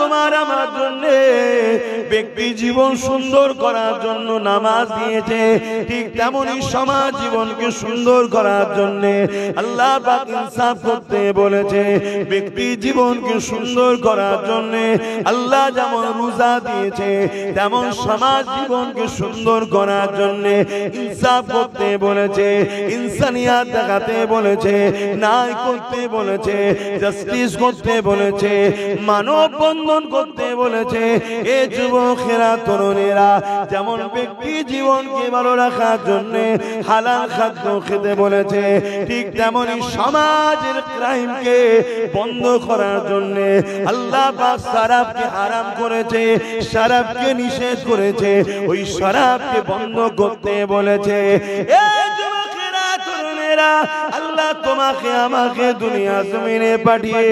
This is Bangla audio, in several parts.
তোমার আমার জন্য ব্যক্তি জীবন সুন্দর করার জন্য নামাজ দিয়েছে, ঠিক তেমনি সমাজ জীবনকে সুন্দর করার জন্য আল্লাহ পাক ইনসাফ করতে বলেছে। ব্যক্তি জীবনকে সুন্দর করার জন্য আল্লাহ যেমন রোজা দিয়েছে, তেমন সমাজ জীবনকে সুন্দর করার জন্য ইনসাফ করতে বলেছে, ইনসানিয়াত দেখাতে বলেছে, ন্যায় করতে বলেছে, জাস্টিস করতে বলেছে, মানব বন্ধন করতে বলেছে। এ যুবকেরা, তরুণেরা, যেমন ব্যক্তি জীবনকে ভালো রাখার জন্য হালাল খাদ্য খেতে বলেছে, ঠিক তেমনি সমাজের ক্রাইমকে বন্ধ করার জন্য আল্লাহ পাক শরাবকে হারাম করেছে, শরাবকে নিষেধ করেছে, ওই শরাবকে বন্ধ করতে বলেছে। আল্লাহ তোমাকে আমাকে দুনিয়া জমিনে পাঠিয়ে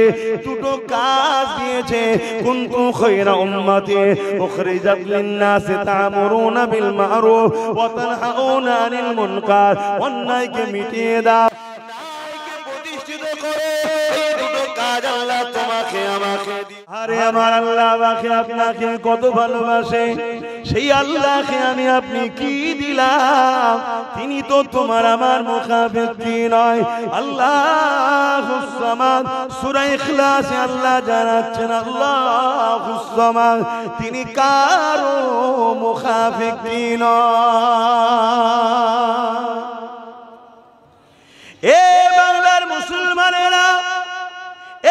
দুটো কাজ দিয়েছে। কুনতুম খায়রা উম্মাতি উখরিজাত লিন-নাস তা'মুরুনা বিল মা'রুফ ওয়া তানহাউনা আনিল মুনকার। অন্যায়কে মিটিয়ে দাও, ন্যায়কে প্রতিষ্ঠিত করো। এই দুটো কাজ আল্লাহ তোমাকে আমাকে দিয়েছে। আরে আমার আল্লাহ আমাকে আপনাকে কত ভালোবাসে, সেই আল্লাহকে আমি আপনি কি দিলাম? তিনি তো তোমার আমার মুখাপেক্ষী নয়। আল্লাহুস সামাদ, সূরা ইখলাসে আল্লাহ জানাচ্ছেন আল্লাহুস সামাদ, তিনি কারো মুখাপেক্ষী নয়। এ বাংলার মুসলমানেরা,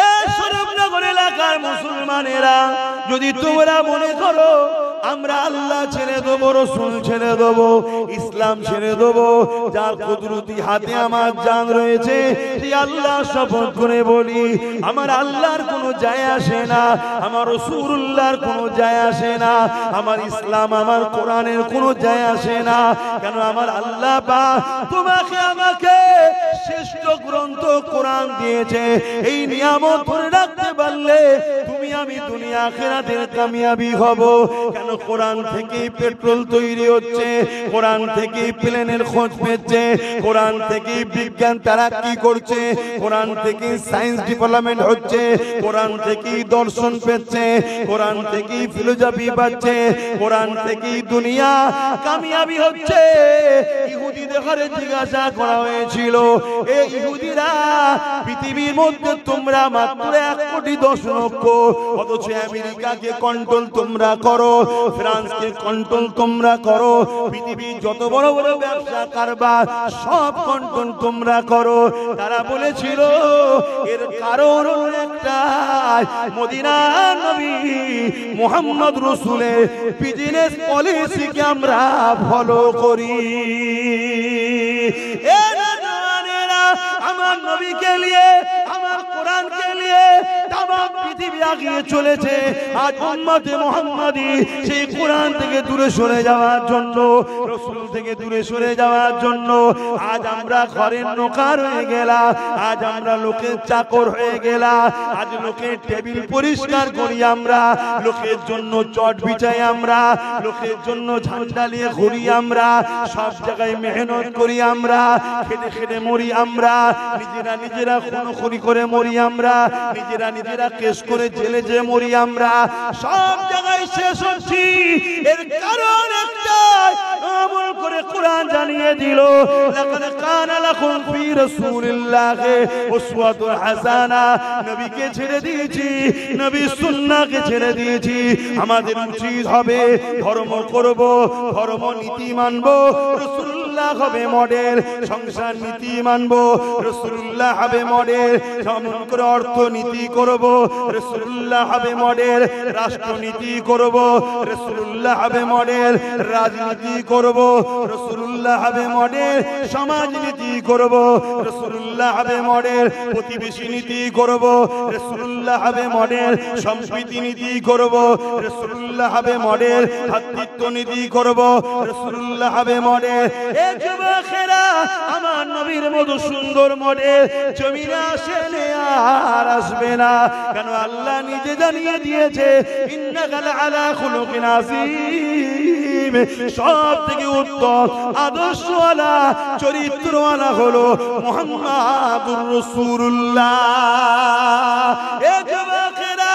এ স্বরূপনগর এলাকার মুসলমানেরা, যদি তোমরা মনে করো আমরা আল্লাহ ছেড়ে দেবো, রসুল ছেড়ে দেবো, ইসলাম ছেড়ে দেবো, যার কুদরতি হাতে আমার জান রয়েছে, সেই আল্লাহ শপথ করে বলি আমার আল্লাহর কোনো যায় আসে না, আমার রাসূলুল্লাহর কোনো যায় আসে না, আমার ইসলাম আমার কোরআনের কোনো যায় আসে না। কেন আমার আল্লাহ পাক তোমাকে আমাকে শ্রেষ্ঠ গ্রন্থ কোরআন দিয়েছে। এই নিয়ামত ধরে রাখতে পারলে তুমি আমি দুনিয়া আখিরাতের কামিয়াবি হব। কেন কোরআন থেকেই পেট্রোল তৈরি হচ্ছে, কোরআন থেকেই প্লেনের খোঁজ পেচ্ছে, কোরআন থেকেই বিজ্ঞান তারাক্কি করছে, কোরআন থেকেই সায়েন্স ডেভেলপমেন্ট হচ্ছে, কোরআন থেকেই দর্শন পেচ্ছে, কোরআন থেকেই ফিলোসফি পাচ্ছে, কোরআন থেকেই দুনিয়া কামিয়াবি হচ্ছে। ইহুদিদের ঘরে জিজ্ঞাসা করা হয়েছিল, এই ইহুদিরা পৃথিবীর মধ্যে তোমরা মাত্র 1,10,00,000, অথচ আমেরিকাকে কন্ট্রোল তোমরা করো, ফ্রান্সকে কন্ট্রোল তোমরা করো, পৃথিবীর যত বড় বড় ব্যবসা কারবার সব কন্ট্রোল তোমরা করো। তারা বলেছিল এর কারণ একটাই, মদিনার নবী মুহাম্মদ রাসূলের বিজনেস পলিসিকে আমরা ফলো করি। আমার নবীকে নিয়ে, আমার কোরআনকে নিয়ে তাম পৃথিবী এগিয়ে চলেছে। আজ উম্মতে মুহাম্মাদি সেই কোরআন থেকে দূরে সরে যাওয়ার জন্য, রাসূল থেকে দূরে সরে যাওয়ার জন্য আজ আমরা ঘরের নৌকার হয়ে গেলাম, আজ আমরা লোকের চাকর হয়ে গেলাম, আজ লোকের টেবিল পরিষ্কার করি আমরা, লোকের জন্য চট বিছাই আমরা, লোকের জন্য ঝান্ডা নিয়ে ঘুরি আমরা, সব জায়গায় মেহনত করি আমরা, খেটে খেটে মরি আমরা, নিজেরা নিজেরা খুনখুনি করে মরি আমরা, নিজেরা নিজেরা কেস করে জেলে যে মরি আমরা, সব জায়গায় শেষ হচ্ছি। এর কারণ একটাই, আমল করে কোরআন জানিয়ে দিল লাকাদ কানা লাকুম ফি রাসূলিল্লাহি উসওয়াতুন হাসানা। নবীকে ছেড়ে দিয়েছি, নবীর সুন্নাহকে ছেড়ে দিয়েছি। আমাদের উচিত হবে ধর্ম করব, ধর্ম নীতি মানব, রাসূলুল্লাহ হবে মডেল, সংসার নীতি মানব, রাসূলুল্লাহ হবে মডেল, যেমন করে অর্থনীতি করব, রাসূলুল্লাহ হবে মডেল, রাষ্ট্রনীতি করব, রাসূলুল্লাহ হবে মডেল, রাজনীতি করব, রাসূলুল্লাহ হবে মডেল, সমাজনীতি করব, রাসূলুল্লাহ হবে মডেল, প্রতিবেশী নীতি করব, রাসূলুল্লাহ হবে মডেল, সম্প্রীতি নীতি করব, রাসূলুল্লাহ হবে মডেল, ভ্রাতৃত্ব নীতি করব, রাসূলুল্লাহ হবে মডেল। এ যুবকেরা, আমার নবীর মতো সুন্দর মডেল জমিনে আসেনি আর আসবে না। কেন আল্লাহ নিজে জানিয়ে দিয়েছে ইন্নাকা লাআলা খুলুকিন আযীম, সব থেকে উত্তম আদর্শওয়ালা চরিত্রওয়ালা হলো মুহাম্মাদুর রাসূলুল্লাহ। এ যুবকেরা,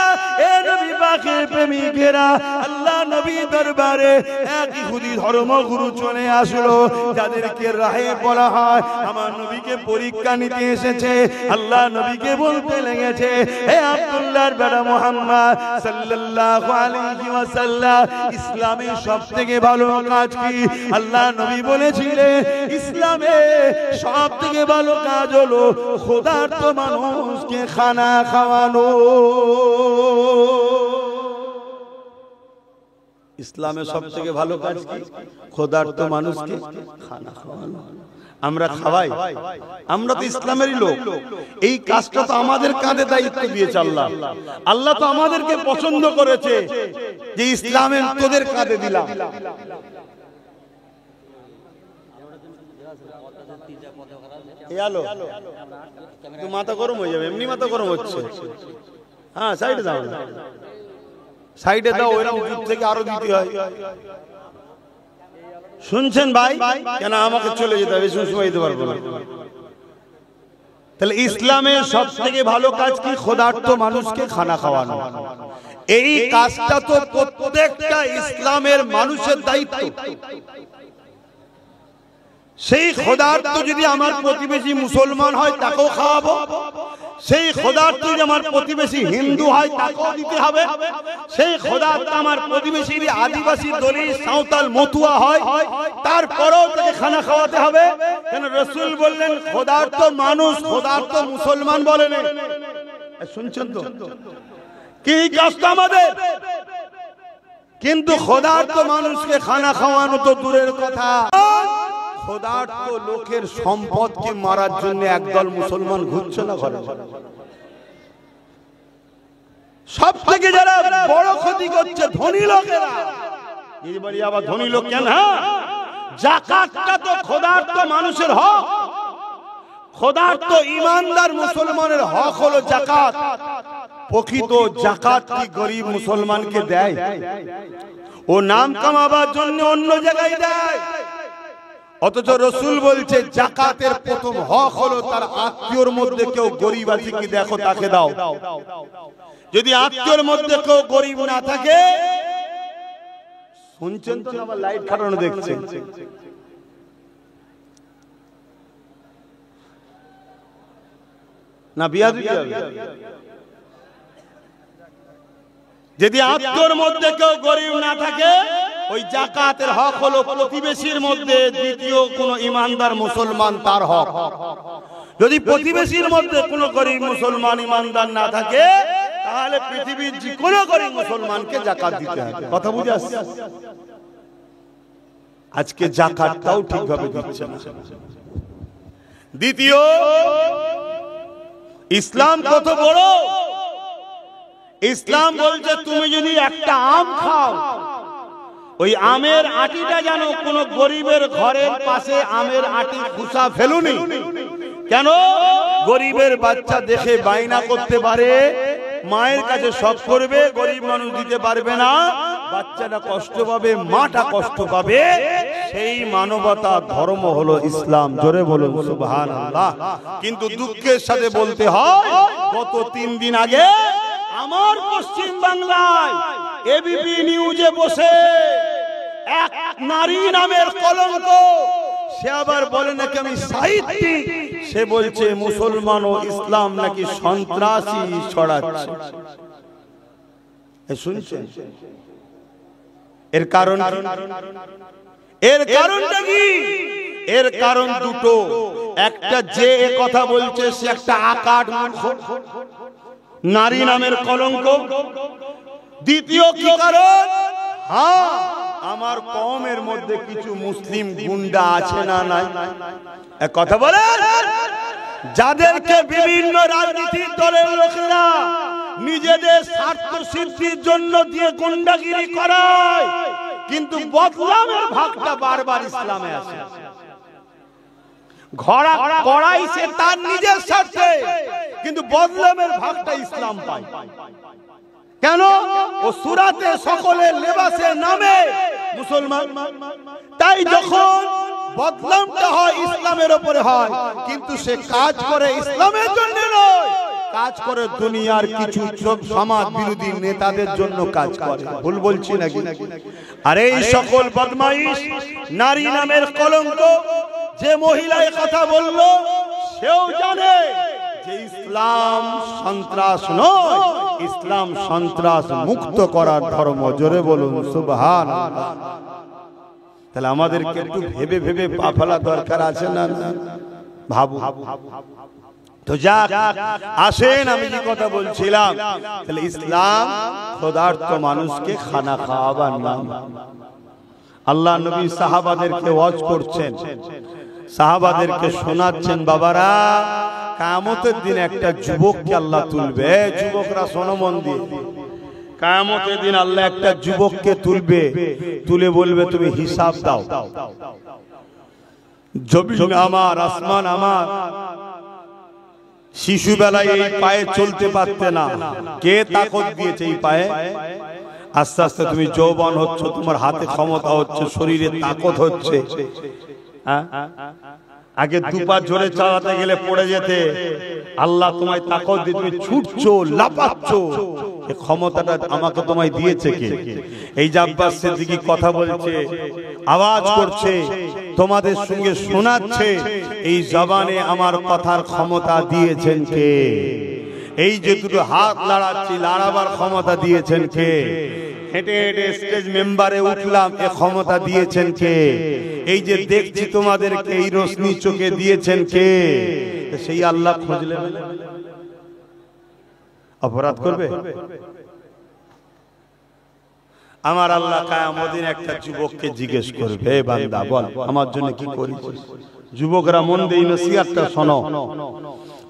এ নবী পাকের প্রেমিকেরা আল্লাহ নবী দরবারে এক ইহুদি ধর্মগুরু চলে আসলো, যাদেরকে রাহে বলা হয়, আমার নবীকে পরীক্ষা নিতে এসেছে। আল্লাহ নবীকে বলতে লেগেছে, হে আব্দুল্লাহর বেটা মুহাম্মদ সাল্লাল্লাহু আলাইহি ওয়াসাল্লাম, ইসলামের সবথেকে ভালো কাজ কি? আল্লাহ নবী বলেছিলেন, ইসলামে সবথেকে ভালো কাজ হলো ক্ষুধার্ত মানুষকে খানা খাওয়ানো। ইসলামের সবথেকে ভালো কাজ কি? ক্ষুধার্ত মানুষকে খানা খাওয়ানো। আমরা খাওয়াই, আমরা তো ইসলামেরই লোক। এই কাজটা তো আমাদের কাঁধে দায়িত্ব দিয়েছে আল্লাহ। আল্লাহ তো আমাদেরকে পছন্দ করেছে যে ইসলামের তোদের কাঁধে দিলাম। মাথা গরম হয়ে যাবে, এমনি মাথা গরম হচ্ছে। হ্যাঁ, সাইডে দাও না, সাইডে দাও, ওইরকম দূর থেকে আরো দিতে হয়। শুনছেন ভাই? কেন আমাকে চলে যেতে হবে, সময় দিতে পারবো না। তাহলে ইসলামের সব থেকে ভালো কাজ কি? ক্ষুধার্ত মানুষকে খানা খাওয়ানো। এই কাজটা তো প্রত্যেকটা ইসলামের মানুষের দায়িত্ব। সেই ক্ষুধার্ত যদি আমার প্রতিবেশী মুসলমান হয় তাকেও খাওয়াবো, সেই ক্ষুধার্ত যদি আমার প্রতিবেশী হিন্দু হয় তাকেও দিতে হবে, সেই ক্ষুধার্ত আমার প্রতিবেশী আদিবাসী, দলিত, সাঁওতাল, মতুয়া হয় তারপরেও তাকে খানা খাওয়াতে হবে। কেন? রাসূল বললেন ক্ষুধার্ত মানুষ, ক্ষুধার্ত মুসলমান বলেন। শুনছেন তো কি কাজটা আমাদের? কিন্তু ক্ষুধার্ত মানুষকে খানা খাওয়ানো তো দূরের কথা, ক্ষুধার্ত লোকের সম্পদকে মারার জন্য একদল মুসলমান ঘুরছে না ঘরে। সব থেকে যারা বড় ক্ষতি করছে ধনী লোকেরা। এই বলি আবার ধনী লোক কেন? যাকাতটা তো ক্ষুধার্ত মানুষের হক। ক্ষুধার্ত ইমানদার মুসলমানের হক হলো যাকাত। প্রকৃত যাকাত কি গরিব মুসলমানকে দেয়? ও নাম কামাবার জন্য অন্য জায়গায় দেয়। অথচ রাসূল বলছে যাকাতের প্রথম হক হলো তার আত্মীয়র মধ্যে কেউ গরিব আছে কি দেখো, তাকে দাও। যদি আত্মীয়র মধ্যে কেউ গরিব না থাকে, শুনছেন তো, আবার লাইট খাটানো দেখছেন, না বিয়াদি? যদি আত্মীয়র মধ্যে কেউ গরিব না থাকে, ওই যাকাতের হক হলো প্রতিবেশীর মধ্যে দ্বিতীয় কোন ইমানদার মুসলমান তার হক। যদি প্রতিবেশীর মধ্যে কোন গরিব মুসলমান ইমানদার না থাকে, তাহলে পৃথিবীর যে কোন গরিব মুসলমানকে যাকাত দিতে হবে। কথা বুঝে আসছে? আজকে যাকাতটাও ঠিকভাবে দিচ্ছে না। দ্বিতীয়, ইসলাম কত বড়! ইসলাম বলছে তুমি যদি একটা আম খাও, ওই আমের আটিটা যেন কোন গরিবের ঘরের পাশে আমের আটি খুসা ফেলুনি। কেন? গরিবের বাচ্চা দেখে বাইনা করতে পারে, মায়ের কাছে সব করবে, গরিব মানুষ দিতে পারবে না, বাচ্চাটা কষ্ট পাবে, মাটা কষ্ট পাবে। সেই মানবতা ধর্ম হলো ইসলাম। জোরে বলুন সুবহানাল্লাহ। কিন্তু দুঃখের সাথে বলতে হয়, গত 3 দিন আগে আমার পশ্চিম বাংলায় এবিপি নিউজে বসে এক নারী নামের কলঙ্ক, সে আবার বলে নাকি আমি সাহিত্যিক, সে বলছে মুসলমান ও ইসলাম নাকি সন্ত্রাসী ছড়াচ্ছে। শুনছেন? এর কারণ, এর কারণটা কি? এর কারণ দুটো। একটা, যে কথা বলছে সে একটা আকাট মূর্খ, নারী নামের কলঙ্ক। দ্বিতীয় কি কারণ? হ্যাঁ, আমার কওমের মধ্যে কিছু মুসলিম গুন্ডা আছে না নাই? এক কথা বলে, যাদেরকে বিভিন্ন রাজনীতির দলের লোকেরা নিজেদের স্বার্থ সিদ্ধির জন্য দিয়ে গুন্ডাগিরি করায়, কিন্তু বদলামের ভাগটা বারবার ইসলামে আসে। ঘোড়া কড়াইছে তার নিজের স্বার্থে, কিন্তু বদলামের ভাগটা ইসলাম পায়। কেন? ও সূরাতে সকলের লেবাসে নামে মুসলমান। তাই যখন বদলামটা হয় ইসলামের উপরে হয়, কিন্তু সে কাজ করে ইসলামের জন্য নয়, কাজ করে দুনিয়ার কিছু সমাজ বিরোধী নেতাদের জন্য কাজ করে। ভুল বলছি নাকি? আর এই সকল বদমাইশ নারী নামের কলঙ্ক, যে মহিলা এই কথা বলল সেও জানে যে ইসলাম সন্ত্রাস নয়, ইসলাম সন্ত্রাস মুক্ত করার ধর্ম। জোরে বলুন সুবহানাল্লাহ। তাহলে আমাদেরকে একটু ভেবে ভেবে পা ফেলা দরকার আছে না? ভাবু। তো যাক, আসেন আমি যে কথা বলছিলাম, তাহলে ইসলাম ক্ষুধার্ত মানুষকে খানা খাওয়াবার নাম। আল্লাহ নবী সাহাবাদেরকে ওয়াজ করছেন, সাহাবাদেরকে শোনাচ্ছেন, বাবারা কিয়ামতের দিন একটা যুবককে আল্লাহ তুলবে। যুবকরা শোনো মন দিয়ে, কিয়ামতের দিন আল্লাহ একটা যুবককে তুলবে, তুলে বলবে তুমি হিসাব দাও। জমিন আমার, আসমান আমার। শিশুবেলায় এই পায়ে চলতে পারতে না, কে তাকত দিয়েছে এই পায়ে? আস্তে আস্তে তুমি যৌবন হচ্ছ, তোমার হাতে ক্ষমতা হচ্ছে, শরীরে তাকত হচ্ছে। আগে দুপা জোরে চালাতে গেলে পড়ে যেতে, আল্লাহ তোমায় তাকত দিয়ে তুমি ছুটছো, লাফাচ্ছ। এই ক্ষমতাটা আমাকে তোমায় দিয়েছে কে? এই যে আব্বাস সিদ্দিকী কথা বলছে, আওয়াজ করছে, তোমাদের সঙ্গে শোনাচ্ছে, এই জবানে আমার কথার ক্ষমতা দিয়েছেন কে? এই যে দুটো হাত লাড়াচ্ছি, লাড়াবার ক্ষমতা দিয়েছেন কে? হেঁটে হেঁটে স্টেজ মেম্বারে উঠলাম, এ ক্ষমতা দিয়েছেন কে? এই যে দেখছি তোমাদেরকে, এই রোশনি চোখে দিয়েছেন কে? সেই আল্লাহ খুঁজলে অপরাধ করবে? আমার আল্লাহ কিয়ামত দিন একটা যুবককে জিজ্ঞেস করবে, বান্দা বল আমার জন্য কি করেছিস? যুবকরা মন দিয়ে নসিহতটা শোনো।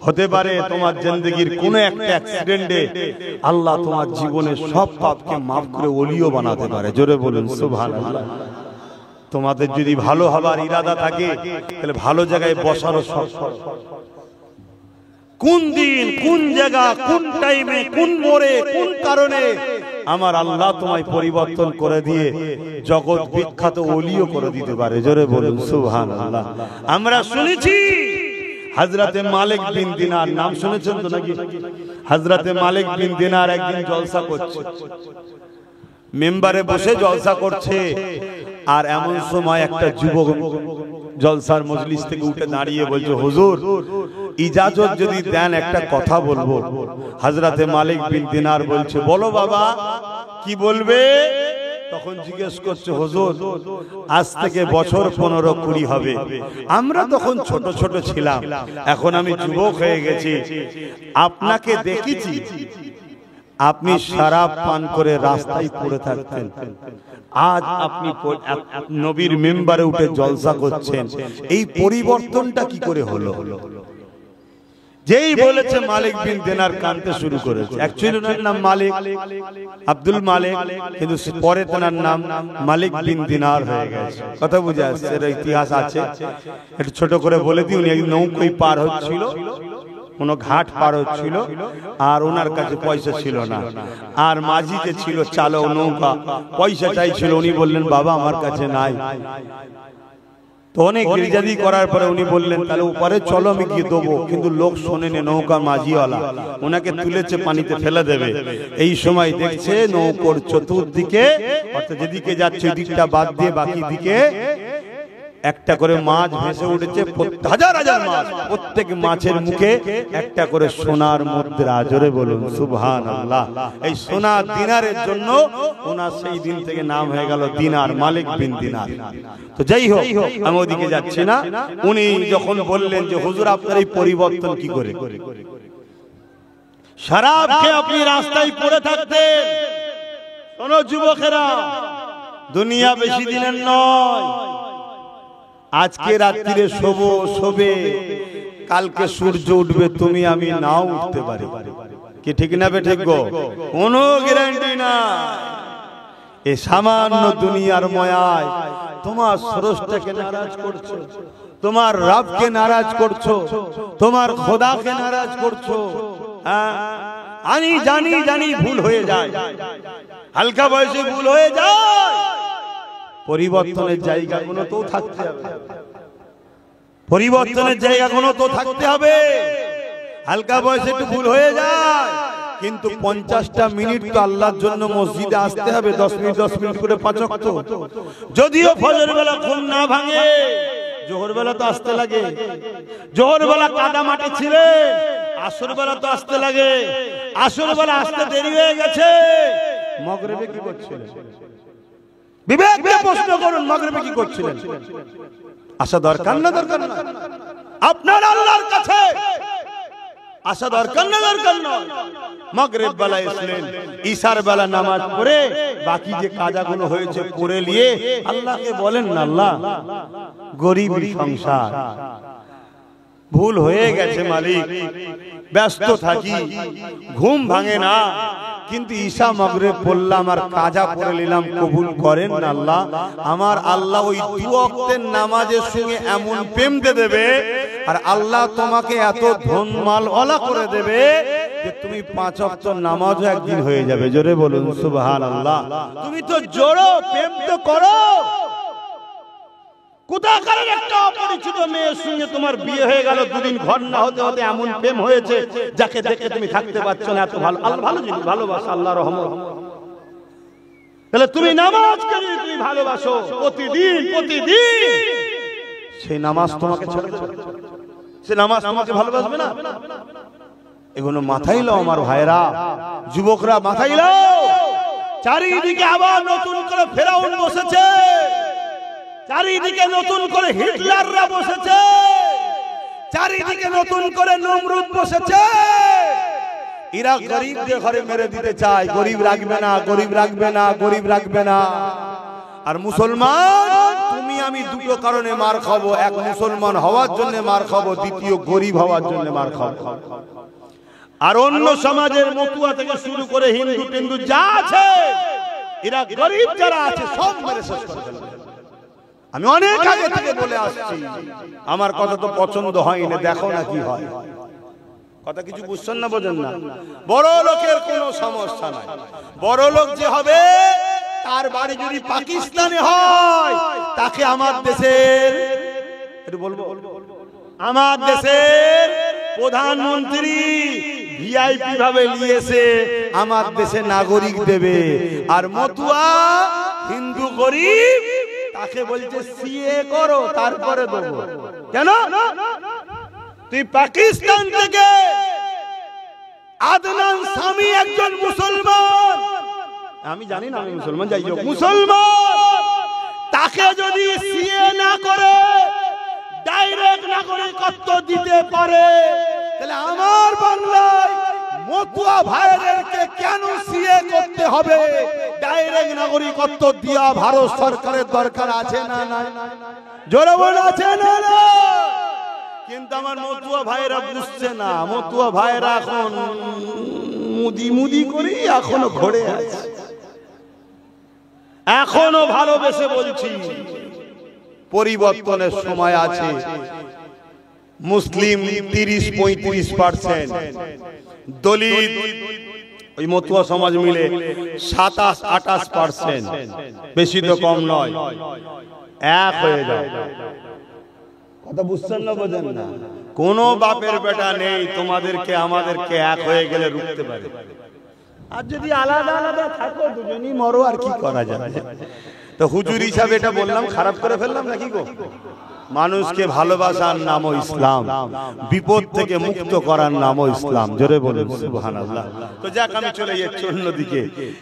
হতে পারে তোমার জিন্দেগীর কোন একটা অ্যাক্সিডেন্টে আল্লাহ তোমার জীবনের সব পাপকে মাফ করে ওলিও বানাতে পারে। জোরে বলুন সুবহানাল্লাহ। তোমাদের যদি ভালো হবার ইরাদা থাকে, তাহলে ভালো জায়গায় বসারও সব। কোন দিন, কোন জায়গা, কোন টাইমে, কোন মোড়ে, কোন কারণে আমার আল্লাহ তোমায় পরিবর্তন করে দিয়ে জগৎ বিখ্যাত ওলিও করে দিতে পারে। জোরে বলুন সুবহানাল্লাহ। আমরা শুনেছি হযরতে মালিক বিন দিনার, নাম শুনেছেন তো নাকি? হযরতে মালিক বিন দিনার একদিন জলসা করছে, মেম্বারে বসে জলসা করছে। আর এমন সময় একটা যুবক জলসার মজলিস থেকে উঠে দাঁড়িয়ে বলছে, হুজুর ইজাজত যদি দেন একটা কথা বলবো। হযরতে মালিক বিন দিনার বলছে, বলো বাবা কি বলবে? তখন জিজ্ঞেস করছে, হুজুর আজ থেকে বছর 15-20 হবে, আমরা তখন ছোট ছোট ছিলাম, এখন আমি যুবক হয়ে গেছি। আপনাকে দেখেছি আপনি শরাব পান করে রাস্তায় পড়ে থাকতেন, আজ আপনি নবীর মেম্বারে উঠে জলসা করছেন, এই পরিবর্তনটা কি করে হলো? যেই বলেছে মালিক বিন দিনার কাঁদতে শুরু করেছে। অ্যাকচুয়ালি ওনার নাম মালিক, আব্দুল মালিক, কিন্তু পরে তার নাম মালিক বিন দিনার হয়ে গেছে। কথা বুঝে আসছে? এর ইতিহাস আছে, একটু ছোট করে বলে দিই। উনি এক নৌকোয় পার হচ্ছিল, কোন ঘাট পার হচ্ছিল, আর ওনার কাছে পয়সা ছিল না। আর মাঝি যে ছিল চালক নৌকা, পয়সা চাইছিল। উনি বললেন, বাবা আমার কাছে নাই। তো অনেক গির্জাদি করার পরে উনি বললেন, তাহলে উপরে চলো আমি গিয়ে দেবো। কিন্তু লোক শোনেনি, নৌকা মাঝিওয়ালা ওনাকে তুলেছে, পানিতে ফেলে দেবে। এই সময় দেখছে নৌকোর চতুর্দিকে, অর্থাৎ যেদিকে যাচ্ছে ওই দিকটা বাদ দিয়ে বাকি দিকে একটা করে মাছ ভেসে উঠেছে, হাজার হাজার মাছ। প্রত্যেক মাছের মুখে একটা করে সোনার মুদ্রা। জোরে বলুন সুবহানাল্লাহ। এই সোনার দিনারের জন্য ওনার সেই দিন থেকে নাম হয়ে গেল দিনার, মালিক বিন দিনার। তো যাই হোক, আমি ওদিকে যাচ্ছি না। উনি যখন বললেন যে হুজুর আপনার এই পরিবর্তন কি করে? শরাব খেয়ে আপনি রাস্তায় পড়ে থাকতেন। শোনো যুবকেরা, দুনিয়া বেশি দিনের নয়। আজকে রাত্রিরে শোবে, কালকে সূর্য উঠবে, তুমি আমি নাও উঠতে পারি। কি ঠিক না বে ঠিক গো? কোনো গ্যারান্টি না। এই সামান্য দুনিয়ার মায়ায় তোমার স্রষ্টাকে নারাজ করছো, তোমার রবকে নারাজ করছো, তোমার খোদাকে নারাজ করছো। আমি জানি ভুল হয়ে যায়, হালকা বয়সে ভুল হয়ে যায়। পরিবর্তনের জায়গা কোনো তো থাকতে হবে, পরিবর্তনের জায়গা কোনো তো থাকতে হবে। হালকা বয়সে একটু ভুল হয়ে যায়, কিন্তু 50টা মিনিট তো আল্লাহর জন্য মসজিদে আসতে হবে, 10 মিনিট করে 5 ওয়াক্ত। যদিও ফজর বেলা ঘুম না ভাঙে, জোহর বেলা তো আসতে লাগে। জোহর বেলা কাদা মাটি ছিলে, আসর বেলা তো আসতে লাগে। আসর বেলা আসতে দেরি হয়ে গেছে, মাগরিবে কি করছিলেন? বিবেক দিয়ে প্রশ্ন করুন, মাগরিবে কি করছিলেন? আসা দরকার না দরকার না? আপনার আল্লাহর কাছে আসা দরকার না দরকার না? মাগরিব বেলা এসলেন, ঈশার বেলা নামাজ পড়ে বাকি যে কাজাগুলো হয়েছে পড়ে নিয়ে আল্লাহকে বলেন না, আল্লাহ গরিব সংসার, ভুল হয়ে গেছে মালিক, ব্যস্ত থাকি, ঘুম ভাঙে না, কিন্তু ঈশা মাগরিব পড়লাম আর কাজা পড়ে নিলাম, কবুল করেন না আল্লাহ? আমার আল্লাহ ওই 2 ওয়াক্তের নামাজের সঙ্গে এমন প্রেম দিয়ে দেবে, আর আল্লাহ তোমাকে এত ধন মাল ওয়ালা করে দেবে যে তুমি 5 ওয়াক্ত নামাজও একদিন হয়ে যাবে। জোরে বলুন সুবহানাল্লাহ। তুমি তো জোড়ো প্রেম তো করো। কোথাকার একটা অপরিচিত মেয়ের সঙ্গে তোমার বিয়ে হয়ে গেল, 2 দিন ঘর না হতে হতে এমন প্রেম হয়েছে যাকে দেখে তুমি থাকতে পারছো না, এত ভালো আল্লাহ, ভালো জিনিস ভালোবাসা, আল্লাহর রহমত। তাহলে তুমি নামাজকে যদি তুমি ভালোবাসো প্রতিদিন সেই নামাজ তোমাকে ছেড়ে দেবে, সে নামাজ তোমাকে ভালোবাসবে না? এগুলো মাথায় লাও আমার ভাইরা, যুবকরা মাথায় লাও। চারিদিকে আবার নতুন করে ফেরাউন বসেছে, চারিদিকে নতুন করে হিটলাররা বসেছে, চারিদিকে নতুন করে নমরুদ বসেছে। এরা গরিবদের ঘরে মেরে দিতে চায়, গরিব রাখবে না, গরিব রাখবে না, গরিব রাখবে না। আর মুসলমান তুমি আমি দুটো কারণে মার খাবো, এক মুসলমান হওয়ার জন্য মার খাবো, দ্বিতীয় গরিব হওয়ার জন্য মার খাবো। আর অন্য সমাজের মতুয়া থেকে শুরু করে হিন্দু টিন্দু যা আছে, এরা গরিব যারা আছে সব মেরে শেষ করে ফেলবে। আমি অনেক আগে থেকে বলে আসছি, আমার কথা তো পছন্দ হয়নি, দেখো না কি হয়। কথা কিছু বুঝছেন না, বোঝেন না? বড় লোকের কোনো সমস্যা নাই, বড় লোক যে হবে তার বাড়ি যদি পাকিস্তানে হয়, তাকে আমার দেশের একটু বলবো, আমার দেশের প্রধানমন্ত্রী ভিআইপি ভাবে নিয়েছে, আমার দেশে নাগরিক দেবে। আর মতুয়া হিন্দু গরিব, তাকে বলছে সিএ করো তারপরে দেবো। কেন? তুই পাকিস্তান থেকে আদনান সামি একজন মুসলমান, আমি জানি না আমি মুসলমান, যাই হোক মুসলমান, তাকে যদি সিএ না করে ডাইরেক্ট নাগরিকত্ব দিতে পারে, তাহলে আমার বাংলায় মতুয়া ভাইদেরকে কেন সিএ করতে হবে? ডাইরেক্ট নাগরিকত্ব দিয়া ভারত সরকারের দরকার আছে না না? জোরে বলে আছে না না? কিন্তু আমার মতুয়া ভাইরা বুঝছে না, মতুয়া ভাইরা এখন মুদি করি এখনো ঘোরে আছে। এখনো ভালোবেসে বলছি, পরিবর্তনের সময় আছে। মুসলিম 30-35%, দলিত ওই মতুয়া সমাজ মিলে 27-28%, বেশি তো কম নয়, এক হয়ে যায়। কথা বুঝছেন না, বোঝেন না? কোন বাপের বেটা নেই তোমাদেরকে আমাদেরকে এক হয়ে গেলে রুখতে পারে। আর যদি আলাদা আলাদা থাকো, দুজনই মরো, আর কি করা যাবে? তো হুজুর হিসাবে এটা বললাম, খারাপ করে ফেললাম নাকি গো? মানুষকে ভালোবাসার নামও ইসলাম, বিপদ থেকে মুক্ত করার নামও ইসলাম। জোরে বলুন সুবহানাল্লাহ। তো যাক, আমি চলে যাচ্ছি অন্যদিকে।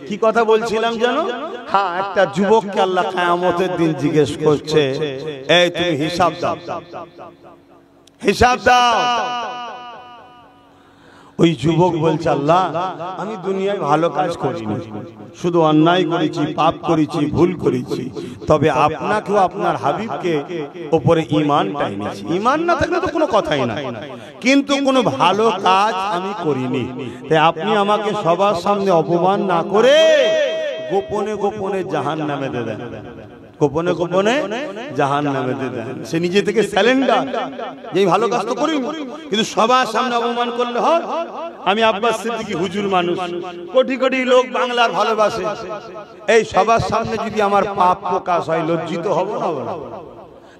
কি কথা বলছিলাম জানো? হ্যাঁ, একটা যুবককে আল্লাহ কিয়ামতের দিন জিজ্ঞেস করছে, এই তুমি হিসাব দাও, হিসাব দাও। ওই যুবক বলছে, আল্লাহ আমি দুনিয়ায় ভালো কাজ করিনি, শুধু অন্যায় করেছি, পাপ করেছি, ভুল করেছি, তবে আপনাকেও আপনার হাবিবকে উপরে ঈমানটা এনেছি। ঈমান না থাকলে তো কোনো কথাই না, কিন্তু কোনো ভালো কাজ আমি করিনি। তাই আপনি আমাকে সবার সামনে অপমান না করে গোপনে গোপনে জাহান্নামে দিয়ে দেন, গোপনে গোপনে জাহান্নামে দিয়ে দেন। সে নিজে থেকে স্যালেন্ডার, যে ভালো কাজ তো করি, কিন্তু সবার সামনে অপমান করলে হয়। আমি আব্বাস সিদ্দিকী হুজুর মানুষ, কোটি কোটি লোক বাংলার ভালোবাসে, এই সবার সামনে যদি আমার পাপ প্রকাশ হয়, লজ্জিত হব না?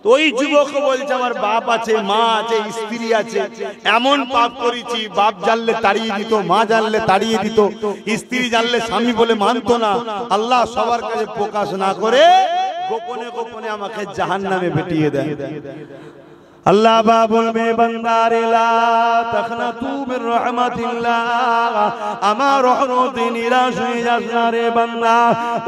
তো ওই যুবক বলছে আমার বাপ আছে, মা আছে, স্ত্রী আছে, এমন পাপ করেছি বাপ জানলে তাড়িয়ে দিত, মা জানলে তাড়িয়ে দিত, স্ত্রী জানলে স্বামী বলে মানতো না। আল্লাহ সবার কাছে প্রকাশ না করে গোপনে গোপনে আমাকে জাহান্নামে পেটিয়ে দেয়। আল্লাহ বা বলবে বান্দারে লা তাখনাতু মির রাহমাতিল্লাহ, আমার রহমতে নিরাশ হয়ে যাস না রে বান্দা।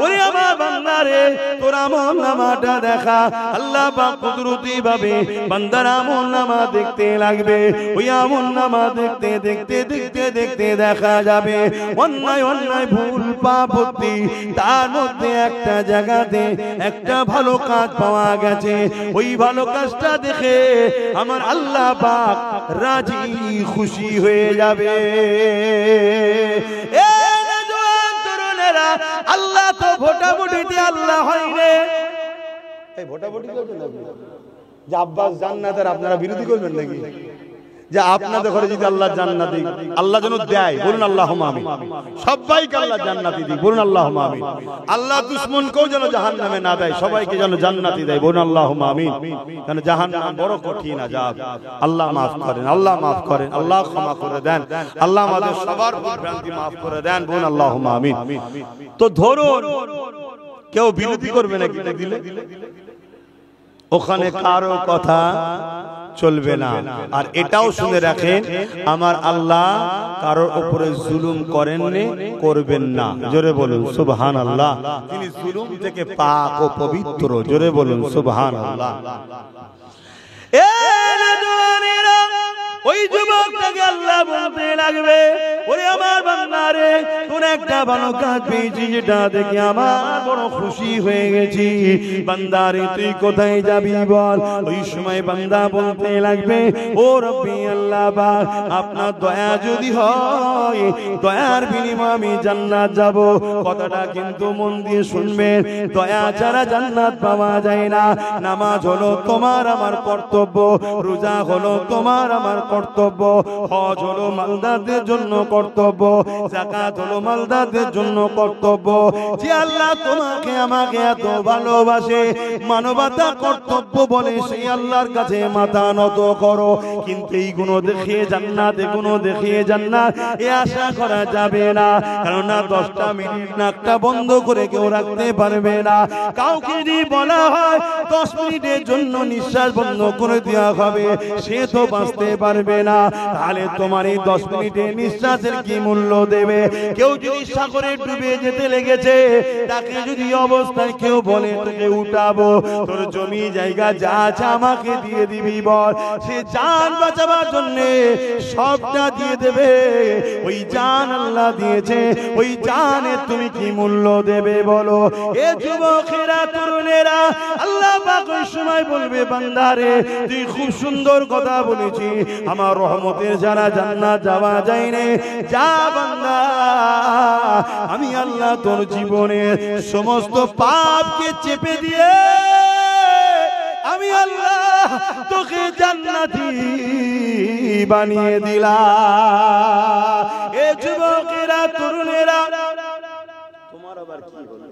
ওরে আমার বান্দারে তোর আমলনামাটা দেখা। আল্লাহ পাক কুদরতি ভাবে বান্দার আমলনামা দেখতে লাগবে। ওই আমলনামা দেখতে দেখতে দেখতে দেখতে দেখা যাবে অন্যায় অন্যায় ভুল পাপ ভর্তি, তার মধ্যে একটা জায়গাতে একটা ভালো কাজ পাওয়া গেছে। ওই ভালো কাজটা দেখে আমার আল্লাহ পাক রাজি খুশি হয়ে যাবে। এ নওজোয়ান তরুণেরা, আল্লাহ তো ভোটাভুটিতে আল্লাহ হয় রে। এই ভোটাভুটি করবেন নাকি যে আব্বাস জান্নাতের আপনারা বিরোধী করবেন নাকি? যে আপনাদের ঘরে যদি আল্লাহ জান্নাত দিক, আল্লাহ যেন দেয়, বলুন আল্লাহুম্মা আমিন। সবাইকে আল্লাহ জান্নাতি দিক, বলুন আল্লাহুম্মা আমিন। আল্লাহ দুশমনকেও যেন জাহান্নামে না দেয়, সবাইকে যেন জান্নাতি দেয়, বলুন আল্লাহুম্মা আমিন। কারণ জাহান্নাম বড় কঠিন আযাব। আল্লাহ মাফ করেন, আল্লাহ মাফ করেন, আল্লাহ ক্ষমা করে দেন, আল্লাহ আমাদের সবার ভুলভ্রান্তি মাফ করে দেন, বলুন আল্লাহুম্মা আমিন। তো ধরুন কেউ বিরোধী করবে নাকি দিলে, ওখানে কারো কথা চলবে না। আর এটাও শুনে রাখেন, আমার আল্লাহ কারোর উপরে জুলুম করেননি, করবেন না। জোরে বলুন সুবহানাল্লাহ। তিনি জুলুম থেকে পাক ও পবিত্র। জোরে বলুন সুবহানাল্লাহ। এ নওজোয়ানেরা, ওই যুবকটাকে আল্লাহ বলতে লাগবে, ওরে আমার বান্দারে তোর একটা ভালো কাজ পেয়েছি, যেটা দেখে আমার বড় খুশি হয়ে গেছি। বান্দারে তুই কোথায় যাবি বল? ওই সময় বান্দা বলতে লাগবে, ও রব্বি আল্লাহ পাক, আপনার দয়া যদি হয়, দয়ার বিনিময়ে আমি জান্নাত যাব। কথাটা কিন্তু মন দিয়ে শুনবেন, দয়া ছাড়া জান্নাত পাওয়া যায় না। নামাজ হলো তোমার আমার কর্তব্য, রোজা হলো তোমার আমার কর্তব্য, হজ হলো মালদারদের জন্য কর্তব্য, যাকাত হলো মালদারদের জন্য কর্তব্য। যে আল্লাহ তোমাকে আমাকে এত ভালোবাসে, মানবতা কর্তব্য বলে, সেই আল্লাহর কাছে মাথা নত করো। কিন্তু এই গুণ দেখিয়ে জান্নাত, এই গুণ দেখিয়ে জান্নাত এ আশা করা যাবে না। কেননা 10টা মিনিট নাকটা বন্ধ করে কেউ রাখতে পারবে না। কাউকে যদি বলা হয় 10 মিনিটের জন্য নিঃশ্বাস বন্ধ করে দেওয়া হবে, সে তো বাঁচতে পারবে না। তাহলে তোমার এই 10 মিনিটের নিঃশ্বাসের কি মূল্য দেবে? কেউ যদি সাগরে ডুবে যেতে লেগেছে, তাকে যদি অবস্থায় কেউ বলে তোকে উঠাবো, তোর জমি জায়গা যা আছে আমাকে দিয়ে দিবি বল, সে জান বাঁচাবার জন্য সবটা দিয়ে দেবে। ওই জান আল্লাহ দিয়েছে, ওই জানে তুমি কি মূল্য দেবে বলো? এ যুবকেরা, তরুণেরা, আল্লাহ পাক ওই সময় বলবে, বান্দারে তুই খুব সুন্দর কথা বলেছি, আমার রহমতের যারা জান্নাত যাওয়া যায় না, যা বান্দা, আমি আল্লাহ তোর জীবনের সমস্ত পাপকে চেপে দিয়ে আমি আল্লাহ তোকে জান্নাতি বানিয়ে দিলাম। এ যুবকেরা, তরুণেরা, তোমার আবার কি হলো?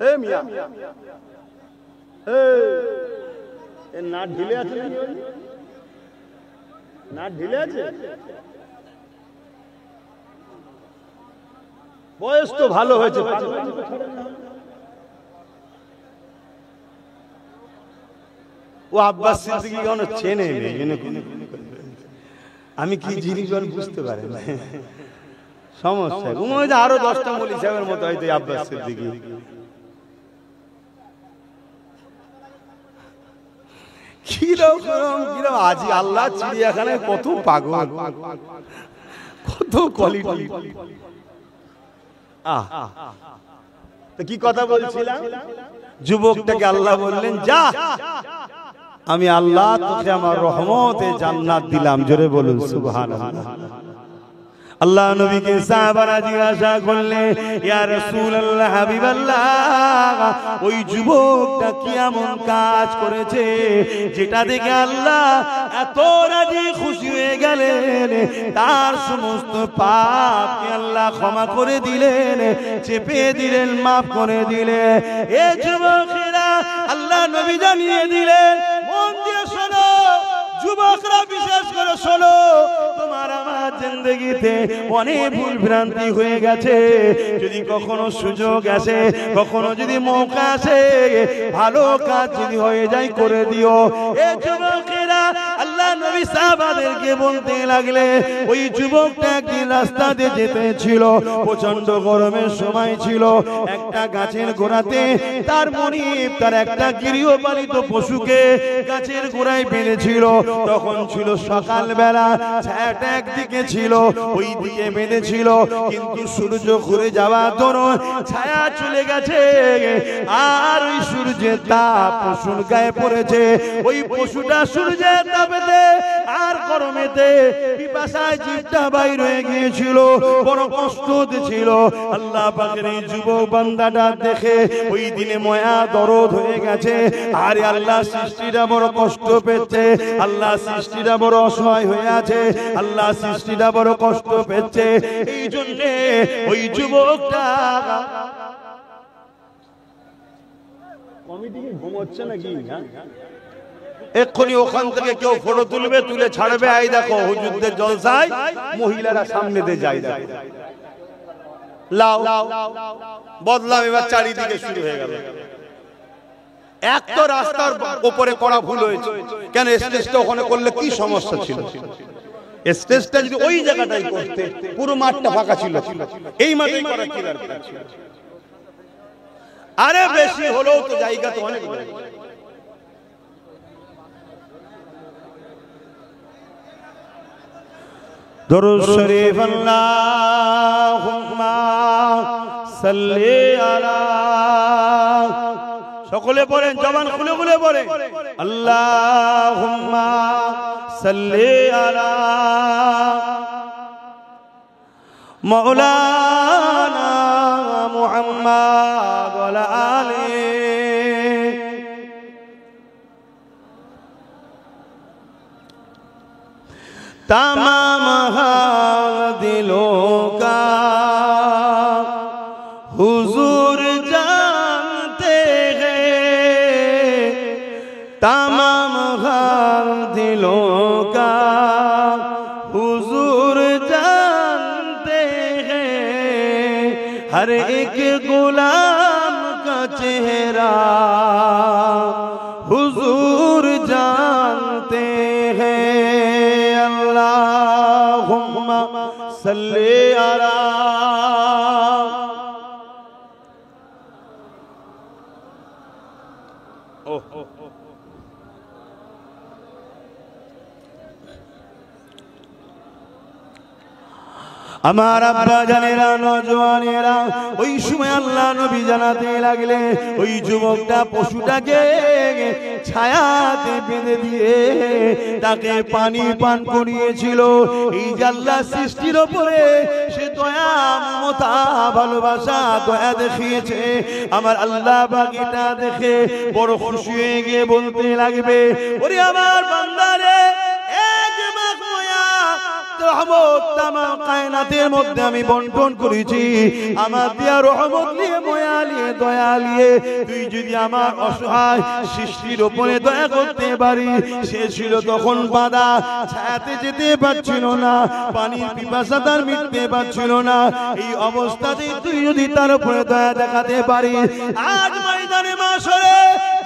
এ মিয়া, এ না ঢিলে আছে, না ঢিলে আছে, বয়স তো ভালো হয়েছে। ও আব্বাস সিদ্দিকী কোন চেনে নেই, আমি কি জিনিস বুঝতে পারি না, সমস্যা। আরো 10টা মৌলী সাহেবের মতো হয়তো আব্বাস সিদ্দিকী। কিরকম কিরকম আজি আল্লাহ চিড়িয়াখানায় কত পাগল, কত কোয়ালিটি। তো কি কথা বলছিলাম? যুবকটাকে আল্লাহ বললেন, যা, আমি আল্লাহ তোকে আমার রহমতে জান্নাত দিলাম। জোরে বলুন সুবহানাল্লাহ। আল্লাহ নবীকে সাহাবারা জিজ্ঞাসা করলেন, ইয়া রাসূলুল্লাহ, হাবিবাল্লাহ, ওই যুবকটা কি এমন কাজ করেছে যেটা দেখে আল্লাহ এত রাজি খুশি হয়ে গেলেন, তার সমস্ত পাপকে আল্লাহ ক্ষমা করে দিলেন, চেপে দিলেন, মাফ করে দিলেন? এ যুবকেরা, আল্লাহ নবী জানিয়ে দিলেন, ও যুবকরা বিশেষ করে শোনো, তোমার আমার জিন্দেগিতে অনেক ভুল ভ্রান্তি হয়ে গেছে। যদি কখনো সুযোগ আসে, কখনো যদি মৌকা আসে, ভালো কাজ যদি হয়ে যায় করে দিও। এই যুবকেরা আল্লাহ নবী সাহাবাদেরকে বলতে লাগলে, ওই যুবকটা একদিন রাস্তা দিয়ে যেতেছিল, প্রচন্ড গরমের সময় ছিল, একটা গাছের গোড়াতে তার মনিব তার একটা গৃহপালিত পশুকে গাছের গোড়ায় বেঁধেছিল। তখন ছিল সকালবেলা, ছায়াটা একদিকে ছিল, ওই দিকে বেঁধেছিল, কিন্তু সূর্য ঘুরে যাওয়ার দরুন ছায়া চলে গেছে, আর ওই সূর্যের তাপ পশুর গায়ে পড়েছে। ওই পশুটা সূর্যের তাপেতে আর গরমেতে পিপাসায় জিভটা বাইর হয়ে গিয়েছিল, বড় কষ্ট হচ্ছিল। আল্লাহ পাকের এই যুবক বান্দাটা দেখে ওই দিনে মায়া দরদ হয়ে গেছে। আরে আল্লাহ সৃষ্টিটা বড় কষ্ট পেয়েছে, আল্লাহ সৃষ্টিটা বড় অসহায় হয়ে আছে, আল্লাহ সৃষ্টিটা বড় কষ্ট পেয়েছে। এই জন্য ওই যুবকটা কমিটি কি ঘুমোচ্ছে নাকি? এক্ষুনি ওখান থেকে কেউ ফটো তুলবে, তুলে ছাড়বে। আই দেখো হুজুরদের জলসায় মহিলারা সামনে দিয়ে যায়, লাও বদলাম এবার চারিদিকে শুরু হয়ে গেল। এক তো রাস্তার উপরে করা ভুল হয়েছে, কেন স্টেজটা ওখানে করলে কি সমস্যা ছিল? স্টেজটা যদি ওই জায়গাটাই করতে, পুরো মাঠটা ফাঁকা ছিল, এই মাঠে করা কি দরকার ছিল? আরে বেশি হলেও তো জায়গা তো অনেক। দরুদ শরীফ আল্লাহুম্মা সাল্লি আলা, সকলে পড়েন, জবান খুলে খুলে পড়েন, আল্লাহুম্মা সাল্লি আলা মাওলানা মুহাম্মদ ওয়া আলা আলিহি। तमाम हाल दिलों का हुजूर जानते हैं, तमाम हाल दिलों का हुजूर जानते हैं, हर एक गुलाम का चेहरा हुजूर जानते हैं। अल्लाहुम्मा सल्ली अला, আমার আব্বা জানেরা, নওজওয়ানেরা, ওই সময় আল্লাহ নবী জানাতে লাগলে, ওই যুবকটা পশুটাকে ছায়াতে বেঁধে দিয়ে তাকে পানি পান করিয়েছিল। এই যে আল্লাহ সৃষ্টির ওপরে সে দয়া, মমতা, ভালোবাসা, দয়া দেখিয়েছে, আমার আল্লাহ পাক এটা দেখে বড় খুশি হয়ে গিয়ে বলতে লাগবে, ওরে আমার বান্দারে, রহমত তামাম কায়নাতের মধ্যে আমি বন্টন করেছি, আমার দিয়া রহমত নিয়ে, মায়া নিয়ে, দয়া নিয়ে, তুই যদি আমার অসহায় সৃষ্টির উপরে দয়া করতে পারি। সে ছিল তখন বাঁধা, ছায়াতে যেতে পারছিল না, পানির পিপাসা তার মিটতে পারছিল না, এই অবস্থাতেই তুই যদি তার উপরে দয়া দেখাতে পারি, আজ ময়দানে মাশরে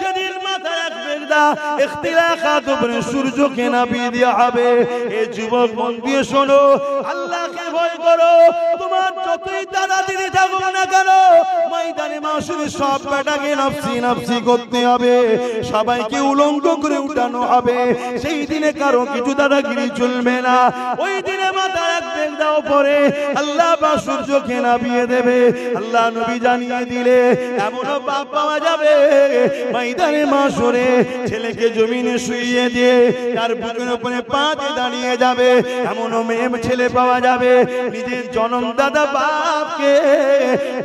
যেদিন মাথায় বেগদা ইখতিলাফাত উপরে সূর্যকে নামিয়ে দেওয়া হবে, এই যুবক মন দিয়ে শোনো, আল্লাহকে ভয় করো। তোমার যতই দাদা দিদি থাকুক না কেন, ময়দানে মাশরে সব বেটাকে নফসি নফসি করতে হবে, সবাইকে উলঙ্গ করে উঠানো হবে। সেই দিনে কারো কিছু দাদাগিরি চলবে না। ওই দিনে মাথায় এক বেগদা উপরে আল্লাহ বা সূর্যকে নামিয়ে দেবে। আল্লাহ নবী জানিয়ে দিলে এমনও পাপ পাওয়া যাবে, ময়দানে মাশরে ছেলেকে জমিনে শুইয়ে দিয়ে তার বুকের উপরে পা দিয়ে দাঁড়িয়ে যাবে, এমনও মেয়ে ছেলে পাওয়া যাবে নিজের জন্মদাতা বাপকে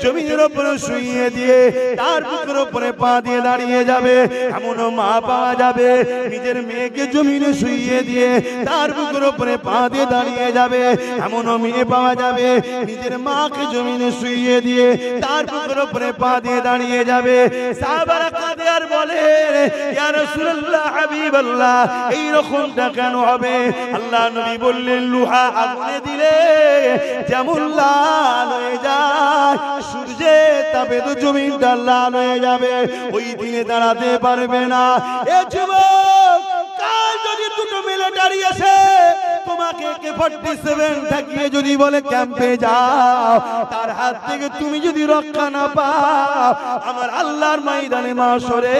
জমিনের উপরে শুইয়ে দিয়ে তার বুকের উপরে পা দিয়ে দাঁড়িয়ে যাবে, এমনও মা পাওয়া যাবে নিজের মেয়েকে জমিনে শুইয়ে দিয়ে তার বুকের উপরে পা দিয়ে দাঁড়িয়ে যাবে, এমনও মেয়ে পাওয়া যাবে নিজের মাকে জমিনে শুইয়ে দিয়ে তার বুকের উপরে পা দিয়ে দাঁড়িয়ে যাবে। সাহাবারা কাঁদে এবার বলে ইয়া রাসূলুল্লাহ হাবিবাল্লাহ এই রকমটা কেন হবে? আল্লাহ নবী বললেন লোহা আগুনে দিলে যেমন লাল হয়ে যায়, সূর্যের তাপে তো জমিনটা লাল হয়ে যাবে, ওই দিনে দাঁড়াতে পারবে না। এ যুবক, কাল যদি দুটো মিলিটারি আসে তোমাকে AK-47 ঠেকিয়ে যদি বলে ক্যাম্পে যাও, তার হাত থেকে তুমি যদি রক্ষা না পাও, আমার আল্লাহর ময়দানে মাশরে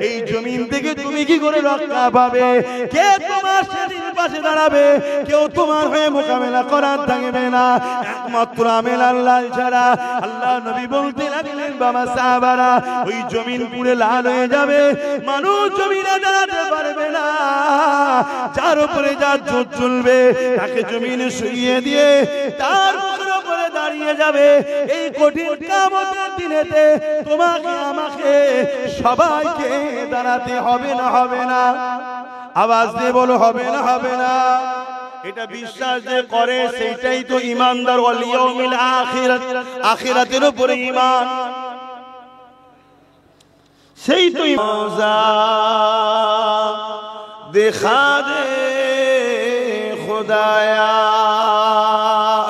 এই জমিন থেকে তুমি কি করে রক্ষা পাবে? কে তোমার সেদিন পাশে দাঁড়াবে? কেউ তোমার হয়ে মোকাবেলা করার থাকবে না, একমাত্র আমেল আল্লাহ ছাড়া। আল্লাহ নবী বলতে লাগলেন বাবা সাহাবারা, ওই জমিন পুরো লাল হয়ে যাবে, মানুষ জমিনে দাঁড়াতে পারবে না, যার উপরে যার জোর চলবে তাকে জমিনে শুইয়ে দিয়ে তার উপরে দাঁড়িয়ে যাবে। এই কঠিন কিয়ামতের দিনেতে তোমাকে আমাকে সবাইকে দাঁড়াতে হবে না, হবে না? আওয়াজ দিয়ে বলো, হবে না, হবে না? এটা বিশ্বাস যে করে সেইটাই তো ঈমানদার। ওয়াল ইয়াউমিল আখিরাত, আখিরাতের উপরে ঈমান, সেই তো মজা দেখা দে খুদায়া।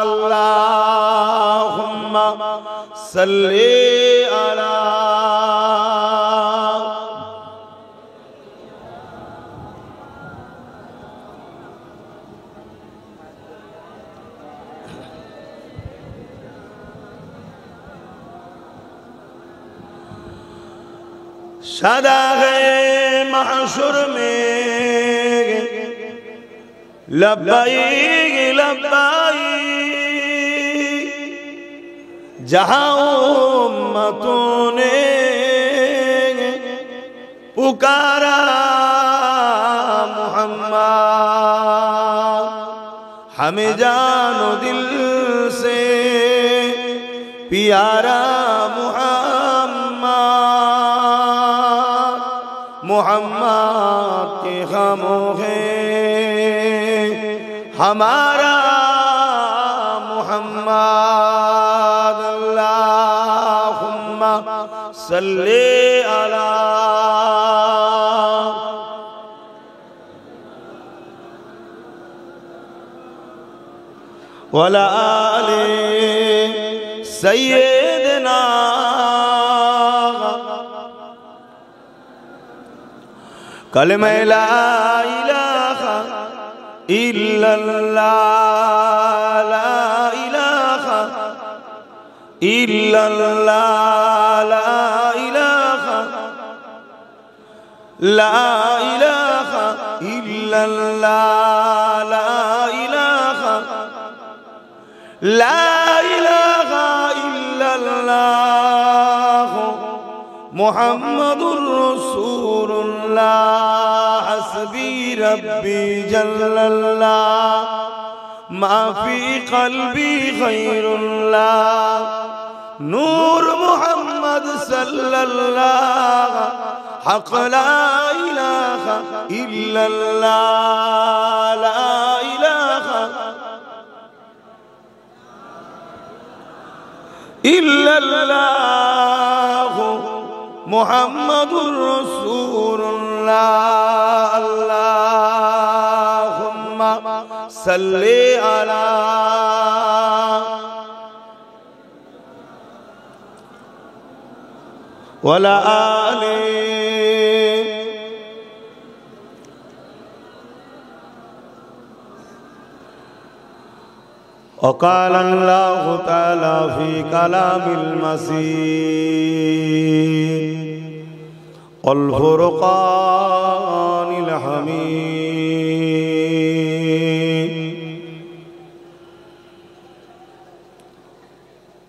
আল্লাহুম্মা সাল্লি আলা सदा गए महशुर में लब्बाइक लब्बाइक, जहां उम्मतों ने पुकारा मोहम्मद, हमें जानो दिल से प्यारा मोहम्मद के खामोश हमारा मोहम्मद। अल्लाहुम्मा सल्ली अला वला आले सय्यदना कलमा ला इलाहा इल्लल्लाह, ला इलाहा इल्लल्लाह, ला इलाहा, ला इलाहा इल्लल्लाह, ला इलाहा, ला इलाहा इल्लल्लाह मुहम्मदुर रसूलुल्लाह। हस्बी रब्बी जल्लल्लाह, मा फी क़ल्बी ग़ैरुल्लाह, नूर मुहम्मद सल्लल्लाह, हक़ ला इलाहा इल्लल्लाह, ला इलाहा इल्लल्लाह मुहम्मदुर रसूलुल्लाह। अल्लाहुम्मा सल्ली अला वला आले وقال الله تعالى في كلام المسيح والفرقان الحميد،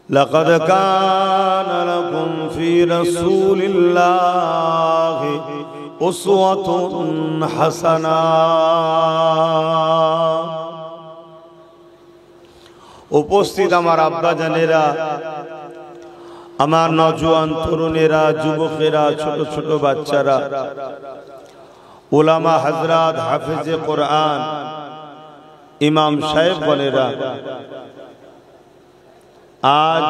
لقد كان لكم في رسول الله أسوة حسنة। উপস্থিত আমার আব্বা জানেরা, আমার নওজোয়ান তরুণেরা, যুবকেরা, ছোট ছোট বাচ্চারা, উলামা হযরত, হাফেজে কোরআন, ইমাম সাহেব বলেরা, আজ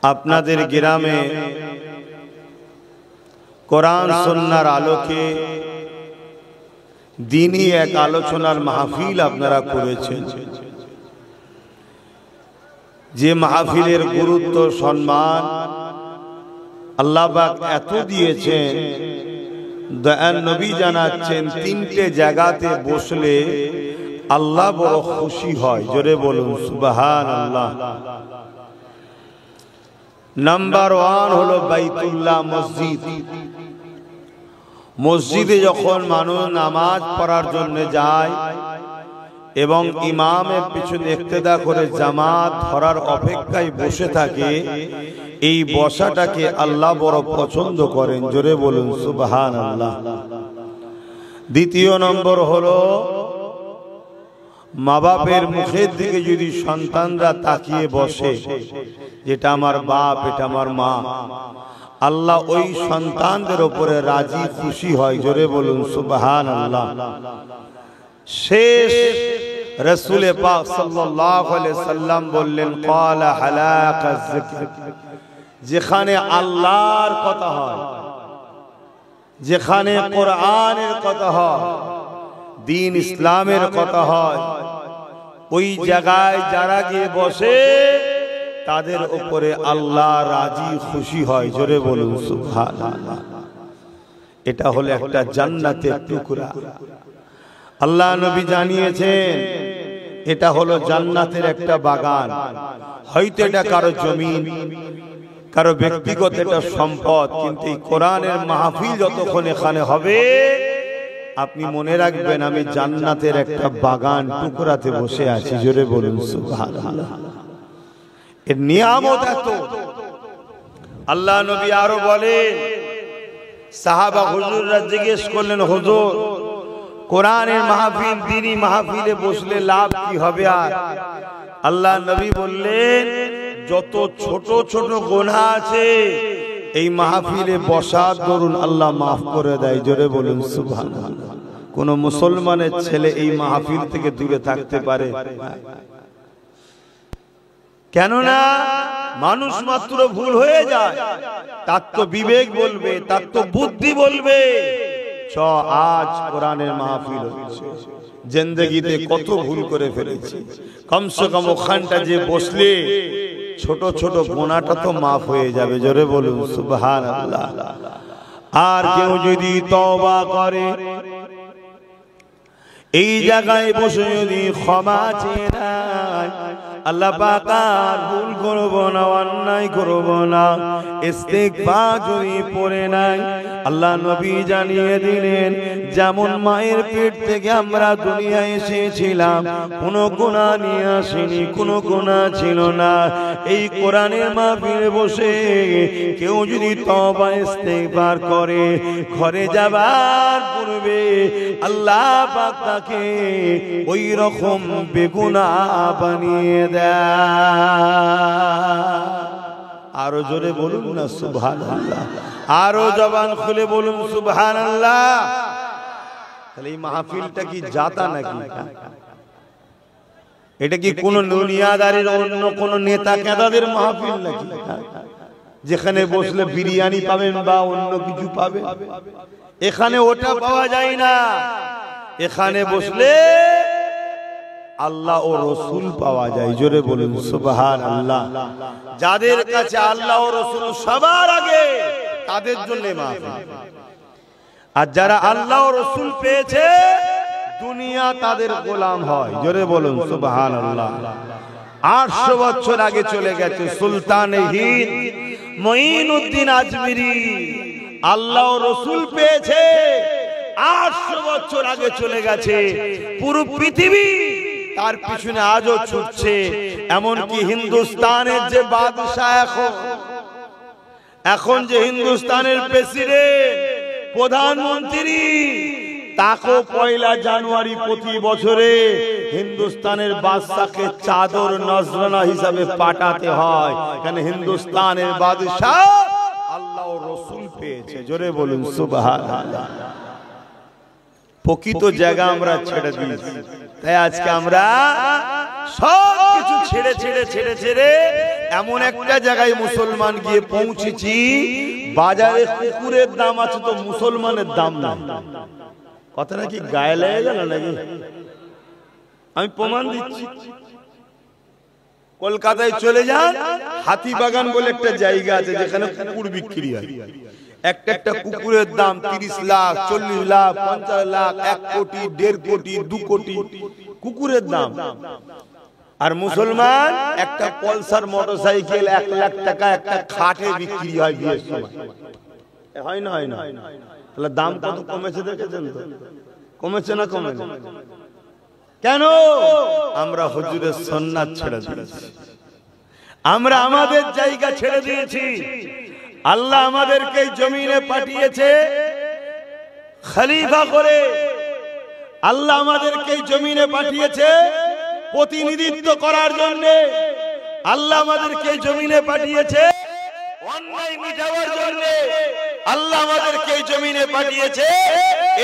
আপনাদের গ্রামে কোরআন সুন্নাহর আলোকে দ্বীনি এক আলোচনার মাহফিল আপনারা করেছেন। যে মাহফিলের গুরুত্ব সম্মান আল্লাহ পাক এত দিয়েছেন, দয়ার নবী জানাচ্ছেন তিনটে জায়গাতে বসলে আল্লাহ বড় খুশি হয়। জোরে বলুন সুবহানাল্লাহ। নাম্বার 1 হলো বাইতুল্লাহ, মসজিদ। মসজিদে যখন মানুষ নামাজ পড়ার জন্য যায় এবং ইমামের পিছনে ইক্তেদা করে জামাত ধরার অপেক্ষায় বসে থাকে, এই বসাটাকে আল্লাহ বড় পছন্দ করেন। জোরে বলুন সুবহানাল্লাহ। দ্বিতীয় নম্বর হলো মা বাপের মুখের দিকে যদি সন্তানরা তাকিয়ে বসে, যেটা আমার বাপ, এটা আমার মা, আল্লাহ ওই সন্তানদের উপরে রাজি খুশি হয়। জোরে বলুন সুবহানাল্লাহ। শেষ রাসূল পাক সাল্লাল্লাহু আলাইহি সাল্লাম বললেন, ক্বালা হালাকাজ যিকর, যেখানে আল্লাহর কথা হয়, যেখানে কোরআনের কথা হয়, দ্বীন ইসলামের কথা হয়, ওই জায়গায় যারা গিয়ে বসে তাদের উপরে আল্লাহ রাজি খুশি হয়। জোরে বলুন সুবহানাল্লাহ। এটা হলো একটা জান্নাতের টুকরা। আল্লাহ নবী জানিয়েছেন এটা হলো জান্নাতের একটা বাগান। হয়তো এটা কারো জমিন, কারো ব্যক্তিগত এটা সম্পদ, কিন্তু এই কোরআনের মাহফিল যতক্ষণ এখানে হবে, আপনি মনে রাখবেন আমি জান্নাতের একটা বাগান টুকরাতে বসে আছি। জোরে বলুন সুবহানাল্লাহ। এর নিয়ামত এত। আল্লাহ নবী আরো বলেন, সাহাবা হুজুররা জিজ্ঞেস করলেন, হুজুর কোরআনের মাহফিল, দ্বীনি মাহফিলে বসলে লাভ কি হবে? আর আল্লাহ নবী বললেন, যত ছোট ছোট গুনাহ আছে এই মাহফিলে বসার দরুন আল্লাহ মাফ করে দেয়। জোরে বলুন সুবহানাল্লাহ। কোন মুসলমানের ছেলে এই মাহফিল থেকে দূরে থাকতে পারে? কেননা মানুষ মাত্র ভুল হয়ে যায়, তার তো বিবেক বলবে, তার তো বুদ্ধি বলবে, আজ কোরআনের মাহফিল হচ্ছে, জিন্দেগিতে কত ভুল করে ফেলেছি, কমসে কম ওখানটা যে বসলে ছোট ছোট গুনাহটা তো মাফ হয়ে যাবে। জোরে বলুন সুবহানাল্লাহ। আর কেউ যদি তওবা করে, এই জায়গায় বসে যদি ক্ষমা চেয়ে নেয়, আল্লাহ পাক আর ভুল করব না, অন্যায় করব না, ইস্তিগফার যদি পড়ে নাই, আল্লাহ নবী জানিয়ে দিলেন, যেমন মায়ের পেট থেকে আমরা দুনিয়ায় এসেছিলাম, কোনো গুনাহ নিয়ে আসিনি, কোনো গুনাহ ছিল না। এই কোরআনের মাহফিলে বসে কেউ যদি তওবা ইস্তিগফার করে, ঘরে যাবার পূর্বে আল্লাহ পাক তাকে ওই রকম বেগুনাহ বানিয়ে দেয়। আরো জোরে বলুন না সুবহানাল্লাহ। আরো জবান খুলে বলুন সুবহানাল্লাহ। তাহলে এই মাহফিলটা কি জাতা নাকি? এটা কি কোন দুনিয়াদারির অন্য কোন নেতা কেদাদের মাহফিল নাকি, যেখানে বসলে বিরিয়ানি পাবেন বা অন্য কিছু পাবেন? এখানে ওটা পাওয়া যায় না। এখানে বসলে আল্লাহ ও রসুল পাওয়া যায়। জোরে বলুন সুবহানাল্লাহ। যাদের কাছে আল্লাহ ও রসুল সবার আগে, তাদের জন্য মাহফিল। আর যারা আল্লাহ ও রসুল পেয়েছে, দুনিয়া তাদের গোলাম হয়। জোরে বলুন সুবহানাল্লাহ। 800 বছর আগে চলে গেছে সুলতানে হিন্দ মঈনুদ্দিন আজমিরি, আল্লাহ ও রসুল পেয়েছে। 800 বছর আগে চলে গেছে। পুরো পৃথিবী তার পিছনে আজও ছুটছে। এমনকি হিন্দুস্তানের যে বাদশাহ, এখন যে হিন্দুস্তানের প্রেসিডেন্ট, প্রধানমন্ত্রী, তাকে 1 জানুয়ারি প্রতি বছরে হিন্দুস্তানের বাদশাকে চাদর নজরানা হিসাবে পাঠাতে হয়। এখানে হিন্দুস্তানের বাদশাহ আল্লাহ ও রসুল পেয়েছে। জোরে বলুন সুবহানাল্লাহ। প্রকৃত জায়গা আমরা ছেড়ে দিয়েছি, তাই আজকে আমরা সব কিছু ছেড়ে ছেড়ে ছেড়ে ছেড়ে এমন একটা জায়গায় মুসলমান গিয়ে পৌঁছেছি, বাজারে কুকুরের দাম আছে তো মুসলমানের দাম না, কথাটা কি গায়ে লেগে গেল নাকি? আমি প্রমাণ দিচ্ছি। কলকাতায় চলে যান, হাতিবাগান বলে একটা জায়গা আছে যেখানে কুকুর বিক্রি হয়। একটা একটা কুকুরের দাম 30 লাখ, 40 লাখ, 50 লাখ, 1 কোটি, 1.5 কোটি, 2 কোটি কুকুরের দাম। আর মুসলমান একটা পলসার মোটরসাইকেল 1 লাখ টাকা একটা খাটে বিক্রি হয় বিয়ের সময়। হয় না? হয় না? তাহলে দাম কত কমেছে দেখেছেন তো? কমেছে না কমেছে? কেন? আমরা হুজুরের সুন্নাত ছেড়ে দিয়েছি, আমরা আমাদের জায়গা ছেড়ে দিয়েছি। আল্লাহ আমাদেরকে জমিনে পাঠিয়েছে খলিফা করে, আল্লাহ আমাদেরকে জমিনে পাঠিয়েছে প্রতিনিধিত্ব করার জন্য, আল্লাহ আমাদেরকে জমিনে পাঠিয়েছে অন্যায় মিটাবার জন্য, আল্লাহ আমাদেরকে জমিনে পাঠিয়েছে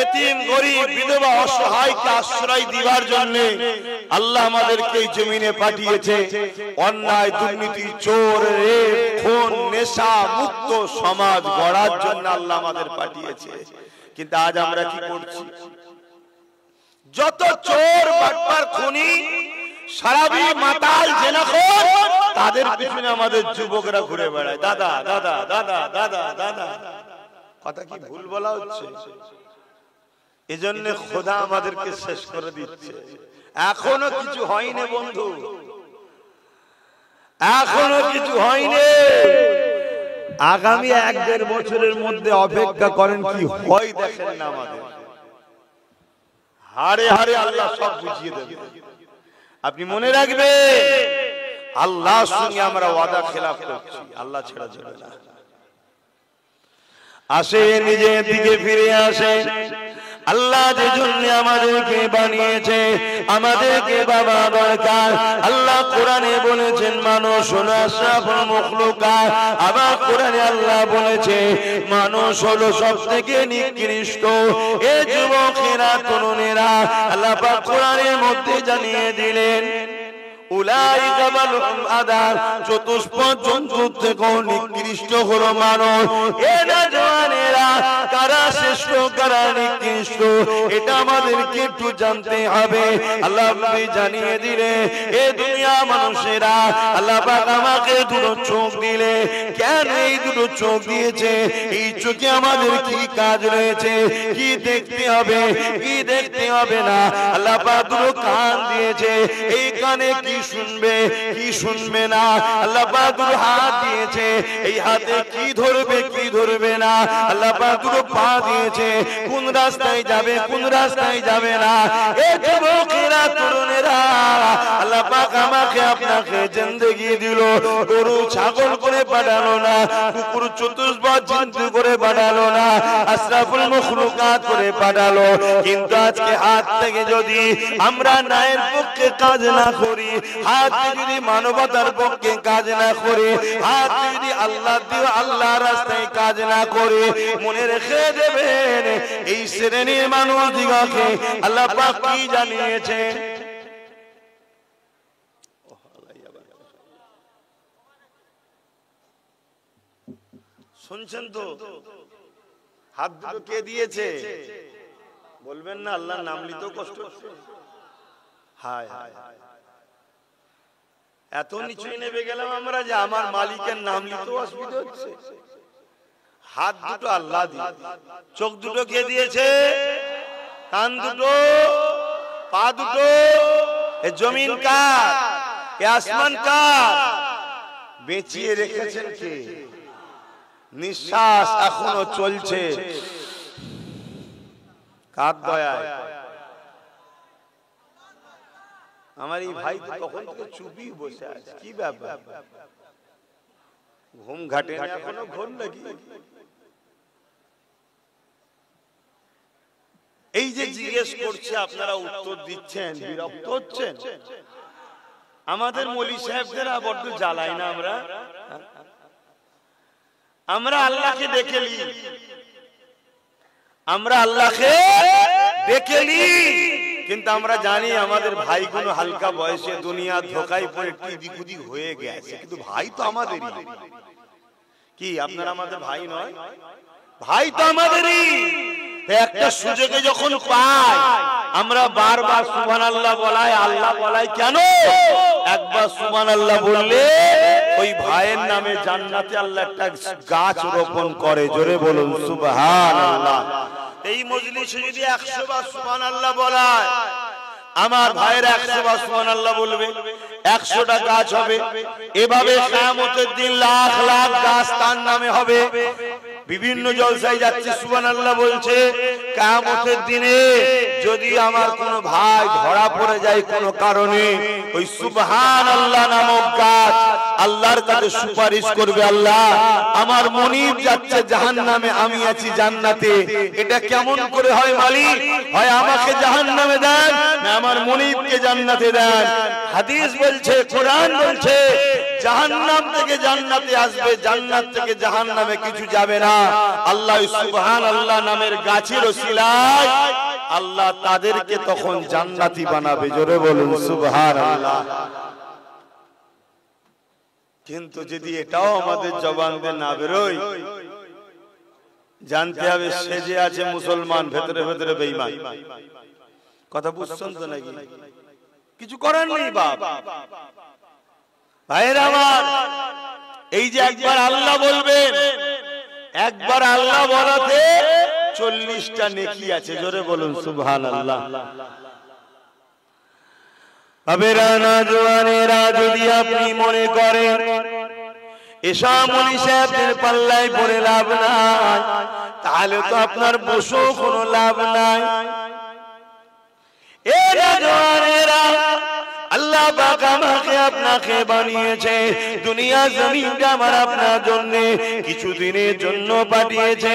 এতিম গরীব বিধবা অসহায়কে আশ্রয় দিবার জন্য, আল্লাহ আমাদেরকে জমিনে পাঠিয়েছে অন্যায় দুর্নীতি চোর রেপ খুন নেশা মুক্ত সমাজ গড়ার জন্য আল্লাহ আমাদের পাঠিয়েছে। কিন্তু আজ আমরা কি করছি? যত চোর বাটপার খুনি সারাবি মাতাল জেনাখোর তাদের পিছনে আমাদের যুবকরা ঘুরে বেড়ায়। দাদা দাদা দাদা দাদা দাদা, কথা কি ভুল বলা হচ্ছে? এজন্য খোদা আমাদেরকে শেষ করে দিচ্ছে। এখনো কিছু হয়নি বন্ধু, এখনো কিছু হয়নি। আগামী 1-1.5 বছরের মধ্যে অপেক্ষা করেন, কি হয় দেখেন না। আমাদের হারে হারে আল্লাহ সব বুঝিয়ে দেবে। আপনি মনে রাখবেন, আল্লাহর সঙ্গে আমরা ওয়াদা খেলাফ করছি, আল্লাহ ছেড়ে যাবে না। আসে নিজের দিকে ফিরে আসে। আল্লাহ যে জন্য আমাদেরকে বানিয়েছে, আমাদেরকে বাবা দরকার। আল্লাহ কোরআনে বলেছেন মানুষ হলো আশরাফুল মাখলুকাত। আবার কোরআনে আল্লাহ বলেছে মানুষ হলো সবথেকে নিকৃষ্ট। এ যুবকেরা তরুণেরা, আল্লাহ পাক কোরআনের মধ্যে জানিয়ে দিলেন উলাইকা বালুম আদার, চতুষ্পদ জন্তুর থেকেও নিকৃষ্ট হলো মানুষ। এ নওজওয়ানেরা, কারা শ্রেষ্ঠ কারা নিকৃষ্ট এটা আমাদেরকে একটু জানতে হবে। আল্লাহ নবী জানিয়ে দিলে এ দুনিয়া মানুষেরা, আল্লাহ পাক আমাকে দুটো চোখ দিলে। কেন এই দুটো চোখ দিয়েছে? এই চোখে আমাদের কি কাজ রয়েছে, কি দেখতে হবে, কি দেখতে হবে না। আল্লাহ পাক দুটো কান দিয়েছে, এই কানে কি শুনবে, কি শুনবে না। আল্লাহ পাক দুটো হাত দিয়েছে, এই হাতে কি ধরবে, কি ধরবে না। আল্লাহ পাক দুটো পা দিয়েছে, কোন রাস্তায় যাবে, কোন রাস্তায় যাবে না। এ যুবকেরা তরুণেরা, আল্লাহ পাক আমাকে আপনাকে জিন্দেগি দিল, গরু ছাগল করে পাঠালো না, কুকুর চতুষ্পদ জন্তু করে পাঠালো না, আশরাফুল মাখলুকাত করে পাঠালো। কিন্তু আজকে হাত থেকে যদি আমরা ন্যায়ের পক্ষে কাজ না করি, হাত যদি মানবতার পক্ষে কাজ না করে, হাত যদি আল্লাহ দিয়ে আল্লাহ রাস্তায় কাজ না করে, মনে রেখে দেবেন এই শ্রেণীর মানুষ দিগকে আল্লাহ পাক কি জানিয়েছে। শুনছেন তো? হাত দুটো কে দিয়েছে? বলবেন না আল্লাহর নাম নিতেও কষ্ট হচ্ছে। হায় হায়, এত নিচুই নেমে গেলাম আমরা যে আমার মালিকের নাম নিতেও অসুবিধা হচ্ছে। হাত দুটো আল্লাহ দিয়ে, চোখ দুটো কে দিয়েছে, কান দুটো, পা দুটো, এ জমিন কার, এ আসমান কার? বেঁচিয়ে রেখেছেন কে? নিঃশ্বাস এখনো চলছে কার দয়ায়? আমার এই ভাই তখন থেকে চুপই বসে আছে, কি ব্যাপার? ঘুম ঘাটে না এখনো? ঘুম নাকি? এই যে জিজ্ঞেস করছে আপনারা উত্তর দিচ্ছেন, বিরক্ত হচ্ছেন? আমাদের মৌলী সাহেবদেরা বড্ড জ্বালায় না? আমরা আল্লাহকে দেখে নি, আমরা আল্লাহকে দেখে নি, কিন্তু আমরা জানি আমাদের ভাইগুলো হালকা বয়সে দুনিয়া ধোকায় পড়ে টিদিকুদি হয়ে গেছে, কিন্তু ভাই তো আমাদেরই। কি আপনারা আমাদের ভাই নয়? ভাই তো আমাদেরই। একটা সুযোগে যখন পাই আমরা বারবার সুবহানাল্লাহ বলাই, আল্লাহ বলাই কেন? একবার সুবহানাল্লাহ বললে ওই ভাইয়ের নামে জান্নাতে আল্লাহ একটা গাছ রোপণ করে। জোরে বলুন সুবহানাল্লাহ। এই মজলিসে যদি 100 বার সুবহানাল্লাহ বলায়, আমার ভাইয়েরা 100 বার সুবহানাল্লাহ বলবে, 100টা গাছ হবে। এভাবে কিয়ামতের দিন লাখ লাখ গাছ তার নামে হবে। বিভিন্ন জলসায় যাচ্ছে সুবহানাল্লাহ বলছে। কিয়ামতের দিনে যদি আমার কোনো ভাই ধরা পড়ে যায় কোনো কারণে, ওই সুবহানাল্লাহ নামক গাছ আল্লাহর কাছে সুপারিশ করবে, আল্লাহ আমার মনিব যাচ্ছে জাহান্নামে, আমি আছি জান্নাতে। এটা কেমন করে হয় মালিক? হয় আমাকে জাহান্নামে দেন, না আমার মনিবকে জান্নাতে দেন। হাদিস বলছে, কোরআন বলছে, জাহান্নাম থেকে জান্নাতে আসবে, জান্নাত থেকে জাহান্নামে কিছু যাবে না। আল্লাহ সুবহানাল্লাহ নামের গাছের ওসিলায় আল্লাহ তাদেরকে তখন জান্নাতি বানাবে। জোরে বলুন সুবহানাল্লাহ। কিন্তু যদি এটাও আমাদের জবান দিয়ে না বেরোয়, জানতে হবে সে যে আছে মুসলমান, ভেতরে ভেতরে বেঈমান। কথা বুঝছেন তো নাকি? কিছু করার নেই বাপ। ভাইরা আমার, এই যে একবার আল্লাহ বলবেন, একবার আল্লাহ বলাতে 40টা নেকি আছে। জোরে বলুন সুবহানাল্লাহ। আবেরা না জওয়ানেরা, যদি আপনি মনে করেন এসব মনি সাহেবদের পাল্লায় পড়ে লাভ নাই, তাহলে তো আপনার বসো কোনো লাভ নাই। এরা জওয়ানেরা, আল্লাহ পাক আমাকে আপনাকে বানিয়েছে, দুনিয়া জমিনটা আমার আপনার জন্য কিছুদিনের জন্য পাঠিয়েছে।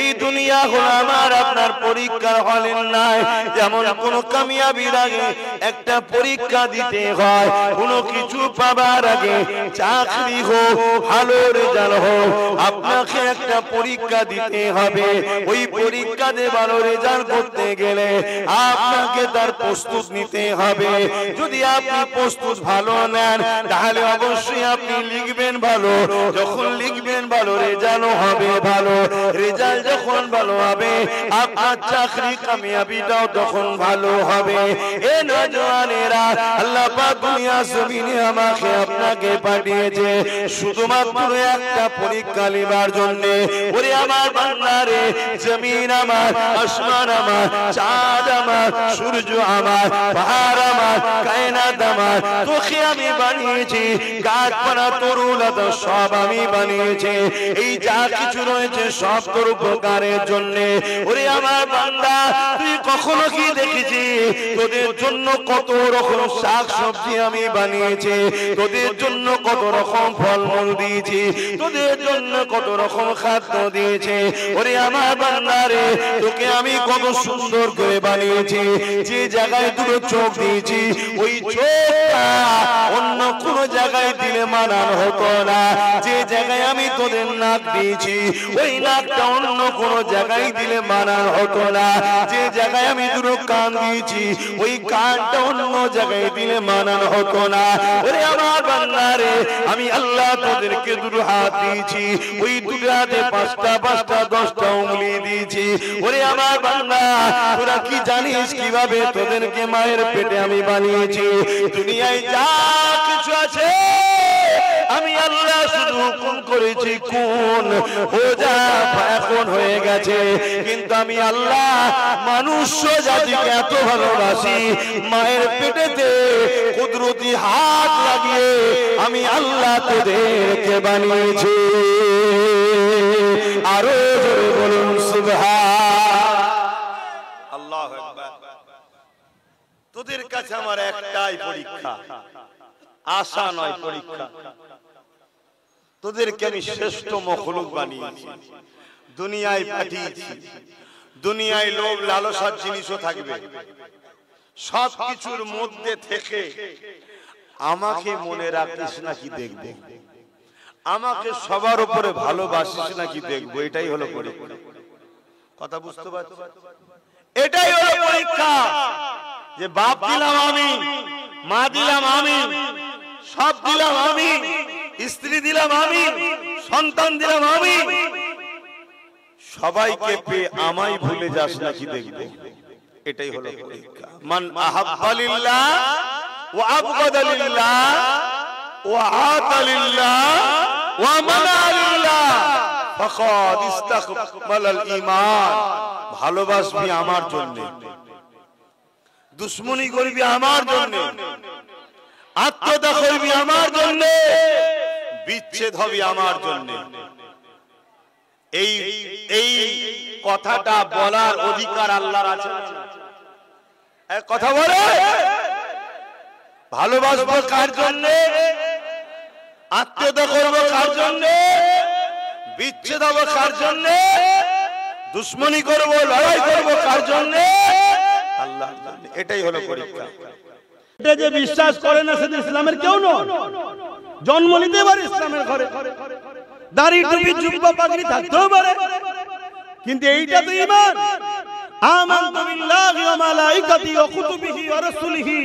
এই দুনিয়া হলো আমার আপনার পরীক্ষার হলেন নাই। যেমন কোন কামিয়াবির আগে একটা পরীক্ষা দিতে হয়, কোনো কিছু পাবার আগে, চাকরি হোক, ভালো রেজাল্ট হোক, আপনাকে একটা পরীক্ষা দিতে হবে। ওই পরীক্ষাতে ভালো রেজাল্ট করতে গেলে আপনাকে তার প্রস্তুত নিতে হবে। যদি আপনি প্রস্তুত ভালো নেন, তাহলে অবশ্যই আপনি লিখবেন ভালো। যখন লিখবেন ভালো, রেজাল্ট হবে ভালো। রেজাল্ট যখন ভালো হবে, আপনার চাকরি কামিয়াবিটাও তখন ভালো হবে। এ নওজওয়ানেরা, আল্লাহ পাক দুনিয়া জমিনে আমাকে আপনাকে পাঠিয়েছে শুধুমাত্র একটা পরীক্ষা নেবার জন্য। ওরে আমার বান্দারে, জমিন আমার, আসমান আমার, চাঁদ আমার, সূর্য আমার, পাহাড় আমার, কায়নাত আমার, তোকে আমি বানিয়েছি, গাছপালা তরুলতা সব আমি বানিয়েছি। এই যা কিছু রয়েছে সব তোর উপকারের জন্য। ওরে আমার বান্দা, তুই কখনো কি দেখেছি তোদের জন্য কত রকম শাক সবজি আমি বানিয়েছি, তোদের জন্য কত রকম ফলমূল দিয়েছি, তোদের জন্য কত রকম খাদ্য দিয়েছি। ওরে আমার বান্দারে, তোকে আমি কত সুন্দর করে বানিয়েছি। যে জায়গায় দুটো চোখ দিয়েছি, ওই চোখটা অন্য কোন জায়গায় দিলে মানান হতো না। যে জায়গায় আমি তোদের নাক দিয়েছি, ওই নাকটা অন্য কোন জায়গায় দিলে মানান হতো না। যে জায়গায় আমি দুটো কান দিয়েছি, ওই কানটা অন্য জায়গায় দিলে মানান হতো না। ওরে আমার বান্দারে, আমি আল্লাহ তোদেরকে দুটো হাত দিয়েছি, ওই দুটো হাতে 5টা 5টা 10টা উঙ্গলি দিয়েছি। ওরে আমার বান্দা, তোরা কি জানিস কিভাবে তোদেরকে মায়ের পেটে আমি বানিয়েছি? দুনিয়ায় যা কিছু আছে আমি আল্লাহ শুধু হুকুম করেছি, কোন ও যা এখন হয়ে গেছে। কিন্তু আমি আল্লাহ মানুষ জাতিকে এত ভালোবাসি, মায়ের পেটেতে কুদরতি হাত লাগিয়ে আমি আল্লাহ তোদেরকে বানিয়েছি। আরো জোরে বলুন সুবহান আল্লাহু আকবার। তোদের কাছে আমার একটাই পরীক্ষা, আশা নয় পরীক্ষা। তোদেরকে আমি শ্রেষ্ঠ মখলুক বানিয়েছি, দুনিয়ায় পাঠিয়েছি। দুনিয়ায় লোভ লালসার জিনিসও থাকবে, সব কিছুর মধ্যে থেকে আমাকে মনে রাখিস নাকি দেখবো, আমাকে সবার উপরে ভালোবাসিস নাকি দেখবো। এটাই হলো পরীক্ষা। কথা বুঝতে পারছো? এটাই হলো পরীক্ষা। যে বাপ দিলাম আমি, মা দিলাম আমি, সব দিলাম আমি, স্ত্রী দিলাম আমি, সন্তান দিলাম আমি, সবাইকে পেয়ে আমায় ভুলে যাস নাকি দেখবো। এটাই হলো পরীক্ষা। মান আহাব্বা লিল্লাহ ওয়া আবগাদা লিল্লাহ ওয়া আতা লিল্লাহ ওয়া মানা লিল্লাহ ফাকাদ ইস্তাকমালাল ঈমান। ভালোবাসবি আমার জন্য, দুশমনি করবি আমার জন্য, আত্মীয়তা করবি আমার জন্য, বিচ্ছেদ হবি আমার জন্য। এই এই কথাটা বলার অধিকার আল্লাহর আছে। কথা বলে ভালোবাসবো কার জন্য, আত্মীয়তা করবো কার জন্য, বিচ্ছেদ হবো কার জন্য, দুশমনি করবো, লড়াই করবো কার জন্য, আল্লাহর জন্য। এটাই হলো পরীক্ষা। এটা যে বিশ্বাস করে না সেটা ইসলামের কেউ নয়। জন্ম নিতে পারে ইসলামের ঘরে, দাড়ি টুপি জুব্বা পাগড়ি থাকতেও পারে, কিন্তু এইটা তো ঈমান। আমানতু বিল্লাহি ওয়া মালাইকাতিহি ওয়া কুতুবিহি ওয়া রাসূলিহি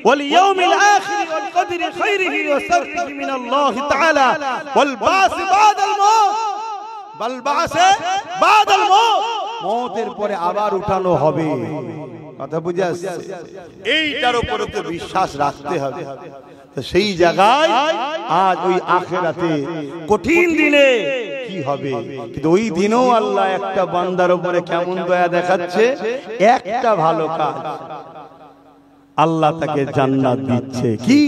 ওয়াল ইয়াউমিল আখির ওয়াল কদরি খাইরিহি ওয়া শাররিহি মিনাল্লাহি তাআলা ওয়াল বাসি বাদাল মাউত, বাল বাসে বাদাল মাউত, মওতের পরে আবার উঠানো হবে। কথা বুঝে আসছে? এইটার উপরে তো বিশ্বাস রাখতে হবে। তো সেই জায়গায় আজ ওই আখিরাতে কঠিন দিনে কি হবে, কিন্তু ওই দিনও আল্লাহ একটা বান্দার উপরে কেমন দয়া দেখাচ্ছে, একটা ভালো কাজ আল্লাহ তাকে জান্নাত দিচ্ছে। কি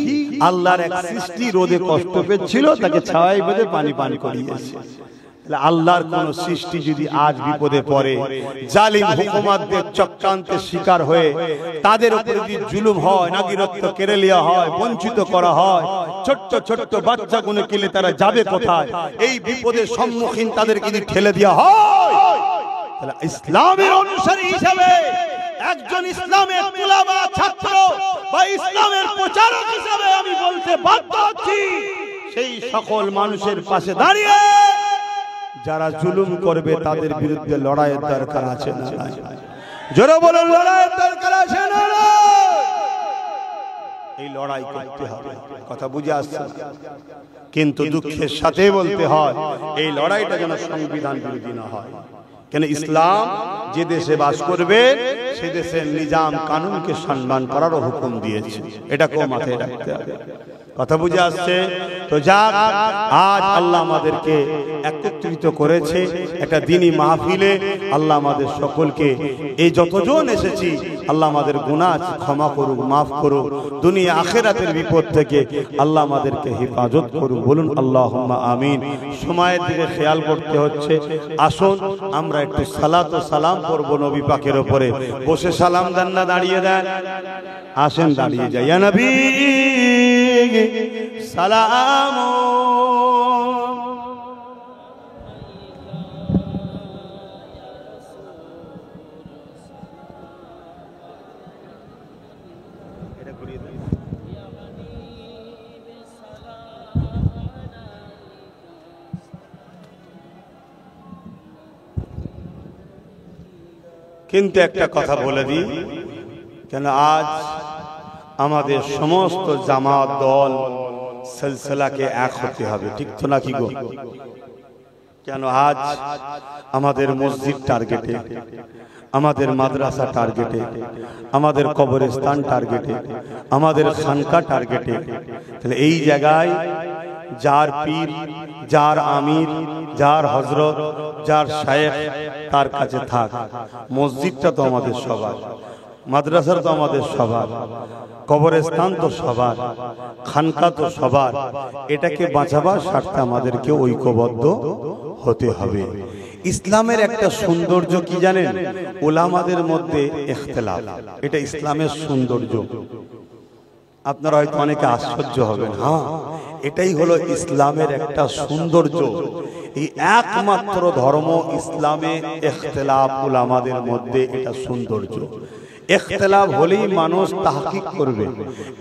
আল্লাহর এক সৃষ্টি রোদে কষ্ট পেয়েছিল, তাকে ছায়ায় বেঁধে পানি পান করিয়েছে। আল্লাহর কোন সৃষ্টি যদি আজ বিপদে পড়ে, জালিম হুকুমাতদের চক্রান্তের শিকার হয়ে তাদের উপরে যদি জুলুম হয়, নাগিরত্ব কেড়ে নেওয়া হয়, বঞ্চিত করা হয়, ছোট্ট ছোট্ট বাচ্চাগুলো কিলে তারা যাবে কোথায়, এই বিপদের সম্মুখীন তাদেরকে যদি ঠেলে দেওয়া হয়, তাহলে ইসলামের অনুসারী হিসেবে একজন ইসলামের তুলাবা ছাত্র বা ইসলামের প্রচারক হিসেবে আমি বলতে বাধ্য হচ্ছি, সেই সকল মানুষের পাশে দাঁড়িয়ে যারা জুলুম করবে তাদের বিরুদ্ধে লড়াইয়ের দরকার আছে না? জোরে বলুন, লড়াইয়ের দরকার আছে না? এই লড়াই করতে হবে। কথা বুঝে আসছে? কিন্তু দুঃখের সাথে বলতে হয় এই লড়াইটা যেন সংবিধান বিরোধী না হয়। কেন ইসলাম যে দেশে বাস করবে সে দেশের নিজাম কানুনকে সম্মান করার হুকুম দিয়েছে, এটাকেও মাথায় রাখতে হবে। কথা বুঝে আসছে? তো যাক, আজ আল্লাহ আমাদেরকে একত্রিত করেছে একটা দ্বীনি মাহফিলে। আল্লাহ আমাদের সকলকে, এই যতজন এসেছি, আল্লাহ আমাদের গুনাহ ক্ষমা করুক, মাফ করুক, দুনিয়া আখিরাতের বিপদ থেকে আল্লাহ আমাদেরকে হেফাজত করুক। বলুন আল্লাহুম্মা আমিন। সময়ের দিকে খেয়াল করতে হচ্ছে। আসুন আমরা একটু সালাত ও সালাম করব নবী পাকের উপরে। বসে সালাম দেন না দাঁড়িয়ে দেন? আসেন দাঁড়িয়ে যাই। ইয়া নবী সালাম। কিন্তু একটা কথা বলে দিই, কেন আজ আমাদের সমস্ত জামাত দল সিলসিলাকে এক হতে হবে, ঠিক তো নাকি গো? কেন আজ আমাদের মসজিদ টার্গেটে, আমাদের মাদ্রাসা টার্গেটে, আমাদের কবরস্থান টার্গেটে, আমাদের খানকা টার্গেটে। তাহলে এই জায়গায় যার পীর, যার আমির, যার হযরত, যার শায়েখ, তার কাছে থাক। মসজিদটা তো আমাদের সবার, মাদ্রাসা তো আমাদের সবার, কবরস্থান তো সবার, খানকা তো সবার। এটাকে বাঁচাবার স্বার্থে আমাদেরকে ঐক্যবদ্ধ হতে হবে। ইসলামের একটা সৌন্দর্য কি জানেন? উলামাদের মধ্যে ইখতিলাফ, এটা ইসলামের সৌন্দর্য। আপনারা হয়তো অনেকে আশ্চর্য হবেন, হ্যাঁ এটাই হলো ইসলামের একটা সৌন্দর্য। এই একমাত্র ধর্ম ইসলামে ইখতিলাফ, উলামাদের মধ্যে এটা সৌন্দর্য। ইখতিলাফ হলেই মানুষ তাহকিক করবে,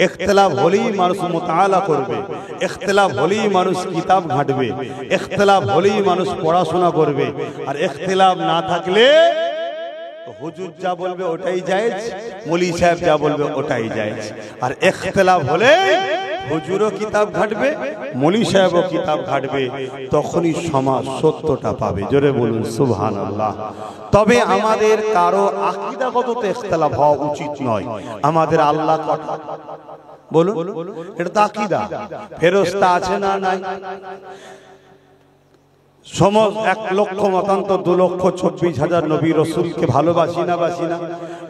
ইখতিলাফ হলেই মানুষ মুতাআলা করবে, ইখতিলাফ হলেই মানুষ কিতাব ঘাঁটবে, ইখতিলাফ হলেই মানুষ পড়াশোনা করবে। আর ইখতিলাফ না থাকলে হুজুর যা বলবে ওটাই জায়েজ, মৌলভী সাহেব যা বলবে ওটাই জায়েজ। আর ইখতিলাফ হলে হুজুরও কিতাব ঘাটবে, মৌলী সাহেবও কিতাব ঘাটবে, তখনই সমাজ সত্যটা পাবে। জোরে বলুন সুবহানাল্লাহ। তবে আমাদের কারো আকীদাগত ইখতিলাফ হওয়া উচিত নয়। আমাদের আল্লাহ কথা বলুন, এটা তো আকীদা। ফেরেশতা আছে না নাই? সমস্ত 1 লক্ষ মতান্তর 2,24,000 নবী রসুলকে ভালোবাসি না বাসি না?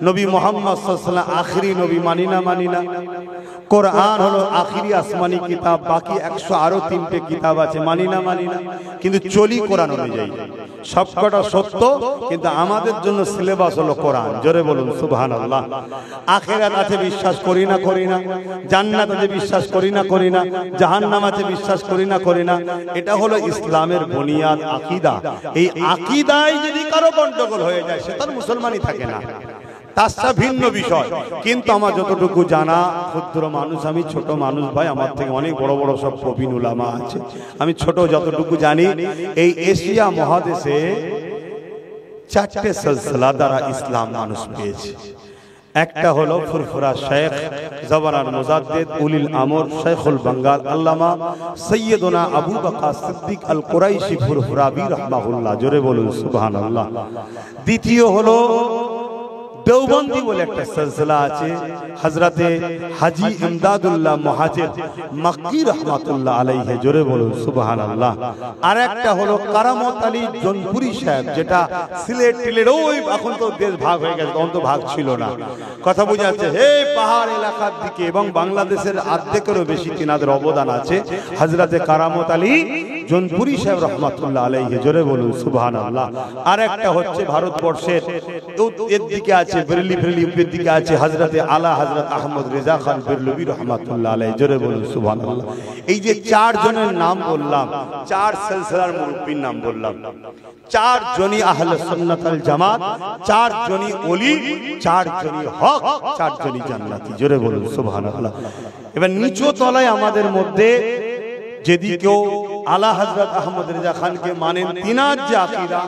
নবী মুহাম্মদ সাল্লাল্লাহু আলাইহি ওয়াসাল্লাম আখিরি নবী মানি না মানি না? কোরআন হলো আখিরি আসমানি কিতাব, বাকি 103টে কিতাব আছে, মানি না মানি না? কিন্তু চলি কোরআন অনুযায়ী। সবকটা সত্য, কিন্তু আমাদের জন্য সিলেবাস হলো কোরআন। জোরে বলুন সুবহানাল্লাহ। আখিরাত আছে বিশ্বাস করি না করি না? জান্নাত আছে বিশ্বাস করি না করি না? জাহান্নাম আছে বিশ্বাস করি না করি না? এটা হলো ইসলামের বুনিয়াদ আকীদা। এই আকীদায় যদি কারো গন্ডগোল হয়ে যায়, সে তার মুসলমানই থাকে না। তাছাড়া ভিন্ন বিষয়। কিন্তু আমার যতটুকু জানা, ক্ষুদ্র মানুষ আমি, ছোট মানুষ ভাই, আমার থেকে অনেক বড় বড় সব প্রবীণ উলামা আছে। আমি ছোট যতটুকু জানি, এই এশিয়া মহাদেশে 4টে সিলসিলা দ্বারা ইসলাম মানুষ পেয়েছে। একটা হলো ফুরফুরা শেখ জবানার মুজাদ্দিদ উলিল আমর শেখুল বাঙ্গাল আল্লামা সৈয়দনা আবু বকর সিদ্দিক আল কুরাইশি ফুরফুরাবি রাহমাহুল্লাহ। জোরে বলুন সুবহানাল্লাহ। দ্বিতীয় হলো দেওবন্দি বলে একটা সিলসিলা আছে, হযরতে হাজী ইমদাদুল্লাহ মুহাজির মক্কি রাহমাতুল্লাহ আলাইহি। জোরে বলুন সুবহানাল্লাহ। আর একটা হলো কারামত আলী জনপুরি সাহেব, যেটা সিলেট টিলের ওই, এখন তো দেশ ভাগ হয়ে গেছে, তখন তো ভাগ ছিল না। কথা বোঝা যাচ্ছে? হে পাহাড় এলাকার দিকে এবং বাংলাদেশের অর্ধেকেরও বেশি তিনাদের অবদান আছে, হযরতে কারামত আলী জনপুরি সাহেব রাহমাতুল্লাহ আলাইহি। জোরে বলুন সুবহানাল্লাহ। আর একটা হচ্ছে ভারতবর্ষের এর দিকে আছে, বেরেলি ইউপির দিকে আছে, হযরতে আলা হযরত আহমদ রেজা খান বেরলভী রাহমাতুল্লাহ আলাইহি। জোরে বলুন সুবহানাল্লাহ। এই যে 4 জনের নাম বললাম, 4 সিলসিলার মুরব্বির নাম বললাম, 4 জনই আহলে সুন্নাত ওয়াল জামাত, 4 জনই ওলি, 4 জনই হক, 4 জনই জান্নাতি। জোরে বলুন সুবহানাল্লাহ। এবার নিচু তলায় আমাদের মধ্যে যদি কেউ আলা হযরত আহমদ রেজা খানকে মানেন, তিনার যে আকীদা,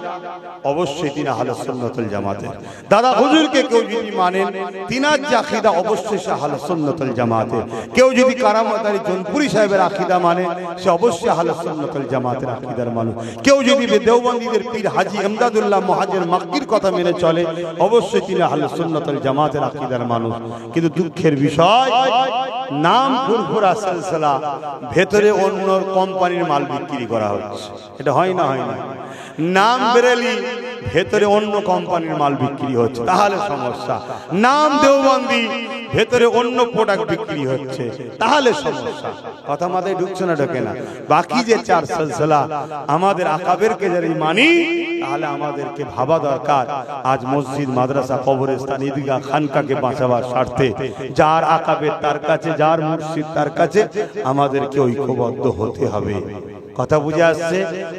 অবশ্যই তিনি আহলে সুন্নাত ওয়াল জামাতের। দাদা হুজুরকে কেউ যদি মানেন, তিনার যে আকীদা, অবশ্যই সে আহলে সুন্নাত ওয়াল জামাতের। কেউ যদি কারামত আলী জনপুরি সাহেবের আকীদা মানে, সে অবশ্যই আহলে সুন্নাত ওয়াল জামাতের আকীদার মানুষ। কেউ যদি দেওবন্দীদের পীর হাজী ইমদাদুল্লাহ মুহাজির মক্কির কথা মেনে চলে, অবশ্যই তিনি আহলে সুন্নাত ওয়াল জামাতের আকীদার মানুষ। কিন্তু দুঃখের বিষয়, নাম ফুরফুরা সিলসিলা, ভেতরে অন্য কোম্পানির মাল বিক্রি করা হচ্ছে। এটা হয় না? হয় না? নাম বেরেলি, ভেতরে অন্য কোম্পানির মাল বিক্রি হচ্ছে, তাহলে সমস্যা। নাম দেওবন্দি, ভেতরে অন্য প্রোডাক্ট বিক্রি হচ্ছে, তাহলে সমস্যা। কথা মাথায় ঢুকছে না? ঢোকে না? বাকি যে 4 সিলসিলা, আমাদের আকাবেরকে যদি মানি, তাহলে আমাদেরকে ভাবা দরকার, আজ মসজিদ, মাদ্রাসা, কবরস্থান, ঈদগাহ, খানকাকে বাঁচাবার স্বার্থে যার আকাবের তার কাছে, যার মুর্শিদ তার কাছে, আমাদেরকে ঐক্যবদ্ধ হতে হবে। কথা বুঝে আসছে?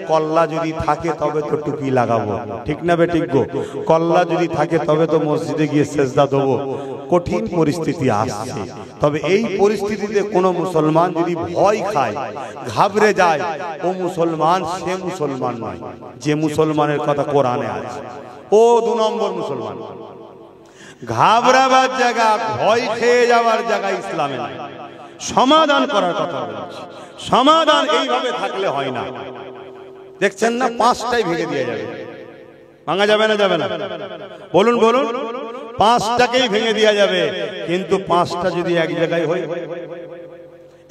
কল্লা যদি থাকে তবে তো টুপি লাগাবো, ঠিক না বেঠিক গো? কল্লা যদি থাকে তবে তো মসজিদে গিয়ে সেজদা দেবো। কঠিন পরিস্থিতি আসছে, তবে এই পরিস্থিতিতে কোন মুসলমান যদি ভয় খায়, ঘাবড়ে যায়, ও মুসলমান সে মুসলমান নয় যে মুসলমানের কথা কোরআনে আছে। ও 2 নম্বর মুসলমান। ঘাবড়াবার জায়গা, ভয় খেয়ে যাওয়ার জায়গা ইসলামে নাই। সমাধান করার কথা বলছি। সমাধান এইভাবে থাকলে হয় না। দেখছেন না, 5টাই ভেঙে দিয়ে যাবে। ভাঙা যাবে না? যাবে না? বলুন বলুন। 5টাকেই ভেঙে দেওয়া যাবে, কিন্তু 5টা যদি এক জায়গায় হয়,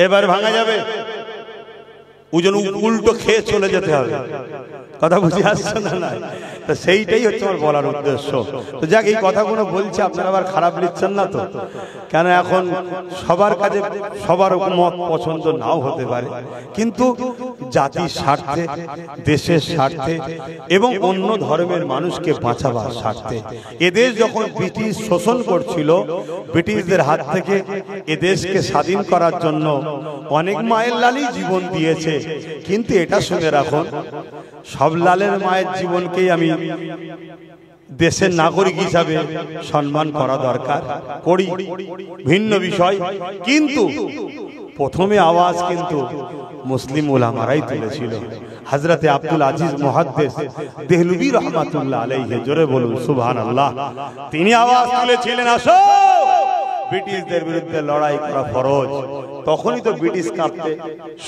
এবার ভাঙা যাবে? ওজন উল্টো খেয়ে চলে যেতে হবে। কথা বুঝে আসছে না? না, তো সেইটাই হচ্ছে আমার বলার উদ্দেশ্য। তো যাক, এই কথাগুলো বলছি, আপনারা আবার খারাপ নিচ্ছেন না তো? কেন, এখন সবার কাছে সবার মত পছন্দ নাও হতে পারে, কিন্তু জাতির স্বার্থে, দেশের স্বার্থে এবং অন্য ধর্মের মানুষকে বাঁচাবার স্বার্থে, এদেশ যখন ব্রিটিশ শোষণ করছিল, ব্রিটিশদের হাত থেকে এদেশকে স্বাধীন করার জন্য অনেক মায়ের লালই জীবন দিয়েছে। কিন্তু এটা শুনে রাখুন, সব লালের মায়ের জীবনকেই আমি দেশের নাগরিক হিসাবে সম্মান করা দরকার, করি, ভিন্ন বিষয়। কিন্তু প্রথমে আওয়াজ কিন্তু মুসলিম উলামারাই তুলেছিল। হযরতে আব্দুল আজিজ মুহাদ্দিস দেহলভী রাহমাতুল্লাহ আলাইহি। জোরে বলুন সুবহানাল্লাহ। তিনি আওয়াজ তুলেছিলেন, আসো, ব্রিটিশদের বিরুদ্ধে লড়াই করা ফরজ। তখনই তো ব্রিটিশ কাঁপতে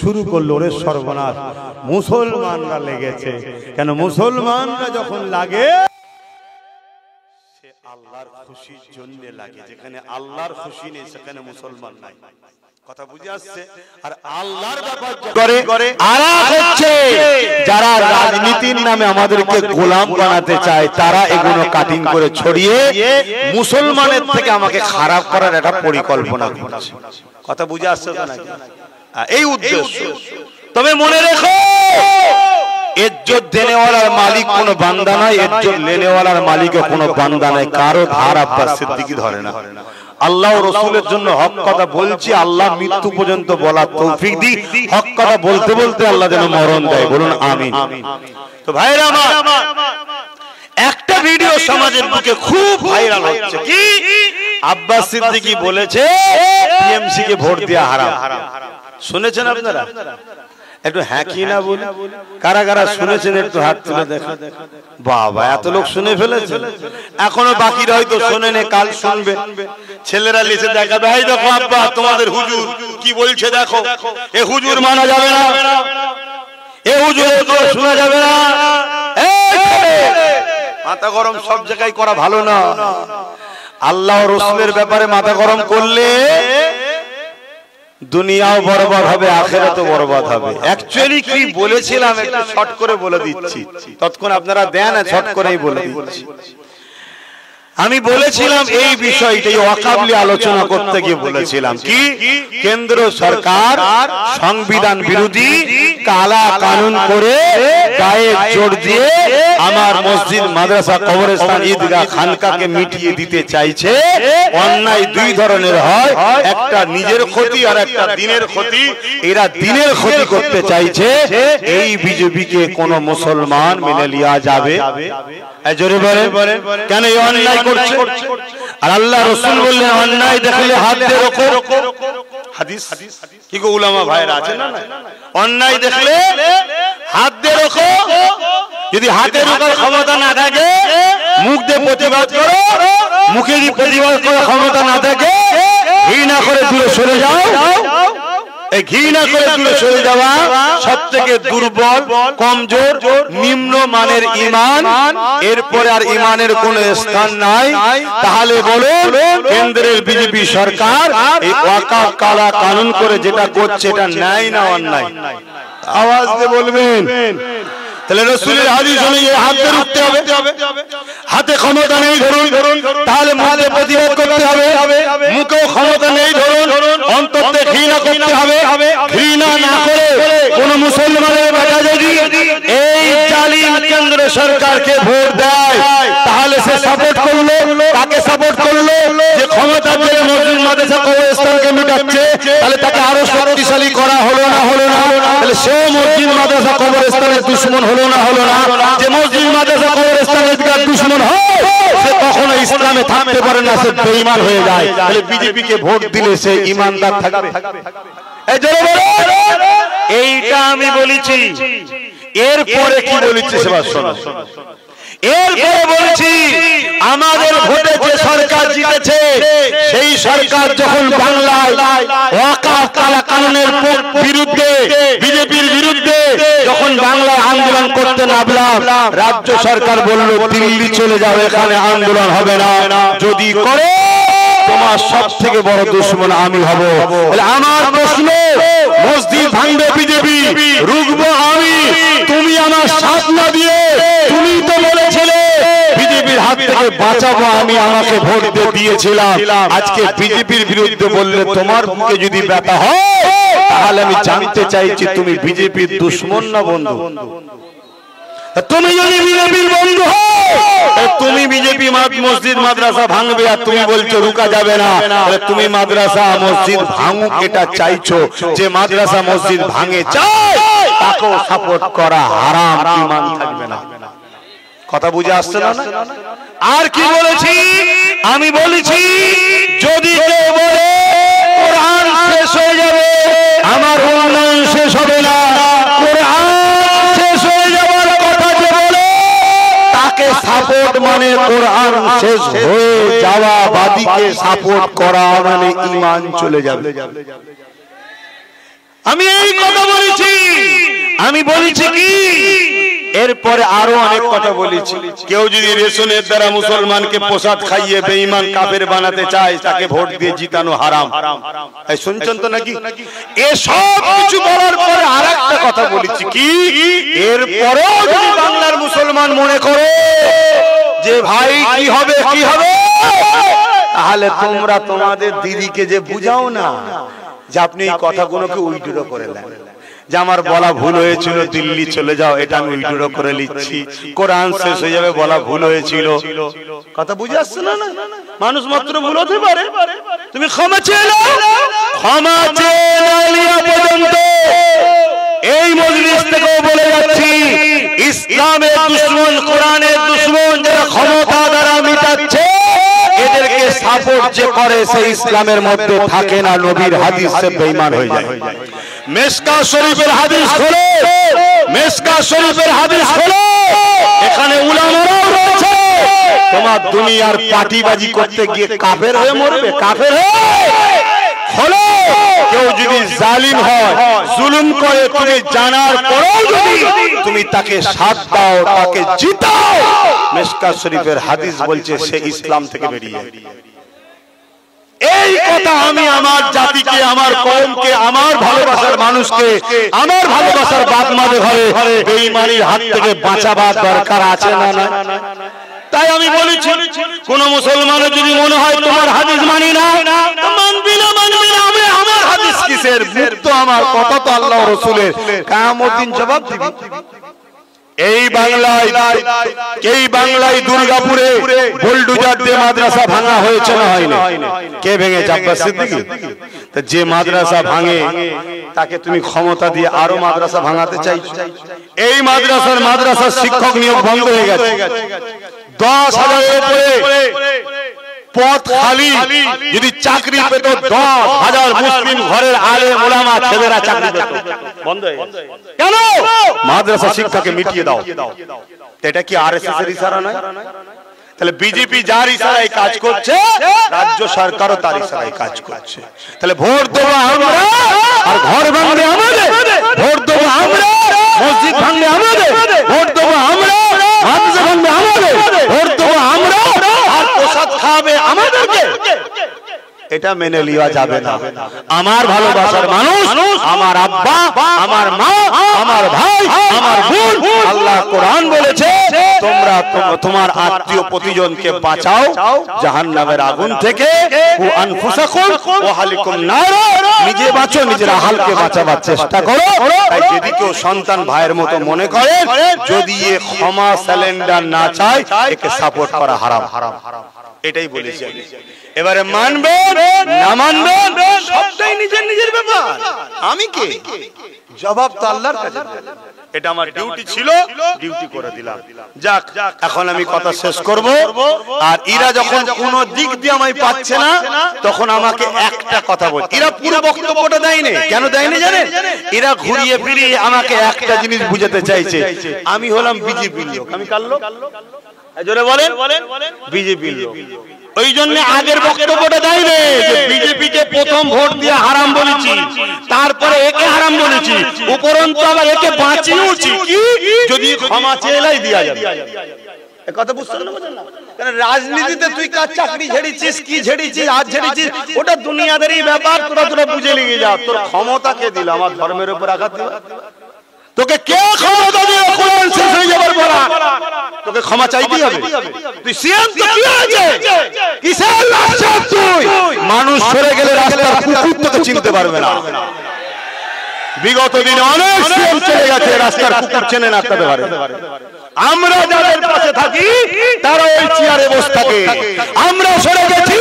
শুরু করলো, ওরে সর্বনাশ মুসলমানরা লেগেছে। কেন মুসলমানরা যখন লাগে সে আল্লাহর খুশির জন্য লাগে, যেখানে আল্লাহর খুশি নেই সেখানে মুসলমান নাই। কথা বুঝে আসছে? আর আল্লাহর ব্যাপার করে আরা হচ্ছে যারা রাজনীতির নামে আমাদেরকে গোলাম বানাতে চায়, তারা এগুলো কাটিং করে ছড়িয়ে মুসলমানের থেকে আমাকে খারাপ করার একটা পরিকল্পনা করছে। কথা বুঝে আসছে তো নাকি? এই উদ্দেশ্য। তবে মনে রেখো, ইজ্জত দেনেওয়ালার মালিক কোনো বান্দা নাই, ইজ্জত লেনেওয়ালার মালিকও কোনো বান্দা নাই। কারো ধার আব্বাস সিদ্দিকী ধরে না। আল্লাহ রাসূলের জন্য হক কথা বলছি, আল্লাহ মৃত্যু পর্যন্ত বলার তৌফিক দি। হক কথা বলতে বলতে আল্লাহ যেন মরণ দেয়, বলুন আমিন। তো ভাইরা আমার, একটা ভিডিও সমাজের বুকে খুব ভাইরাল হচ্ছে, কি আব্বাস সিদ্দিকী বলেছে টিএমসি কে ভোট দেয়া হারাম। শুনেছেন আপনারা? একটু হ্যাঁ কি না বলুন। কারা কারা শুনেছেন একটু হাত তুলে দেখেন। বাবা, এত লোক শুনে ফেলেছে। এখনো বাকি হয়তো শোনেনি, কাল শুনবে। ছেলেরা লিখে দেখাবে, এই দেখো আব্বা তোমাদের হুজুর কি বলছে, দেখো এ হুজুর মানা যাবে না, এ হুজুর তো শোনা যাবে না। মাথা গরম সব জায়গায় করা ভালো না। আল্লাহ রাসূলের ব্যাপারে মাথা গরম করলে দুনিয়াও বরবাদ হবে, আখিরাতও বরবাদ হবে। অ্যাকচুয়ালি কি বলেছিলাম একটু শর্ট করে বলে দিচ্ছি, ততক্ষণ আপনারা দেন, শর্ট করেই বলে দিচ্ছি। আমি বলেছিলাম এই বিষয়টাই ওয়াকাবলি আলোচনা করতে গিয়ে বলেছিলাম কি কেন্দ্র সরকার সংবিধান বিরোধী কালা কানুন করে গায়ে জোর দিয়ে আমার মসজিদ, মাদ্রাসা, কবরস্থান, ঈদগাহ, খানকাকে মিটিয়ে দিতে চাইছে। অন্যায় দুই ধরনের হয়, একটা নিজের ক্ষতি আর একটা দিনের ক্ষতি। এরা দিনের ক্ষতি করতে চাইছে। এই বিজেপিকে কোন মুসলমান মেনে লিয়া যাবে? জোরে বলেন, কেন এই অন্যায় করছে? আর আল্লাহ রাসূল বললেন অন্যায় দেখলে হাত দিয়ে রোখো। হাদিস কি গো উলামা ভাইরা আছেন না? অন্যায় দেখলে হাত দিয়ে রোখো। যদি হাতে রোখার ক্ষমতা না থাকে মুখ দিয়ে প্রতিবাদ করো, মুখে যদি প্রতিবাদ করার ক্ষমতা না থাকে ঘৃণা করে দূরে সরে যাও। এই ঘৃণা করে দূরে সরে যাওয়া সবথেকে দুর্বল, কমজোর, নিম্ন মানের ঈমান। এরপরে আর ঈমানের কোনো স্থান নাই। তাহলে বলুন, কেন্দ্রের বিজেপি সরকার এই ওয়াকফ কালা কানুন করে যেটা করছে, এটা ন্যায় না অন্যায়? আওয়াজ দিয়ে বলবেন। তাহলে রাসূলের হাদিস অনুযায়ী হাত দিয়ে রুখতে হবে। হাতে ক্ষমতা নেই ধরুন, তাহলে মুখে প্রতিবাদ করতে হবে। মুখেও ক্ষমতা নেই ধরুন, অন্তরে ঘৃণা করতে হবে। ঘৃণা না করে কোন মুসলমানের বেটা যদি এই জালিম কেন্দ্র সরকারকে ভোট দেয়, তাহলে সে সাপোর্ট করলো, তাকে সাপোর্ট করলো যে ক্ষমতা পেয়ে মসজিদ, মাদ্রাসা, কবরস্থানকে মিটাচ্ছে, তাহলে তাকে আরো শক্তিশালী করা হলো না? তাহলে সেও মসজিদ, মাদ্রাসা, কবরস্থানের দুশমন হলো না? যে মসজিদ, মাদ্রাসা, কবরস্থানের দুশমন হয় সে কখনো ইসলামে থাকতে পারে না, সে বেঈমান হয়ে যায়। তাহলে বিজেপিকে ভোট দিলে সে ঈমানদার থাকবে? এইটা আমি বলেছি। এরপরে কি বলেছি সেবার শোনো। এরপরে বলছি, আমাদের ভোটে যে সরকার জিতেছে সেই সরকার যখন বাংলায় ওয়াকফ কালা কানুনের বিরুদ্ধে, বিজেপির বিরুদ্ধে যখন বাংলায় আন্দোলন করতে নামলাম, রাজ্য সরকার বলল দিল্লি চলে যাও, এখানে আন্দোলন হবে না। যদি করে তোমার সব থেকে বড় দুশমন আমি হব। আমার প্রশ্ন, মসজিদ ভাঙবে বিজেপি, রুখবো আমি। তুমি আমার সাথ না দিয়ে তুমি তো বলেছিলে বিজেপির হাত থেকে বাঁচাবো আমি, আমাকে ভোট দিয়েছিলাম। আজকে বিজেপির বিরুদ্ধে বললে তোমার বুকে যদি ব্যথা হয়, তাহলে আমি জানতে চাইছি তুমি বিজেপির দুশমন না বন্ধু? তুমি যদি বিজেপির বন্ধু হও, তুমি বিজেপি মসজিদ, মাদ্রাসা ভাঙবে আর তুমি বলছো রুকা যাবে না। তুমি মাদ্রাসা, মসজিদ ভাঙুক এটা চাইছো, যে মাদ্রাসা, মসজিদ ভাঙে চায় তাকেও সাপোর্ট করা হারাম, ঈমান থাকবে না। কথা বুঝে আসছে না? আর কি বলেছি আমি? বলেছি যদি কেউ বলে কোরআন শেষ হয়ে যাবে, আমার উন্নয়ন শেষ হবে না, কোরআন শেষ হয়ে যাওয়ার কথা যে বলে তাকে সাপোর্ট মানে কোরআন শেষ হয়ে যাওয়া বাদীকে সাপোর্ট করা মানে ঈমান চলে যাবে। আমি এই কথা বলেছি। আমি বলেছি কি এরপরে আরো অনেক কথা বলেছি। কেউ যদি রেশনের দ্বারা মুসলমানকে প্রসাদ খাইয়ে বেঈমান কাফের বানাতে চায় তাকে ভোট দিয়ে জিতানো হারাম। এই শুনছেন তো নাকি? এসব কিছু বলার পরে আরেকটা কথা বলেছি কি এরপরেও যদি বাংলার মুসলমান মনে করে যে ভাই কি হবে কি হবে, তাহলে তোমরা তোমাদের দিদিকে যে বুঝাও না যে আপনি এই কথাগুলোকে উইড্রো করে নেন, যে আমার বলা ভুল হয়েছিল দিল্লি চলে যাও, এটা আমি উইড্রো করে নিচ্ছি, কোরআন শেষ হয়ে যাবে, বলা ভুল হয়েছিল। কথা বুঝে আসছে না? মানুষ মাত্র ভুল হতে পারে। তুমি ক্ষমা চেয়ে নাও, ক্ষমা চেয়ে না পর্যন্ত এই মজলিস থেকেও বলে যাচ্ছি ইসলামের দুশমন, কোরআনের দুশমন যারা ক্ষমতা দ্বারা মিটাচ্ছে এদেরকে সাপোর্ট যে করে সেই ইসলামের মধ্যে থাকে না, নবীর হাদিসে বেঈমান হয়ে যায়। মেশকা শরীফের হাদিস খোলো, মেশকা শরীফের হাদিস খোলো, এখানে উলামারাও রয়েছে। তোমার দুনিয়ার পার্টিবাজি করতে গিয়ে কাফের হয়ে মরবে, কাফের হয়ে খোলো। কেউ যদি জালিম হয়, জুলুম করে, তুমি জানার পরেও যদি তুমি তাকে সাথ দাও, তাকে জিতাও, মেশকা শরীফের হাদিস বলছে সে ইসলাম থেকে বেরিয়ে। এই কথা আমি আমার জাতিকে, আমার কওমকে, আমার ভালোবাসার মানুষকে, আমার ভালোবাসার বাপ মাদের ঘরে বেঈমানির হাত থেকে বাঁচাবার দরকার আছে না? না। তাই আমি বলেছি কোন মুসলমানের যদি মনে হয় তোমার হাদিস মানি না, মানবি না, মানবি না, আমি আমার হাদিস কিসের? মুক্ত আমার কথা তো আল্লাহ রাসূলের, কিয়ামত দিন জবাব দিবি। এই বাংলায় দুর্গাপুরে বুলডোজার দিয়ে মাদ্রাসা ভাঙা হয়েছে না হয়নি? কে ভেঙেছে? আব্বাস সিদ্দিকী। তা যে মাদ্রাসা ভাঙে তাকে তুমি ক্ষমতা দিয়ে আরো মাদ্রাসা ভাঙাতে চাইছো। এই মাদ্রাসার শিক্ষক নিয়োগ বন্ধ হয়ে গেছে। 10,000-এর উপরে পদ খালি, যদি চাকরি পেত 10,000 মুসলিম ঘরের আলেম ওলামা ছেলেরা চাকরি পেত, বন্ধ হয়ে গেছে। কেন? মাদ্রাসা শিক্ষাকে মিটিয়ে দাও। এটা কি আরএসএস এর ইশারা নয়? তাহলে বিজেপি যার ইশারায় কাজ করছে, রাজ্য সরকারও তার ইশারায় কাজ করছে। তাহলে ভোট দেবো আমরা, আর ঘর ভাঙবে আমাদের, ভোট দেবো আমরা, মসজিদ ভাঙবে আমাদের, ভোট দেবো আমরা, মাদ্রাসা ভাঙবে আমাদের, ভোট দেবো আমরা, আর প্রসাদ খাবে আমাদেরকে। এটা মেনে নেওয়া যাবে না। আমার ভালোবাসার মানুষ, আমার আব্বা, আমার মা, আমার ভাই, আমার বোন, আল্লাহ কোরআন বলেছে তোমরা তোমার আত্মীয় পরিজনকে বাঁচাও জাহান্নামের আগুন থেকে, ও আনফুসাকুম ওয়া আহলিকুম নার, নিজে বাঁচো, নিজের আহলকে বাঁচাবার চেষ্টা করো। তাই যদি কেউ সন্তান ভাইয়ের মতো মনে করে, যদি এ ক্ষমা স্যালেন্ডার না চায়, একে সাপোর্ট করা হারাম। এটাই বলেছি। এবারে মানবেন না মানবেন সবটাই নিজের নিজের ব্যাপার। আমি কে? জবাব তো আল্লাহর কাছে। এটা আমার ডিউটি ছিল, ডিউটি করে দিলাম। যাক, এখন আমি কথা শেষ করব। আর এরা যখন কোন দিক দিয়ে আমায় পাচ্ছে না, তখন আমাকে একটা কথা বল। এরা পুরো বক্তব্যটা দেয়নি। কেন দেয়নি জানেন? এরা ঘুরিয়ে ফিরিয়ে আমাকে একটা জিনিস বুঝাতে চাইছে, আমি হলাম বিজেপির লোক। আমি কার লোক? জোরে বলেন। বিজেপির লোক। ওই জন্য আগের বক্তব্যটা দেয়নি যে বিজেপিকে প্রথম ভোট দিয়ে হারাম বলেছি, তারপরে একে হারাম বলেছি, উপরন্তু আবার একে বাঁচিয়েছি কি যদি ক্ষমা চেয়েলাই দেয়া যাবে। এই কথা বুঝছেন না? কারণ রাজনীতিতে তুই কার চাকরি ছেড়েছিস, কি ছেড়েছিস, আজ ছেড়েছিস, ওটা দুনিয়াদারি ব্যাপার। তোরা বুঝে লেগে যা। তোর ক্ষমতা কে দিল আমার ধর্মের উপর আঘাত দিবা? তোকে কে ক্ষমতা দিয়ে কোরআন শেষ হয়ে যাবার বলা? তোকে ক্ষমা চাইতেই হবে। তুই সিএম তো কি হয়েছে? কিসের লাশাব তুই? মানুষ সরে গেলে রাস্তার কুকুর তোকে চিনতে পারবে না। বিগত দিনে অনেক সিএম চলে গেছে, রাস্তার কুকুর চেনে না তাদের পারে। আমরা যাদের পাশে থাকি তারা ওই চেয়ারে বসে থাকে। আমরা সরে গেছি,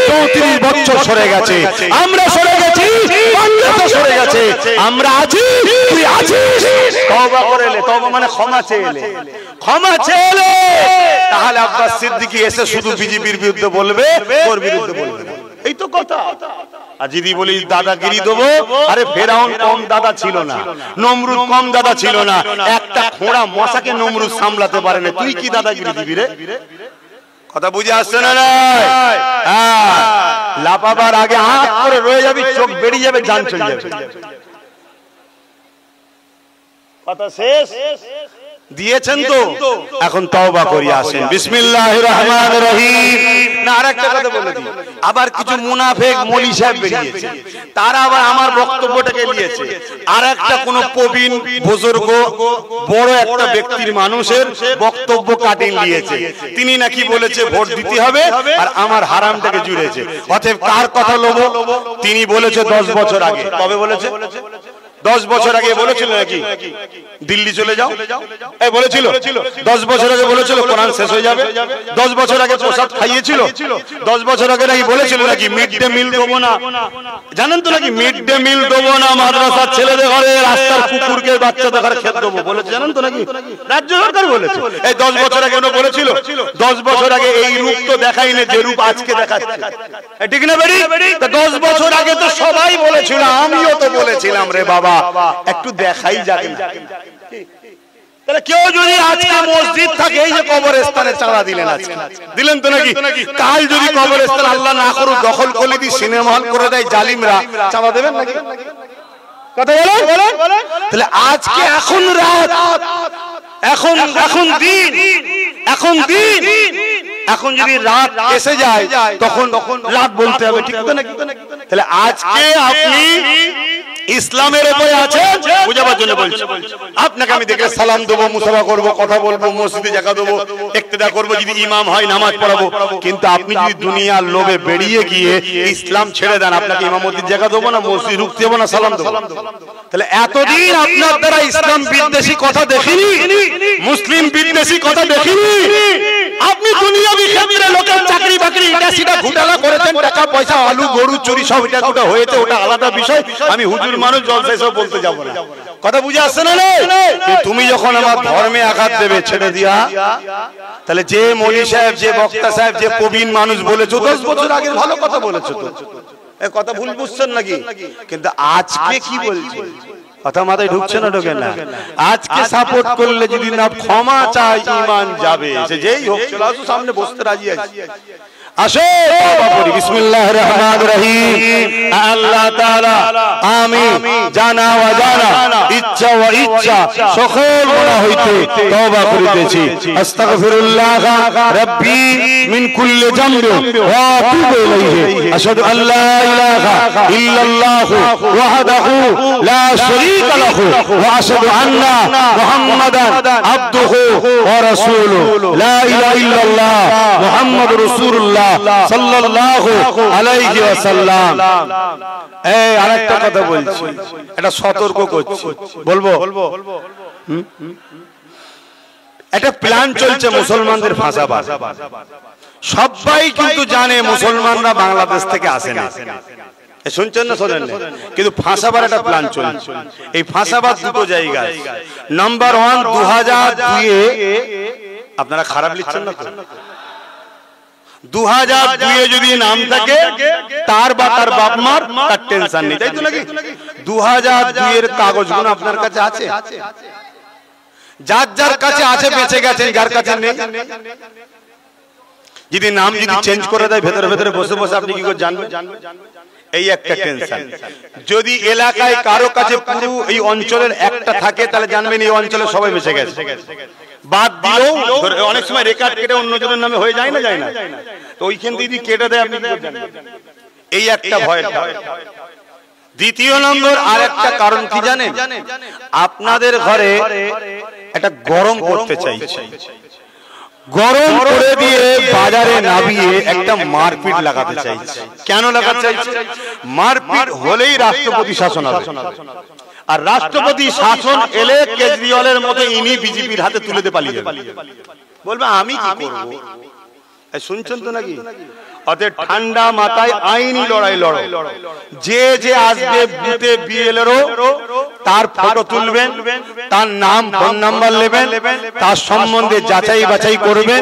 34 বছর সরে গেছে। আমরা সরে গেছি, 5 বছর সরে গেছে। আমরা আছি, তুই আছিস। তওবা করে নে। তওবা মানে ক্ষমা চেয়ে নে। ক্ষমা চেয়ে নে। তাহলে আব্বাস সিদ্দিকী এসে শুধু বিজেপির বিরুদ্ধে বলবে, ওর বিরুদ্ধে বলবে না। এই তো কথা। আর যদি বলি দাদাগিরি দেবো, আরে ফেরাউন কম দাদা ছিল না, নমরুদ কম দাদা ছিল না। একটা খোঁড়া মশাকে নমরুদ সামলাতে পারে না, তুই কি দাদাগিরি দিবি রে? কথা বুঝে আসছে না? লাপাবার আগে হাত করে রয়ে যাবি, চোখ বেরিয়ে যাবে, জান চলে যাবে। কথা শেষ দিয়েছেন তো, এখন তওবা করি আসেন। বিসমিল্লাহির রহমানির রহিম। না আরেকটা কথা বলে দিই, আবার কিছু মুনাফিক মৌলভী সাহেব বেরিয়েছে, তারা আবার আমার বক্তব্যটাকে নিয়েছে আর একটা কোন প্রবীণ বুজুর্গ বড় একটা ব্যক্তির মানুষের বক্তব্য কাটিয়ে নিয়েছে। তিনি নাকি বলেছে ভোট দিতে হবে আর আমার হারামটাকে জুড়েছে। অতএব কার কথা লব? তিনি বলেছে 10 বছর আগে। কবে বলেছে? 10 বছর আগে বলেছিল নাকি দিল্লি চলে যাও, এই বলেছিল 10 বছর আগে বলেছিল কোরআন শেষ হয়ে যাবে, 10 বছর আগে প্রসাদ খাইয়েছিল, 10 বছর আগে নাকি বলেছিল নাকি মিড ডে মিল দেবো না, জানেন তো নাকি মিড ডে মিল দেবো না, মাদ্রাসার ছেলেদের ঘরে রাস্তার কুকুরকে বাচ্চাদের ঘরে খেতে দেবো বলেছে, জানেন তো নাকি রাজ্য সরকার বলেছে। এই 10 বছর আগে ওরা বলেছিল, 10 বছর আগে এই রূপ তো দেখাই না যে রূপ আজকে দেখাচ্ছে, ঠিক না বেরি? 10 বছর আগে তো সবাই বলেছিল, আমিও তো বলেছিলাম রে বাবা একটু দেখাই যাক না। তাহলে কেউ যদি আজকে মসজিদ থাকে, এই যে কবরস্থানে চাঁদা দিলেন, আজকে দিলেন তো নাকি, কাল যদি কবরস্থান আল্লাহ না করুক দখল করে দি সিনেমা হল করে দেয় জালিমরা, চাঁদা দেবেন নাকি? কথা বলেন। তাহলে আজকে এখন রাত, এখন দিন, এখন যদি রাত এসে যায় তখন রাত বলতে হবে, ঠিক তো নাকি? তাহলে আজকে আপনি ইসলামের উপরে আছেন বুঝাবার জন্য বলছি। আপনাকে আমি দেখলে সালাম দেবো, মুসাফা করবো, কথা বলবো, মসজিদে জায়গা দেবো, ইক্তেদা করবো, যদি ইমাম হয় নামাজ পড়াবো। কিন্তু আপনি যদি দুনিয়ার লোভে বেরিয়ে গিয়ে ইসলাম ছেড়ে দেন, আপনাকে ইমামতির জায়গা দেবো না, মসজিদ রুখতে দেবো না, সালাম দেবো। তাহলে এতদিন আপনার দ্বারা ইসলাম বিদ্বেষী কথা দেখিনি, মুসলিম বিদ্বেষী কথা দেখিনি। আপনি দুনিয়াবি ক্ষেত্রে লোকের চাকরি বাকরি এটা সেটা ঘোটালা করেছেন, টাকা পয়সা আলু গরু চুরি সব এটা ওটা হয়েছে, ওটা আলাদা বিষয়। আমি হুজুর মানুষ জলসায় সব বলতে যাবো না, কথা বুঝে আসছে না? তুমি যখন আমার ধর্মে আঘাত দেবে ছেড়ে দিয়া, তাহলে যে মৌলভী সাহেব, যে বক্তা সাহেব, যে প্রবীণ মানুষ বলেছো 10 বছর আগের ভালো কথা বলেছো তো, এই কথা ভুল বুঝছেন নাকি? কিন্তু আজকে কি বলছে কথা মাথায় ঢুকছে না, ঢোকে না। আজকে সাপোর্ট করলে যদি না ক্ষমা চাই ঈমান যাবে, সে যেই হোক চলে আসো, সামনে বসতে রাজি আছি। আসো তওবা করি। বিসমিল্লাহির রহমানির রহিম। আল্লাহ তাআলা আমি জানা অজানা, ইচ্ছা ও ইচ্ছা সকল গুনাহ হইতে তওবা করিতেছি। আস্তাগফিরুল্লাহ রাব্বি মিন কুল্লি যামবি ওয়া আতুবু ইলাইহি। আশহাদু আল্লা ইলাহা ইল্লাল্লাহু ওয়াহদাহু লা শারীকা লাহু ওয়া আশহাদু আন্না মুহাম্মাদান আবদুহু ওয়া রাসূলুহু। লা ইলাহা ইল্লাল্লাহ মুহাম্মাদুর রাসূলুল্লাহ সাল্লাল্লাহু আলাইহি ওয়াসাল্লাম। এই আরেকটা কথা বলছি, এটা সতর্ক করছি, বলবো। একটা প্ল্যান চলছে মুসলমানদের ফাঁসাবার। সবাই কিন্তু জানে মুসলমানরা বাংলাদেশ থেকে আসে না, শুনছেন না শোনেন না, কিন্তু ফাঁসাবার একটা প্ল্যান চলছে। এই ফাঁসাবার দুটো জায়গায়। নাম্বার 1, 2002-এ আপনারা খারাপ লিখছেন না, 2002-এ যদি নাম থাকে তার বা তার বাপ মার তার টেনশন নেই, তাই তো নাকি? 2002-এর কাগজগুলো আপনার কাছে আছে, যার যার কাছে আছে বেঁচে গেছেন, যার কাছে নেই যদি নাম যদি চেঞ্জ করে দেয় ভেতরে ভেতরে বসে বসে আপনি কি করে জানবেন? এই একটা টেনশন। যদি এলাকায় কারো কাছে পুরো এই অঞ্চলের একটা থাকে তাহলে জানবেন এই অঞ্চলে সবাই বেঁচে গেছে। বাদ দিলেও অনেক সময় রেকর্ড কেটে অন্যজনের নামে হয়ে যায় না, যায় না, তো ওইখান থেকে যদি কেটে দেয় আপনি কি করে জানবেন? এই একটা ভয়। দ্বিতীয় নম্বর আর একটা কারণ কি জানেন? আপনাদের ঘরে একটা গরম করতে চাইছে, গরম করে দিয়ে বাজারে নামিয়ে একটা মারপিট লাগাতে চাইছে। কেন লাগাতে চাইছে? মারপিট হলেই রাষ্ট্রপতি শাসন হবে, আর রাষ্ট্রপতি শাসন এলে কেজরিওয়ালের মতো ইনি বিজেপির হাতে তুলে দিয়ে পালিয়ে যাবে, বলবে আমি কি করব। শুনছেন তো নাকি? অতএব ঠান্ডা মাথায় আইনি লড়াই লড়ো। যে যে আসবে বুথে বিএলএরও তার ফটো তুলবেন, তার নাম ফোন নাম্বার নেবেন, তার সম্বন্ধে যাচাই বাছাই করবেন।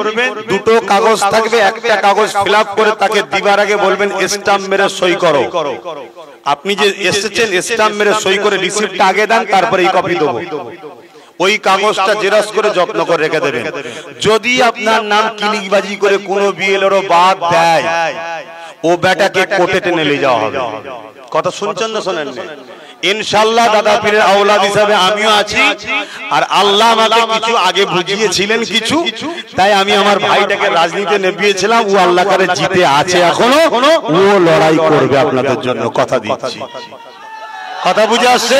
দুটো কাগজ থাকবে, একটা কাগজ ফিল আপ করে তাকে দিবার আগে বলবেন স্ট্যাম্প মেরে সই করো। আপনি যে এসেছেন স্ট্যাম্প মেরে সই করে রিসিপ্টটা আগে দেন, তারপরে এই কপি দেবো। ওই কাগজটা জেরক্স করে যত্ন করে রেখে দেবেন। যদি আপনার নাম ক্লিকবাজি করে কোনো বিএলআরও বাদ দেয়, ও বেটাকে কোর্টে টেনে নিয়ে যাওয়া হবে। কথা শুনছেন না শোনেন? ইনশাআল্লাহ দাদা পীরের আওলাদ হিসাবে আমিও আছি, আর আল্লাহ আমাকে কিছু আগে বুঝিয়েছিলেন কিছু, তাই আমি আমার ভাইটাকে রাজনীতিতে নেবিয়েছিলাম। ও আল্লাহ করে জিতে আছে এখনো, ও লড়াই করবে আপনাদের জন্য, কথা দিচ্ছি। কথা বুঝে আসছে?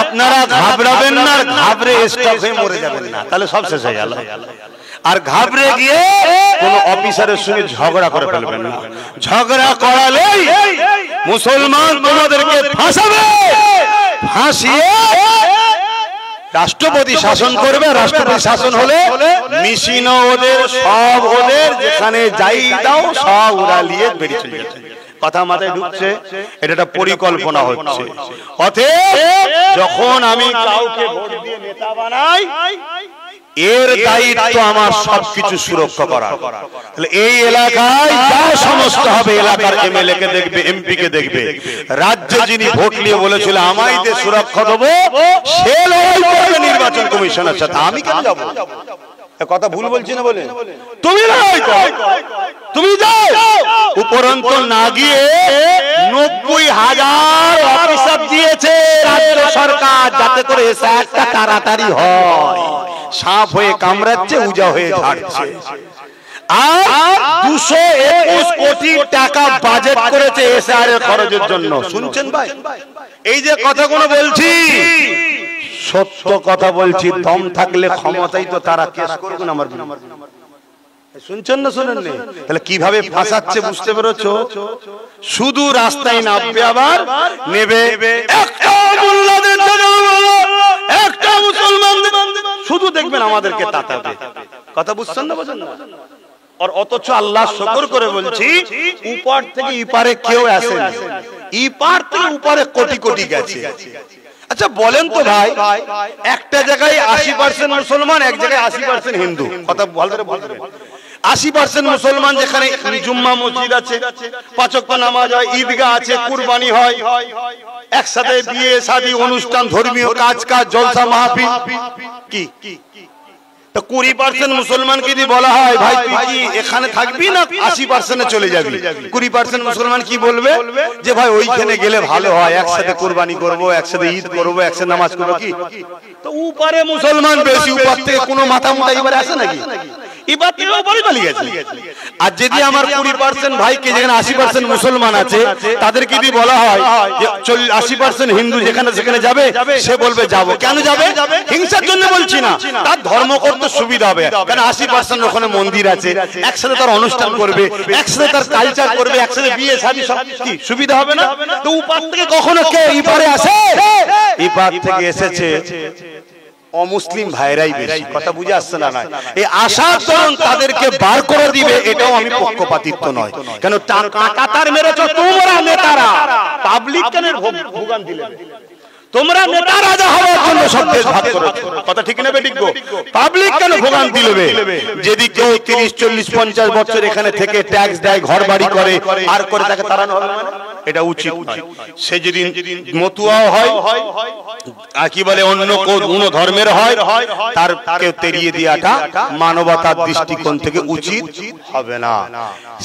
আপনারা ঘাবড়াবেন না, আর ঘাবড়ে স্টপ হয়ে মরে যাবেন না, তাহলে সব শেষ হয়ে গেল। আর ঘাবড়ে গিয়ে কোন অফিসারের সঙ্গে ঝগড়া করে ফেলবেন না। ঝগড়া করালেই মুসলমান তোমাদেরকে ফাঁসাবে, ফাঁসিয়ে রাষ্ট্রপতি শাসন করবে। রাষ্ট্রপতি শাসন হলে মিশিন ওদের, সব ওদের, যেখানে যাই দাও সব উড়ালিয়ে বেরিয়ে চলে যাচ্ছে। কথা মাথায় ঢুকছে? এটা একটা পরিকল্পনা হচ্ছে। অতএব যখন আমি কাউকে ভোট দিয়ে নেতা বানাই, এর দায়িত্ব আমার সবকিছু সুরক্ষা করা। তাহলে এই এলাকায় যা সমস্যা হবে, এলাকার এমএলএ কে দেখবে, এমপি কে দেখবে, রাজ্যে যিনি ভোট নিয়ে বলেছিল আমায় দিয়ে সুরক্ষা দেবো, সে লড়াই করবে নির্বাচন কমিশনের সাথে, আমি কেন যাবো? কথা ভুল বলছি না বলে? তুমি লড়াই করো, তুমি যাও। উপরন্ত না গিয়ে 90,000 অফিসার দিয়েছে রাজ্য সরকার, যাতে করে এসে একটা তাড়াতাড়ি হয়। সাপ হয়ে কামড়াচ্ছে, উজা হয়ে ঝাড়ছে। আর 221 কোটি টাকা বাজেট করেছে এসআর এর খরচের জন্য। শুনছেন ভাই? এই যে কথাগুলো বলছি, সত্য কথা বলছি। দম থাকলে ক্ষমতাই তো তারা কেস করবে না আমার বিরুদ্ধে। শুনছেন না শুনেন না? তাহলে কিভাবে ফাঁসাচ্ছে বুঝতে পেরেছো? শুধু রাস্তায় নামবে, আবার নেবে একটা মোল্লাদের একটা মুসলমান, শুধু দেখবেন আমাদেরকে তাতাবে। কথা বুঝছেন না? বুঝেন না? আর অথচ আল্লাহ শুকর করে বলছি, উপর থেকে ইপারে কেউ আসেনি, ইপার থেকে উপরে কোটি কোটি গেছে। আচ্ছা বলেন তো ভাই, একটা জায়গায় 80% মুসলমান, এক জায়গায় 80% হিন্দু। কথা ভালো করে বলবেন। 80% মুসলমান যেখানে জুম্মা মসজিদ আছে, 5 ওয়াক্ত নামাজ হয়, ঈদগাহ আছে, কুরবানি হয়, একসাথে বিয়ে শাদী অনুষ্ঠান, ধর্মীয় কাজ, জলসা মাহফিল। কি 20% মুসলমানকে যদি বলা হয় ভাই তুই কি এখানে থাকবি না 80% এ চলে যাবি, 20% মুসলমান কি বলবে? যে ভাই ওইখানে গেলে ভালো হয়, একসাথে কুরবানি করব, একসাথে ঈদ করব, একসাথে নামাজ করব। কি তো উপরে মুসলমান বেশি, উপর থেকে কোনো মাথা মুটা এবারে আসে নাকি? এবার থেকে উপরে পালিয়ে গেছে। আর যদি আমার 20% ভাইকে, যেখানে 80% মুসলমান আছে, তাদেরকে যদি বলা হয় যে 80% হিন্দু যেখানে সেখানে যাবে, সে বলবে যাব। কেন যাবে? হিংসার জন্য বলছি না, তার ধর্ম করতে সুবিধা হবে। কারণ 80% ওখানে মন্দির আছে, একসাথে তার অনুষ্ঠান করবে, একসাথে তার কালচার করবে, একসাথে বিয়ে শাদী সব কি সুবিধা হবে না? তো উপর থেকে কখনো কে ইপারে আসে? ইপার থেকে এসেছে অমুসলিম ভাইরাই বেশি। কথা বুঝে আসছে না? এই আশার দরুন তাদেরকে বার করে দিবে, এটাও আমি পক্ষপাতিত্ব নয়। কেন কাতার মেরেছ তোমরা নেতারা, পাবলিক কেন ভোগান দিলেন? তোমরা নেতা রাজা হওয়ার জন্য সব দেশ ভাগ করেছো। কথা ঠিক নেবে? ঠিক গো? পাবলিক কেন ভোগান দিলবে? যদি কেউ 30, 40, 50 বছর এখানে থেকে ট্যাক্স দেয়, ঘর বাড়ি করে, আর করে তাকে তাড়ানো হবে না? এটা উচিত নয়। সে যদি মতুয়াও হয়, আর কি বলে অন্য কোন ধর্মের হয়, তারকে তেড়িয়ে দেওয়াটা মানবতার দৃষ্টিকোণ থেকে উচিত হবে না।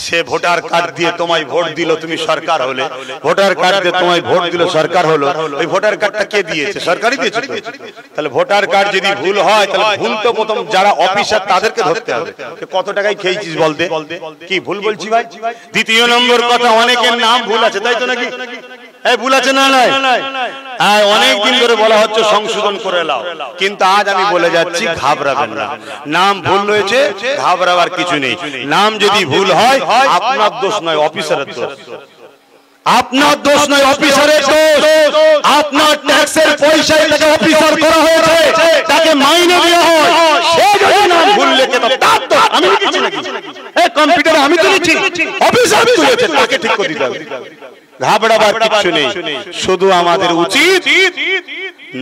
সে ভোটার কার্ড দিয়ে তোমায় ভোট দিল, তুমি সরকার হলে, ভোটার কার্ড দিয়ে তোমায় ভোট দিল, সরকার হলো, ওই ভোটার কার্ডটা কে দিয়েছে? সরকারই দিয়েছে। তাহলে ভোটার কার্ড যদি ভুল হয়, তাহলে ভুল তো প্রথম যারা অফিসার তাদেরকে ধরতে হবে। কত টাকায় খেয়েছিস বলতে? কি ভুল বলছি ভাই? দ্বিতীয় নম্বর কথা, অনেকের নাম ভুল আছে, তাই তো নাকি? ভুল আছে না? অনেকদিন ধরে বলা হচ্ছে সংশোধন করে নাও, কিন্তু আজ আমি বলে যাচ্ছি ঘাবড়াবেন না। নাম ভুল হয়েছে, ঘাবড়াবার কিছু নেই। নাম যদি ভুল হয়, আপনার দোষ নয়, অফিসারের দোষ। আপনার দোষ নয়, অফিসারের দোষ। আপনার ট্যাক্সের পয়সায় তাকে অফিসার করা হয়েছে, তাকে মাইনে দেওয়া হয়, সে যদি নাম ভুল লেখে তার তো আমি লিখেছি নাকি? কম্পিউটারে আমি তো লিখছি, অফিসার তুলেছে, তাকে ঠিক করে দিতে হবে। ঘাবড়াবার কিছু নেই। শুধু আমাদের উচিত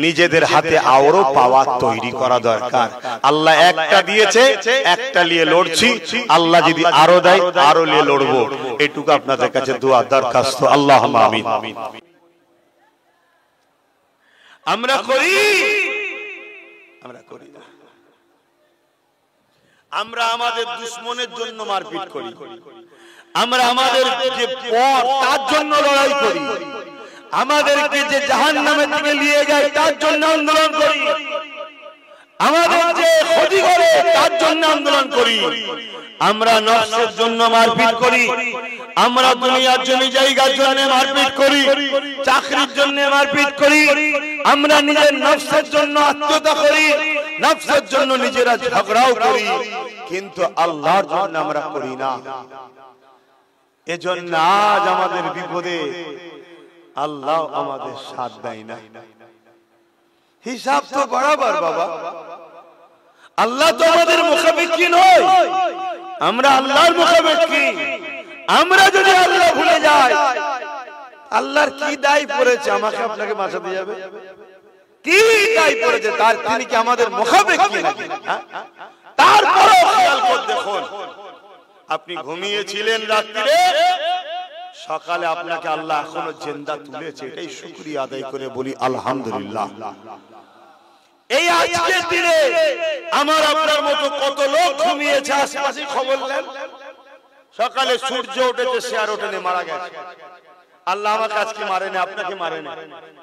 নিজেদের হাতে আরো পাওয়ার তৈরি করা দরকার। আল্লাহ একটা দিয়েছে, একটা নিয়ে লড়ছি, আল্লাহ যদি আরো দেয় আরো নিয়ে লড়বো। এটুকু আপনাদের কাছে দোয়া দরখাস্ত। আল্লাহুম্মা আমিন। আমরা করি না, আমরা আমাদের দুশমনের জন্য মারপিট করি, আমরা আমাদের যে পথ তার জন্য লড়াই করি, আমাদেরকে যে জাহান্নামের দিকে নিয়ে যায় তার জন্য আন্দোলন করি, আমাদের যে ক্ষতি করে তার জন্য আন্দোলন করি। আমরা নফসের জন্য মারপিট করি, আমরা দুনিয়ার জমি জায়গার জন্য মারপিট করি, চাকরির জন্য মারপিট করি, আমরা নিজের নফসের জন্য আত্মহত্যা করি, নফসের জন্য নিজেরা ঝগড়াও করি, কিন্তু আল্লাহর জন্য আমরা করি না। এজন্য আজ আমাদের বিপদে আল্লাহ আমাদের সাথ দেয় না। হিসাব তো বরাবর বাবা, আল্লাহ তো আমাদের মুখাপেক্ষী নয়, আমরা আল্লাহর মুখাপেক্ষী। আমরা যদি আল্লাহ ভুলে যাই, আল্লাহর কি দায় পড়েছে আমাকে আপনাকে বাঁচাতে যাবে? কি দায় পড়েছে তার? তিনি কি আমাদের মুখাপেক্ষী নাকি? তারপরেও খেয়াল করে দেখুন, আপনি ঘুমিয়েছিলেন রাত্রিরে, সকালে আপনাকে আল্লাহ এখনো জিন্দা তুলেছে, এটাই শুকরিয়া আদায় করে বলি আলহামদুলিল্লাহ। এই আজকের দিনে আমার আপনার মতো কত লোক ঘুমিয়েছে, আশেপাশে খবর নেন, সকালে সূর্য উঠেছে সে আর ওঠেনি, মারা গেছে। আল্লাহ আমাকে আজকে মারেনি, আপনাকে মারেনি,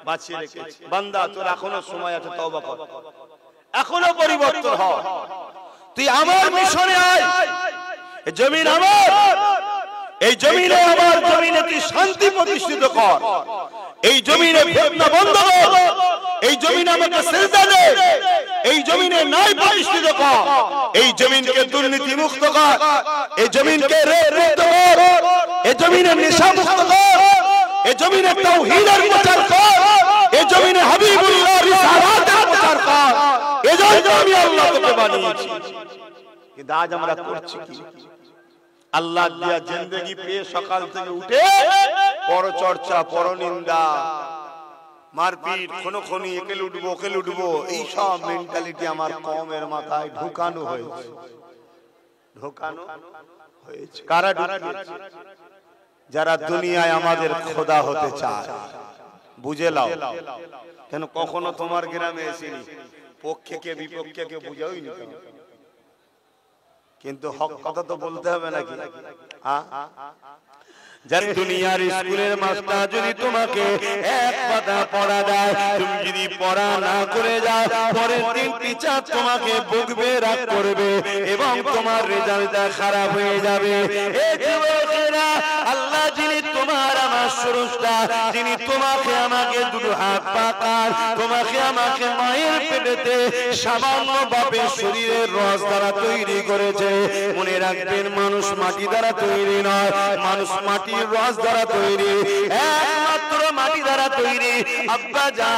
বাঁচিয়ে রেখেছে। বান্দা তোর এখনো সময় আছে, তওবা কর, এখনো পরিবর্তন হয়। তুই আমার মিশনে আয়, এই জমিন আমার, এই জমিনে আমার, জমিনে তুই শান্তি প্রতিষ্ঠিত কর, এই জমিনে ফিতনা বন্ধ কর, এই জমিনে আমাকে সিজদা দে, এই জমিনে ন্যায় প্রতিষ্ঠিত কর, এই জমিনকে দুর্নীতি মুক্ত কর, এই জমিনকে রেপ মুক্ত কর, এই জমিনে নেশা মুক্ত কর, এই জমিনে তাওহীদের প্রচার কর, এই জমিনে হাবিবুল্লাহর রিসালাতের প্রচার কর। এজন্য আমি আল্লাহ তোকে বানিয়েছি। কিন্তু আজ আমরা করছি কি? আল্লাহ দিয়া জিন্দেগি পেয়ে সকাল থেকে উঠে পরচর্চা, পরনিন্দা, মারপিট, খুনোখুনি, একে লুটবো ওকে লুটবো, এই সব মেন্টালিটি আমার কওমের মাথায় ঢুকানো হয়েছে। ঢুকানো হয়েছে কারা? ঢুকিয়েছে যারা দুনিয়ায় আমাদের খোদা হতে চায়। বুঝে লাও, কেন কখনো তোমার গ্রামে এসেনি, পক্ষে কে বিপক্ষে কে বুঝাওই নি, কিন্তু হক কথা তো বলতে হবে নাকি? যার দুনিয়ার স্কুলের মাস্টার যদি তোমাকে এক পাতা পড়া দেয়, তুমি যদি পড়া না করে যাও, পরের দিন টিচার তোমাকে বকবে, রাগ করবে এবং তোমার রেজাল্টটা খারাপ হয়ে যাবে। এই যুবকেরা, আল্লাহ যিনি তোমার আমার স্রষ্টা, যিনি তোমাকে আমাকে দুটো হাত পাকার, তোমাকে আমাকে মায়ের পেটেতে সামান্য বাপের শরীরের রস দ্বারা তৈরি করেছে। মনে রাখবেন, মানুষ মাটি দ্বারা তৈরি নয়, মানুষ মাটির রস দ্বারা তৈরি, একমাত্র মাটি দ্বারা তৈরি। আব্বা জান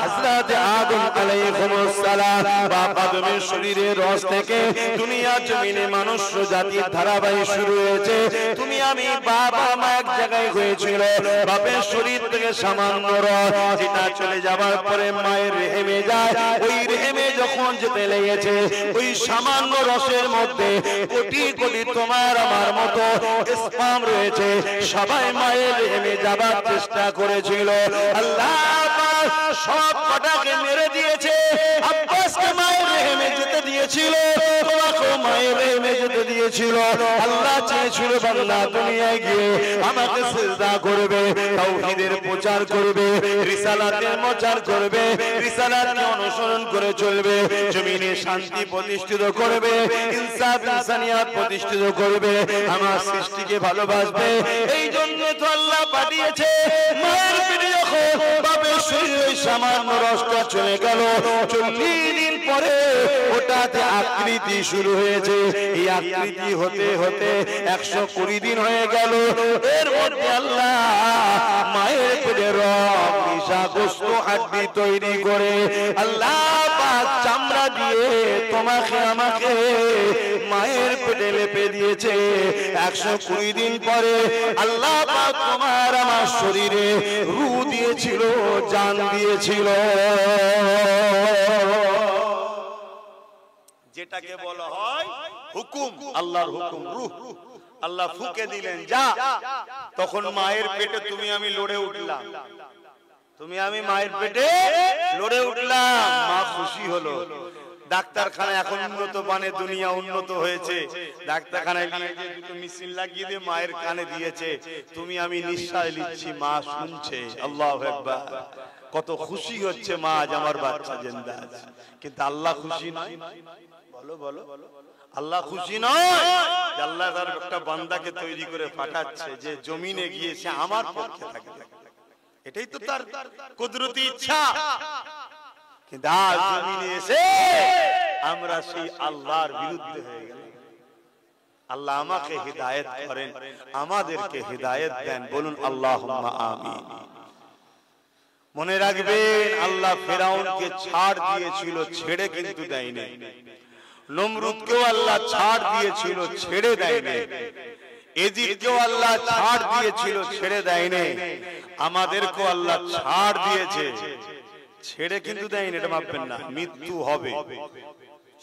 হযরত আদম আলাইহিস সালাম, বাপ আদমের শরীরের রস থেকে দুনিয়ার জমিনে মানুষ জাতির ধারাবাহিক শুরু হয়েছে। তুমি আমি বাবা মা এক জায়গায় হয়েছিল, বাপের শরীর থেকে সামান্য রস যেটা চলে যাবার পরে মায়ের রেহেমে যায়, ওই রেহেমে যখন যেতে লেগেছে, ওই সামান্য রসের মধ্যে কোটি কোটি তোমার আমার মতো স্পাম রয়েছে। সবাই মায়ের রেহেমে যাবার চেষ্টা করেছিল, আল্লাহ পাক সব কটাকে মেরে দিয়েছে। আব্বাসকে মায়ের রেহেমে যেতে দিয়েছিল, তোমাকে মায়ের রেহেমে যেতে দিয়েছিল। আল্লাহ চেয়েছিল বান্দা দুনিয়ায় গিয়ে আমাকে সিজদা করবে, তাওহীদের প্রচার করবে, রিসালাতের প্রচার করবে, রিসালাতকে অনুসরণ করে চলবে, জমিনে শান্তি প্রতিষ্ঠিত করবে, ইনসাফ ইনসানিয়াত প্রতিষ্ঠিত করবে, আমার সৃষ্টিকে ভালোবাসবে। এই জন্য তো আল্লাহ পাঠিয়েছে। মায়ের পেটে যখন বাপের শরীরে সামান্য রসটা চলে গেল, 40 দিন পরে ওটাতে আকৃতি শুরু হয়েছে। এই আকৃতি হতে হতে 120 দিন হয়ে গেল। এর মধ্যে আল্লাহ মায়ের পেটে রক নিশা গোস্ত হাড্ডি তৈরি করে আল্লাহ পাক চামড়া দিয়ে তোমাকে আমাকে মায়ের পেটে লেপে দিয়েছে। 120 দিন পরে আল্লাহ পাক তোমার আমার শরীরে রূহ দিয়েছিল, জান দিয়েছিল, যেটাকে বলা হয় হুকুম, আল্লাহর হুকুম, রূহ। আল্লাহ ফুঁকে দিলেন, যা। তখন মায়ের পেটে তুমি আমি লড়ে উঠলাম, তুমি আমি মায়ের পেটে লড়ে উঠলাম। মা খুশি হলো, ডাক্তারখানা এখন উন্নত মানের, দুনিয়া উন্নত হয়েছে, ডাক্তারখানায় নিয়ে গিয়ে দুটো মেশিন লাগিয়ে দিয়ে মায়ের কানে দিয়েছে, তুমি আমি নিঃশ্বাস নিচ্ছি, মা শুনছে। আল্লাহু আকবার। কত খুশি হচ্ছে মা, আজ আমার বাচ্চা জিন্দা আছে। কিন্তু আল্লাহ খুশি নয়? বলো বলো, আল্লাহ খুশি নয়? আল্লাহ তার একটা বান্দাকে তৈরি করে পাঠাচ্ছে যে জমিনে গিয়ে সে আমার পক্ষে থাকবে। এটাই তো তার কুদরতি ইচ্ছা। কিন্তু আজ জমিনে এসে আমরা সেই আল্লাহর বিরুদ্ধে হয়ে গেলাম। আল্লাহ আমাকে হিদায়াত করেন, আমাদেরকে হিদায়াত দেন, বলুন আল্লাহুম্মা আমিন। মনে রাখবেন, আল্লাহ ফেরাউনকে ছাড় দিয়েছিল, ছেড়ে কিন্তু দেয়নি। নমরুদকেও আল্লাহ ছাড় দিয়েছিল, ছেড়ে দেয়নি। ইজিপ্টকেও আল্লাহ ছাড় দিয়েছিল, ছেড়ে দেয়নি। আমাদেরকেও আল্লাহ ছাড় দিয়েছে, ছেড়ে কিন্তু দেয়নি। এটা ভাববেন না, মৃত্যু হবে,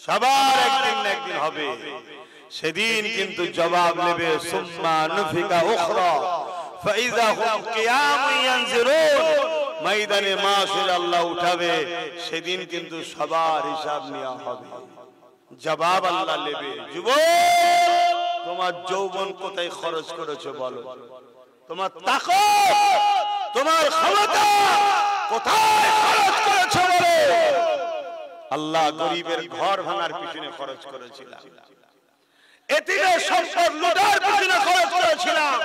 সবার একদিন না একদিন হবে। সেদিন কিন্তু জবাব নেবে। সুম্মা নুফিকা উখরা ফাইযা হুম কিয়ামুন ইয়ানজিরুন। ময়দানে মাশার আল্লাহ উঠাবে, সেদিন কিন্তু সবার হিসাব নেওয়া হবে, জবাব আল্লাহ নেবে। যুবক, তোমার যৌবন কোথায় খরচ করেছো বলো? তোমার তাকত, তোমার ক্ষমতা কোথায় খরচ করেছো বলো? আল্লাহ গরিবের ঘর ভাঙার পিছনে খরচ করেছিলাম, এতিমের সম্পদ লুটার পিছনে খরচ করেছিলাম,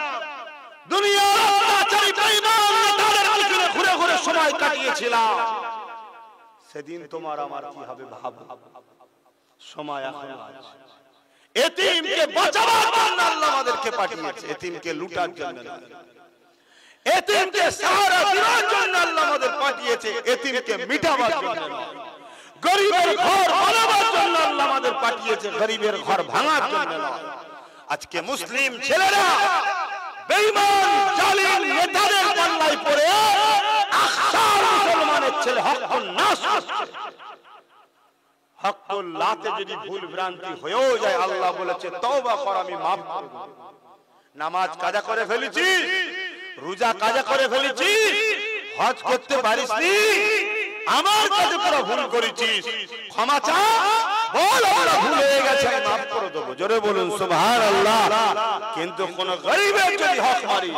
দুনিয়ার অত্যাচারী বেঈমান নেতাদের পিছনে ঘুরে ঘুরে সময় কাটিয়েছিলাম। সেদিন তোমার আমার কি হবে ভাবো। সময় এখন আছে। এতিমকে বাঁচাবার জন্য আল্লাহ আমাদেরকে পাঠিয়েছে, এতিমকে লুটার জন্য নয়। এতিমকে সাহারা দেওয়ার জন্য আল্লাহ আমাদের পাঠিয়েছে, এতিমকে মিটাবার জন্য নয়। গরিবের ঘর বানাবার জন্য আল্লাহ আমাদের পাঠিয়েছে, গরিবের ঘর ভাঙার জন্য নয়। আজকে মুসলিম ছেলেরা বেঈমান জালিম নেতাদের পাল্লায় পড়ে আখসার মুসলমানের ছেলে হক নাশ করছে। হকুল্লাহতে যদি ভুল ভ্রান্তি হয়েও যায়, আল্লাহ বলেছে তওবা কর, আমি মাফ করব। নামাজ কাজা করে ফেলেছি, রোজা কাজা করে ফেলেছি, হজ করতে পারিসনি, আমার কাছে পুরো ভুল করেছিস, ক্ষমা চা, বল আল্লাহ ভুল হয়ে গেছে, আমি মাফ করে দেব। জোরে বলুন সুবহানাল্লাহ। কিন্তু কোন গরিবের যদি হক মারিস,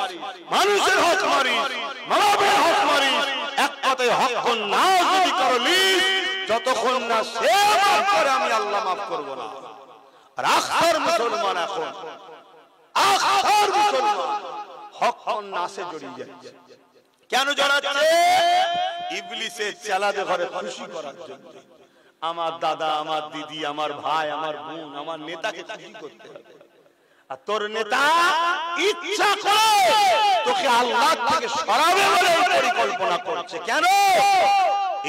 মানুষের হক মারিস, মানবের হক মারিস, এক কথায় হক না যদি করলিস, যতক্ষণ না সে মাফ করে আমি আল্লাহ মাফ করব না। আর আখতার মুসলমান এখন, আখতার মুসলমান হক নাশে জড়িয়ে যাচ্ছে। কেন জড়াচ্ছে? ইবলিসের চালাতে ঘরে খুশি করার জন্য। আমার দাদা, আমার দিদি, আমার ভাই, আমার বোন, আমার নেতাকে খুশি করতে হবে। আর তোর নেতা ইচ্ছা করে তোকে আল্লাহ থেকে সরাবে বলে পরিকল্পনা করছে। কেন?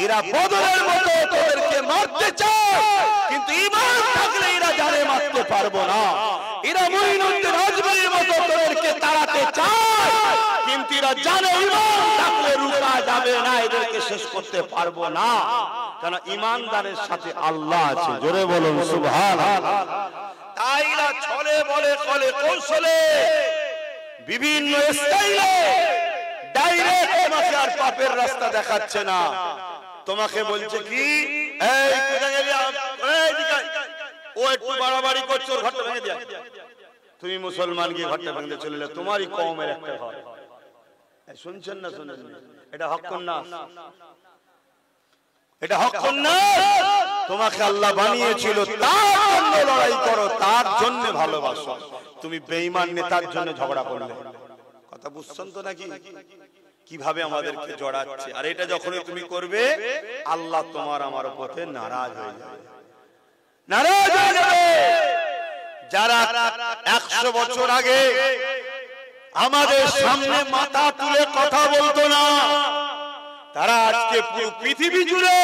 এরা বদরের মতো তোদেরকে মারতে চায়, কিন্তু ঈমান থাকলে এরা জানে মারতে পারবো না। এরা মুঈনুদ্দিন আজমির মতো তোদেরকে তাড়াতে চায়, কিন্তু এরা জানে ঈমান থাকলে রুকা যাবে না, এদেরকে শেষ করতে পারবো না। কারণ ঈমানদারের সাথে আল্লাহ আছে। জোরে বলুন সুবহানাল্লাহ। তাই এরা ছলে বলে কলে কৌশলে বিভিন্ন স্টাইলে ডাইরেক্ট তোমাকে আর পাপের রাস্তা দেখাচ্ছে না। তোমাকে বলছে কি, এই কোথায় গেলি, এই দিকে ও একটু বাড়াবাড়ি করছে, ওর ঘরটা ভেঙে দিয়া। তুমি মুসলমান গিয়ে ঘরটা ভেঙে চলে এলে, তোমারই কওমের একটা ঘর। শুনছেন না? শুনেন? এটা হক না, এটা হক না। তোমাকে আল্লাহ বানিয়েছিল তার জন্য লড়াই করো, তার জন্য ভালোবাসো। তুমি বেঈমান নেতার জন্য ঝগড়া করলে। কথা বুঝছেন তো নাকি? কিভাবে আমাদেরকে জড়াচ্ছে। আর এটা যখনই তুমি করবে, আল্লাহ তোমার আমার উপরে নারাজ হয়ে যাবে, নারাজ হয়ে যাবে। যারা 100 বছর আগে আমাদের সামনে মাথা তুলে কথা বলতো না, তারা আজকে পুরো পৃথিবী জুড়ে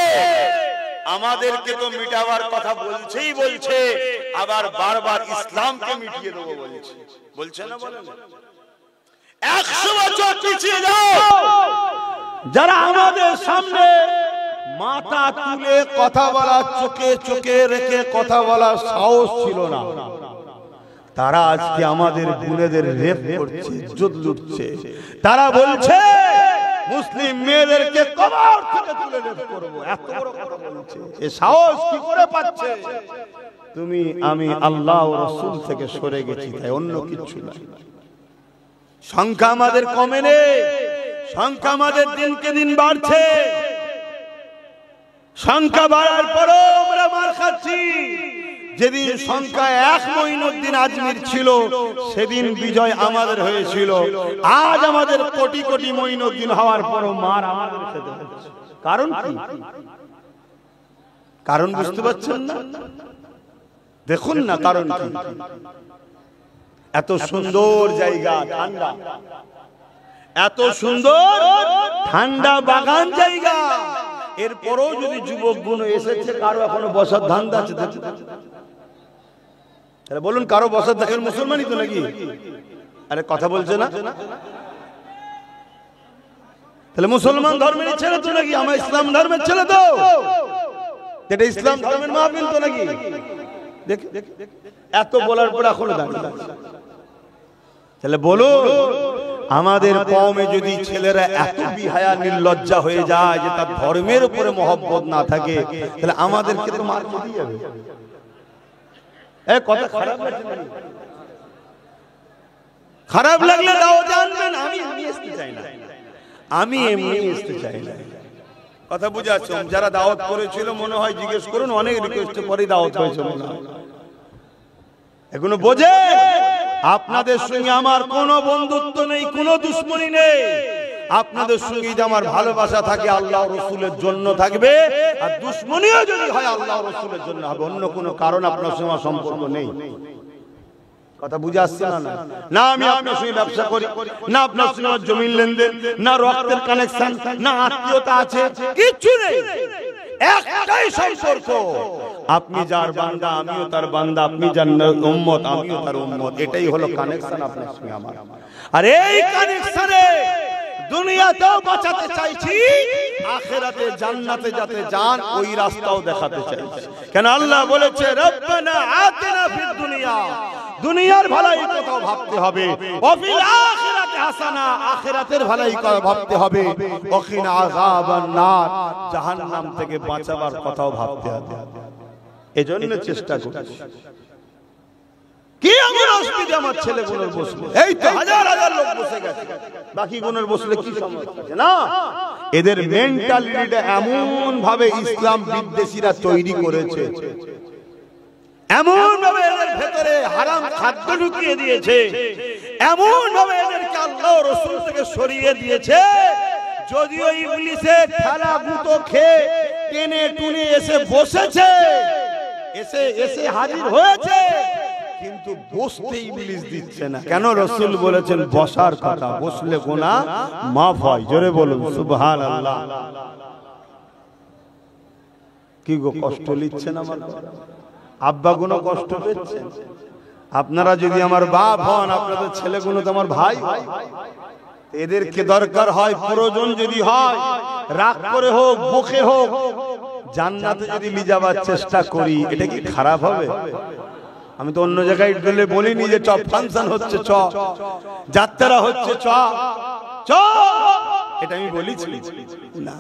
আমাদেরকে তো মিটাবার কথা বলছেই বলছে, আবার বারবার ইসলামকে মিটিয়ে দেবো বলছে। বলছে না? বলেন। 100 বছর পিছিয়ে যাও, যারা আমাদের সামনে মাথা তুলে কথা বলা, চোখে চোখে রেখে কথা বলার সাহস ছিল না, তারা আজকে আমাদের বোনেদের রেপ করছে, ইজ্জত লুটছে। তারা বলছে মুসলিম মেয়েদেরকে কবর থেকে তুলে রেপ করব, এত বড় কথা বলছে। এ সাহস কি করে পাচ্ছে? তুমি আমি আল্লাহ ও রাসূল থেকে সরে গেছি, তাই অন্য কিছু না। সংখ্যা আমাদের কমে নেই, সংখ্যা আমাদের দিনকে দিন বাড়ছে। সংখ্যা বাড়ার পরও আমরা মার খাচ্ছি। যেদিন সংখ্যা 1 মঈনুদ্দিন আজমির ছিল, সেদিন বিজয় আমাদের হয়েছিল। আজ আমাদের কোটি কোটি মঈনুদ্দিন হওয়ার পরও মার আমাদের খেতে হচ্ছে। কারণ কি? কারণ বুঝতে পারছেন না? দেখুন না কারণ কি। এত সুন্দর জায়গা, ঠান্ডা, এত সুন্দর ঠান্ডা বাগান জায়গা, এরপরও যদি যুবক গুণ এসেছে, কারো এখনো বসার ধান্দা আছে? তাহলে বলুন, কারো বসার ধান্দা? মুসলমানই তো নাকি? আরে কথা বলছে না? তাহলে মুসলমান ধর্মের ছেলে তো নাকি? আমার ইসলাম ধর্মের ছেলে তো। এটা ইসলাম ধর্মের মাহফিল তো নাকি? দেখ, এত বলার পর এখনো দাঁড়িয়ে আছে। তাহলে বলুন, আমাদের কওমে যদি ছেলেরা এত বিহায়া নির্লজ্জা হয়ে যায় যে তার ধর্মের উপরে মহব্বত না থাকে, তাহলে আমাদেরকে তো মার খেতে যাবে। কথা খারাপ লাগছে? খারাপ লাগলে দাও জানবেন, আমি এমনি আসতে চাই না, আমি এমনি আসতে চাই না। কথা বুঝাচ্ছ? যারা দাওয়াত করেছিল মনে হয় জিজ্ঞেস করুন, অনেক রিকোয়েস্টের পরেই দাওয়াত হয়েছে মনে হয়। এখনো বোঝে আপনাদের সঙ্গে আমার কোনো বন্ধুত্ব নেই, কোনো দুশ্মনী নেই। আপনাদের সঙ্গে যদি আমার ভালোবাসা থাকে আল্লাহ রাসূলের জন্য থাকবে, আর দুশ্মনীও যদি হয় আল্লাহ রাসূলের জন্য হবে, অন্য কোনো কারণ আপনার সঙ্গে সম্পর্ক নেই। কথা বুঝে আসছে না? না আমি আপনার সঙ্গে ব্যবসা করি, না আপনার সঙ্গে আমার জমির লেনদেন, না রক্তের কানেকশন, না আত্মীয়তা আছে, কিছু নেই। একটাই সম্পর্ক, আপনি যার বান্দা আমিও তার বান্দা, আপনি যার উম্মত আমিও তার উম্মত। এটাই হলো কানেকশন আপনার সঙ্গে আমার। আর এই কানেকশনে দুনিয়াতেও বাঁচাতে চাইছি, আখিরাতে জান্নাতে যাতে যান ওই রাস্তাও দেখাতে চাইছি। কেন আল্লাহ বলেছে, রব্বানা আতিনা ফিদ দুনিয়া, দুনিয়ার ভালাই কথাও ভাবতে হবে, ওয়াফিল আখিরাতি হাসানা, আখিরাতের ভালাই কথা ভাবতে হবে, ওয়াকিনা আযাবান নার, জাহান্নাম থেকে বাঁচাবার কথাও ভাবতে হবে। এজন্য চেষ্টা করছি। কি এমন অসুবিধা আমার ছেলেগুলোর বসলে? এই তো হাজার হাজার লোক বসে গেছে, বাকি গুণের বসলে কি সমস্যা আছে? না, এদের মেন্টালিটিটা এমন ভাবে ইসলাম বিদ্বেষীরা তৈরি করেছে, এমন ভাবে এদের ভেতরে হারাম খাদ্য ঢুকিয়ে দিয়েছে, এমন ভাবে এদেরকে আল্লাহ রাসূল থেকে সরিয়ে দিয়েছে। যদিও ইবলিসের ঠেলা গুঁতো খেয়ে টেনে টুনে এসে বসেছে, এসে হাজির হয়েছে, কিন্তু বসতে ইবলিস দিচ্ছে না। কেন? রাসূল বলেছেন বসার কথা, বসলে গুনাহ মাফ হয়। জোরে বলুন সুবহানাল্লাহ। কি গো, কষ্ট নিচ্ছেন আমার আব্বা গুলো? কষ্ট পেয়েছেন আপনারা? যদি আমার বাপ হন, আপনাদের ছেলেগুলো তো আমার ভাই। এদেরকে দরকার হয়, প্রয়োজন যদি হয় রাগ করে হোক, বকে হোক, জান্নাতে যদি নিয়ে যাবার চেষ্টা করি, এটা কি খারাপ হবে? আমি তো অন্য জায়গায় গেলে বলিনি যে চ ফাংশন হচ্ছে, চ যাত্রা হচ্ছে, চ চ, এটা আমি বলেছি না।